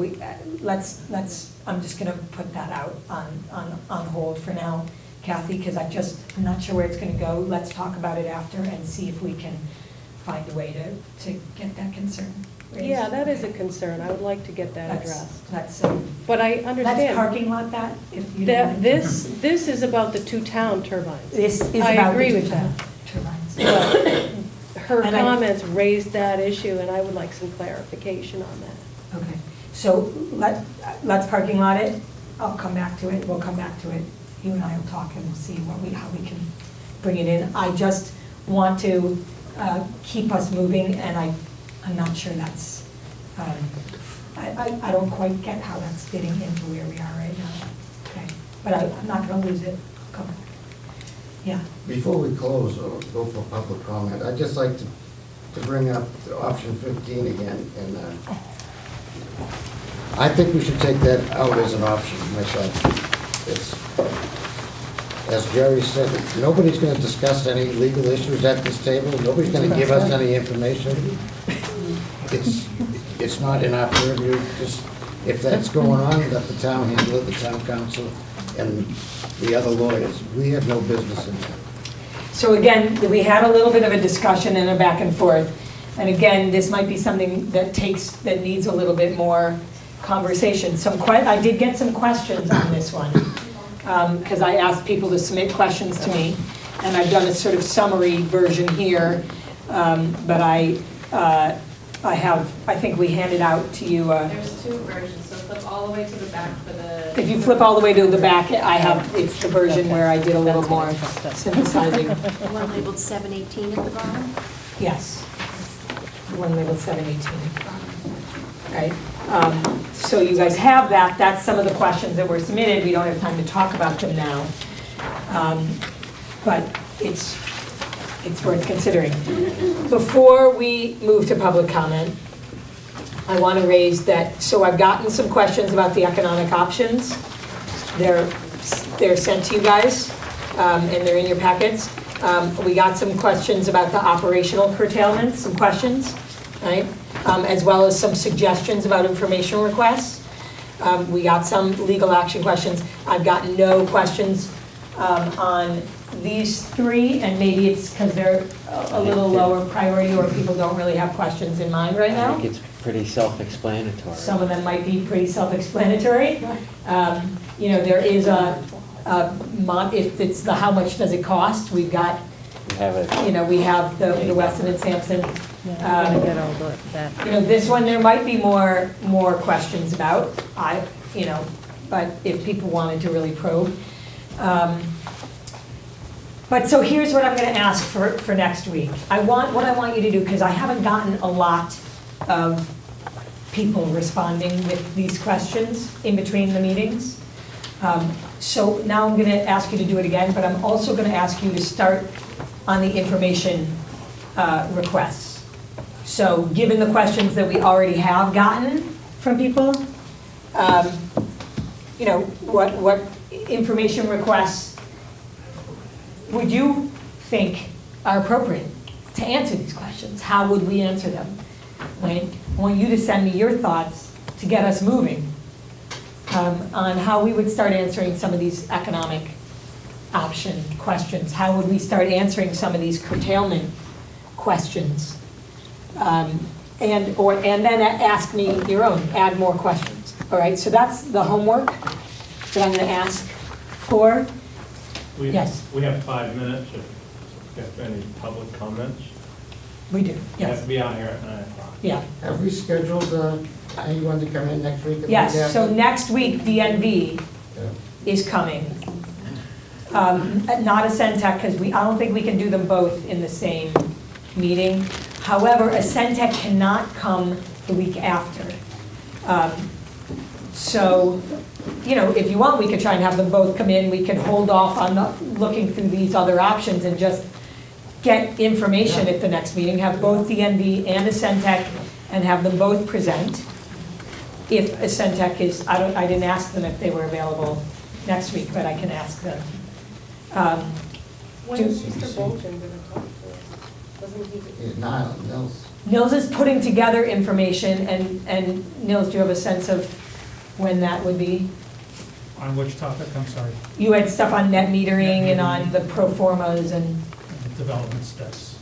I'm just gonna put that out on hold for now, Kathy, because I'm not sure where it's gonna go. Let's talk about it after and see if we can find a way to get that concern raised. Yeah, that is a concern. I would like to get that addressed. That's But I understand. Let's parking lot that, if you don't mind. This is about the two town turbines. This is I about agree the with two that. turbines. Her And I- comments raised that issue, and I would like some clarification on that. Okay, so let's parking lot it. I'll come back to it. We'll come back to it. You and I will talk and see how we can bring it in. I just want to keep us moving, and I'm not sure that's, I don't quite get how that's fitting into where we are right now. Okay, but I'm not gonna lose it. Come on. Yeah. Before we close or go for public comment, I'd just like to bring up option 15 again, and I think we should take that out as an option myself. It's, as Jerry said, nobody's gonna discuss any legal issues at this table, nobody's gonna give us any information. It's not in our purview, just, if that's going on, let the town handle it, the town council and the other lawyers. We have no business in that. So again, we had a little bit of a discussion and a back and forth. And again, this might be something that needs a little bit more conversation. I did get some questions on this one, because I asked people to submit questions to me, and I've done a sort of summary version here, but I think we handed out to you. There's two versions, so flip all the way to the back for the. If you flip all the way to the back, it's the version where I did a little more synthesizing. The one labeled 718 at the bottom? Yes. The one labeled 718 at the bottom. Right? So you guys have that. That's some of the questions that were submitted. We don't have time to talk about them now. But it's worth considering. Before we move to public comment, I want to raise that, so I've gotten some questions about the economic options. They're sent to you guys, and they're in your packets. We got some questions about the operational curtailments, some questions, right? As well as some suggestions about information requests. We got some legal action questions. I've gotten no questions on these three, and maybe it's because they're a little lower priority, or people don't really have questions in mind right now. I think it's pretty self-explanatory. Some of them might be pretty self-explanatory. There is if it's the how much does it cost, we've got, we have the Weston and Sampson. This one, there might be more questions about, but if people wanted to really probe. But so here's what I'm gonna ask for next week. What I want you to do, because I haven't gotten a lot of people responding with these questions in between the meetings. So now I'm gonna ask you to do it again, but I'm also gonna ask you to start on the information requests. So given the questions that we already have gotten from people, what information requests would you think are appropriate to answer these questions? How would we answer them? Right? I want you to send me your thoughts to get us moving on how we would start answering some of these economic option questions. How would we start answering some of these curtailment questions? And then ask me your own, add more questions. All right, so that's the homework that I'm gonna ask for. Yes. We have 5 minutes if you have any public comments. We do, You yes. have to be out here at 9 o'clock. Yeah. Have we scheduled anyone to come in next week? Yes, so next week, DNV is coming. Not a Centec, because I don't think we can do them both in the same meeting. However, a Centec cannot come the week after. So, if you want, we could try and have them both come in. We could hold off on looking through these other options and just get information at the next meeting, have both DNV and a Centec, and have them both present. If a Centec is, I didn't ask them if they were available next week, but I can ask them. When is Mr. Bolton going to talk to us? Doesn't he? Nils. Nils is putting together information, and Nils, do you have a sense of when that would be? On which topic, I'm sorry? You had stuff on net metering and on the pro formas and, Development steps.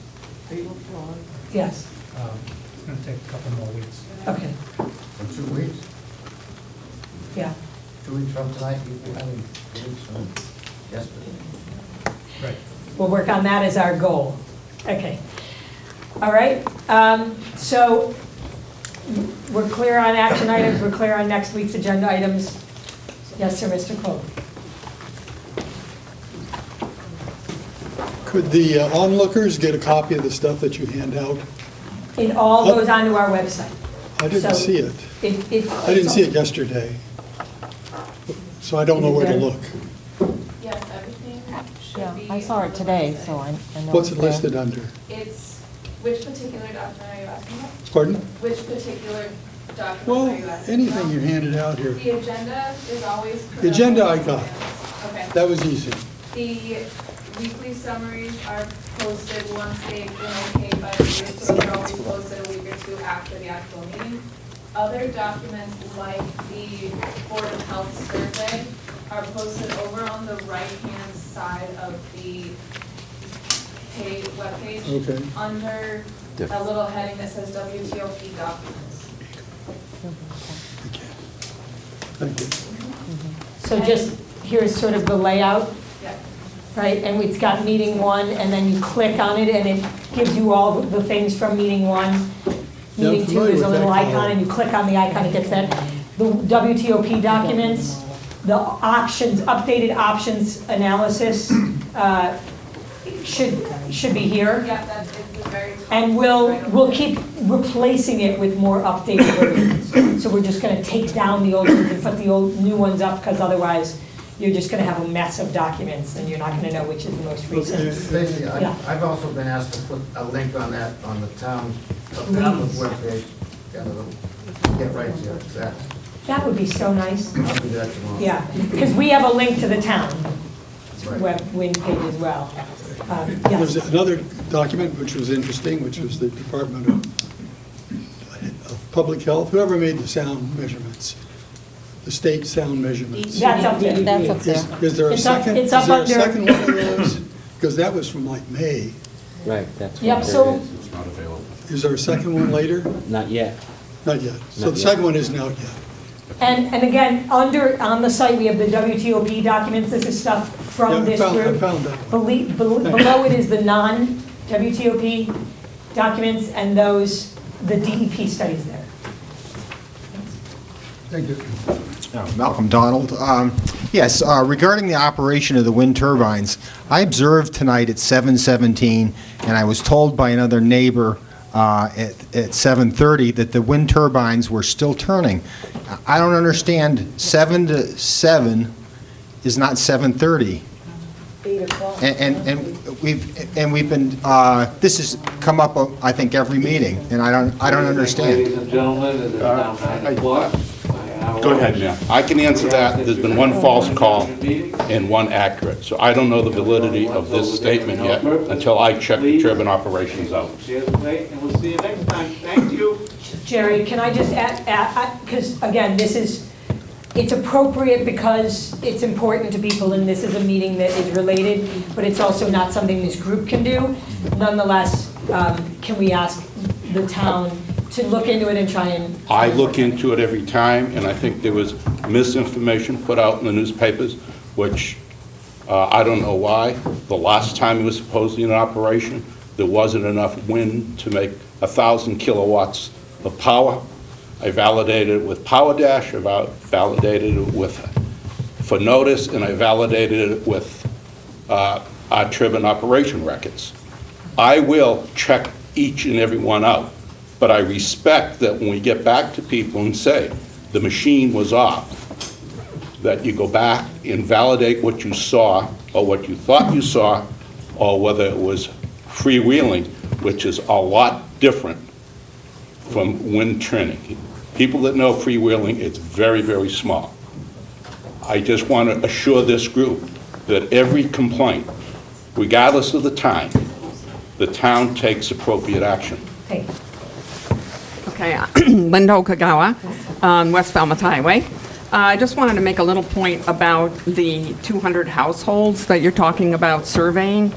yes, It's going to take a couple more weeks. okay, In 2 weeks? yeah. 2 weeks from tonight, 2 weeks from yesterday. Right. We'll work on that as our goal. Okay. All right, so we're clear on action items, we're clear on next week's agenda items. Yes, sir, Mr. Cole. Could the onlookers get a copy of the stuff that you hand out? It all goes onto our website. I didn't So see it. I didn't see it yesterday. So I don't know where to look. Yes, everything Yeah, should be. I saw it today, so I know. What's it's it there. listed under? It's, which particular document are you asking about? Pardon? Which particular document Well, are you asking anything about? you handed out here. The agenda is always. The agenda I got. Okay. That was easy. The weekly summaries are posted once they've been okayed by the group, so they're always posted a week or two after the actual meeting. Other documents like the Board of Health survey are posted over on the right-hand side of the webpage. Okay. Under a little heading that says WTOP documents. Thank you. So just, here's sort of the layout, Yeah. right? And it's got meeting one, and then you click on it, and it gives you all the things from meeting one. Yeah, I'm Meeting two, familiar there's a with little that icon, column. and you click on the icon, it gets that. The WTOP documents, the options, updated options analysis should be here. Yeah, that's, it's the very top. And we'll keep replacing it with more updated versions. So we're just gonna take down the old ones and put the old, new ones up, because otherwise you're just gonna have a mess of documents, and you're not gonna know which is the most recent. Stacy, Yeah. I've also been asked to put a link on that, on the town webpage, and it'll get right to that. That would be so nice. I'll do that tomorrow. Yeah, because we have a link to the town Right. web page as well. There's Yes, another document which was interesting, which was the Department of Public Health, whoever made the sound measurements, the state sound measurements. that's up there. That's up there. Is there a It's up- second, it's is up there a under- second one of those? Because that was from like May. Right, that's Yep, what there so- is. It's not available. Is there a second one later? Not yet. Not yet. So Not the yet. second one isn't out yet. And again, on the site, we have the WTOP documents. This is stuff Yeah, from I this found- I group. found that. Below it is the non-WTOP documents, and those, the DEP studies there. Thank you. Malcolm Donald. Yes, regarding the operation of the wind turbines, I observed tonight at 7:17, and I was told by another neighbor at 7:30 that the wind turbines were still turning. I don't understand, 7 to 7 is not 7:30. 8 o'clock. And we've been, this has come up, I think, every meeting, and I don't understand. Ladies and gentlemen, it is now 9 o'clock. Go ahead, Mayor. I can answer that. There's been one false call and one accurate. So I don't know the validity of this statement yet until I check the turbine operations out. Chairs away, and we'll see you next time. Thank you. Jerry, can I just add, because again, it's appropriate because it's important to people, and this is a meeting that is related, but it's also not something this group can do. Nonetheless, can we ask the town to look into it and try and? I look into it every time, and I think there was misinformation put out in the newspapers, which I don't know why. The last time it was supposedly in operation, there wasn't enough wind to make 1,000 kilowatts of power. I validated it with PowerDash, I validated it with for notice, and I validated it with our turbine operation records. I will check each and every one out, but I respect that when we get back to people and say the machine was off, that you go back and validate what you saw or what you thought you saw, or whether it was freewheeling, which is a lot different from wind turning. People that know freewheeling, it's very, very small. I just want to assure this group that every complaint, regardless of the time, the town takes appropriate action. Hey. Okay, Linda Okagawa on West Falmouth Highway. I just wanted to make a little point about the 200 households that you're talking about surveying,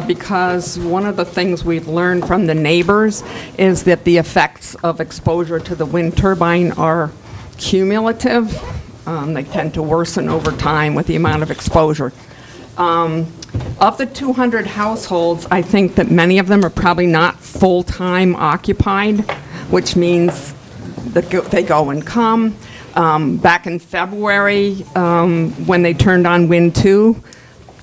because one of the things we've learned from the neighbors is that the effects of exposure to the wind turbine are cumulative. They tend to worsen over time with the amount of exposure. Of the 200 households, I think that many of them are probably not full-time occupied, which means that they go and come. Back in February, when they turned on Wind 2,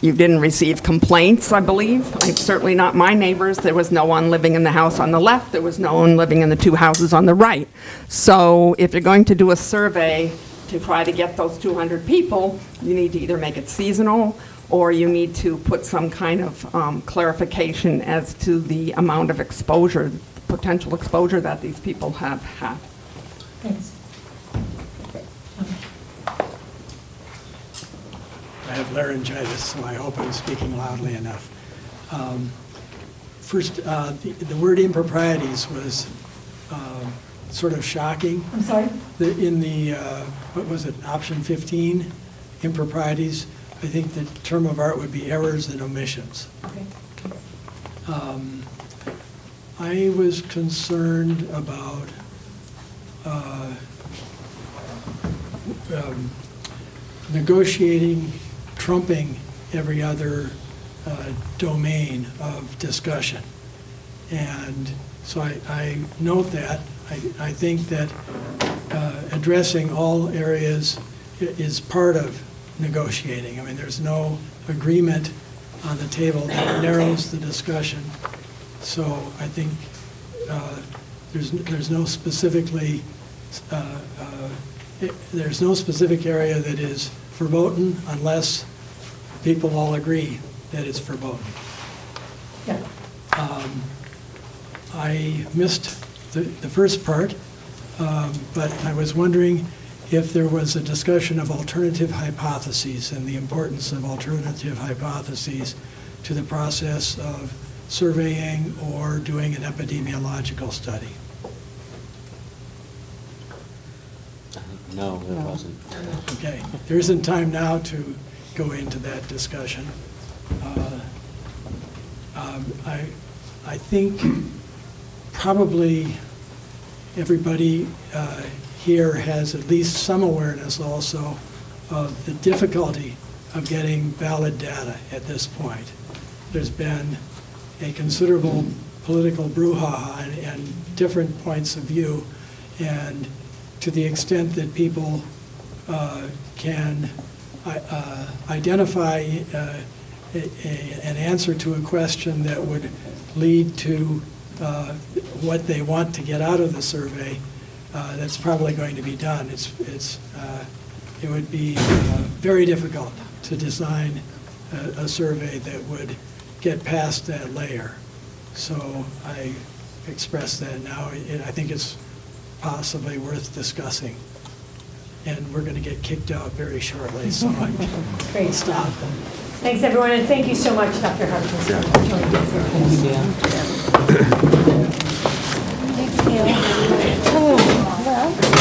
You didn't receive complaints, I believe. Certainly not my neighbors. There was no one living in the house on the left. There was no one living in the two houses on the right. So if you're going to do a survey to try to get those 200 people, you need to either make it seasonal, or you need to put some kind of clarification as to the amount of exposure, potential exposure that these people have had. Thanks. I have laryngitis, so I hope I'm speaking loudly enough. First, the word improprieties was sort of shocking. I'm sorry? In the, what was it, option 15, improprieties, I think the term of art would be errors and omissions. Okay. I was concerned about negotiating, trumping every other domain of discussion. And so I note that. I think that addressing all areas is part of negotiating. I mean, there's no agreement on the table that narrows the discussion. So I think there's no specifically there's no specific area that is verboten unless people all agree that it's verboten. Yeah. I missed the first part, but I was wondering if there was a discussion of alternative hypotheses and the importance of alternative hypotheses to the process of surveying or doing an epidemiological study. No, there wasn't. Okay, there isn't time now to go into that discussion. I think probably everybody here has at least some awareness also of the difficulty of getting valid data at this point. There's been a considerable political brouhaha and different points of view, and to the extent that people can identify an answer to a question that would lead to what they want to get out of the survey, that's probably going to be done. It would be very difficult to design a survey that would get past that layer. So I express that now. I think it's possibly worth discussing. And we're going to get kicked out very shortly, so I'm Great. stop. Thanks, everyone, and thank you so much, Dr. Harkness, for joining us here. Thanks, Gail. Oh, well.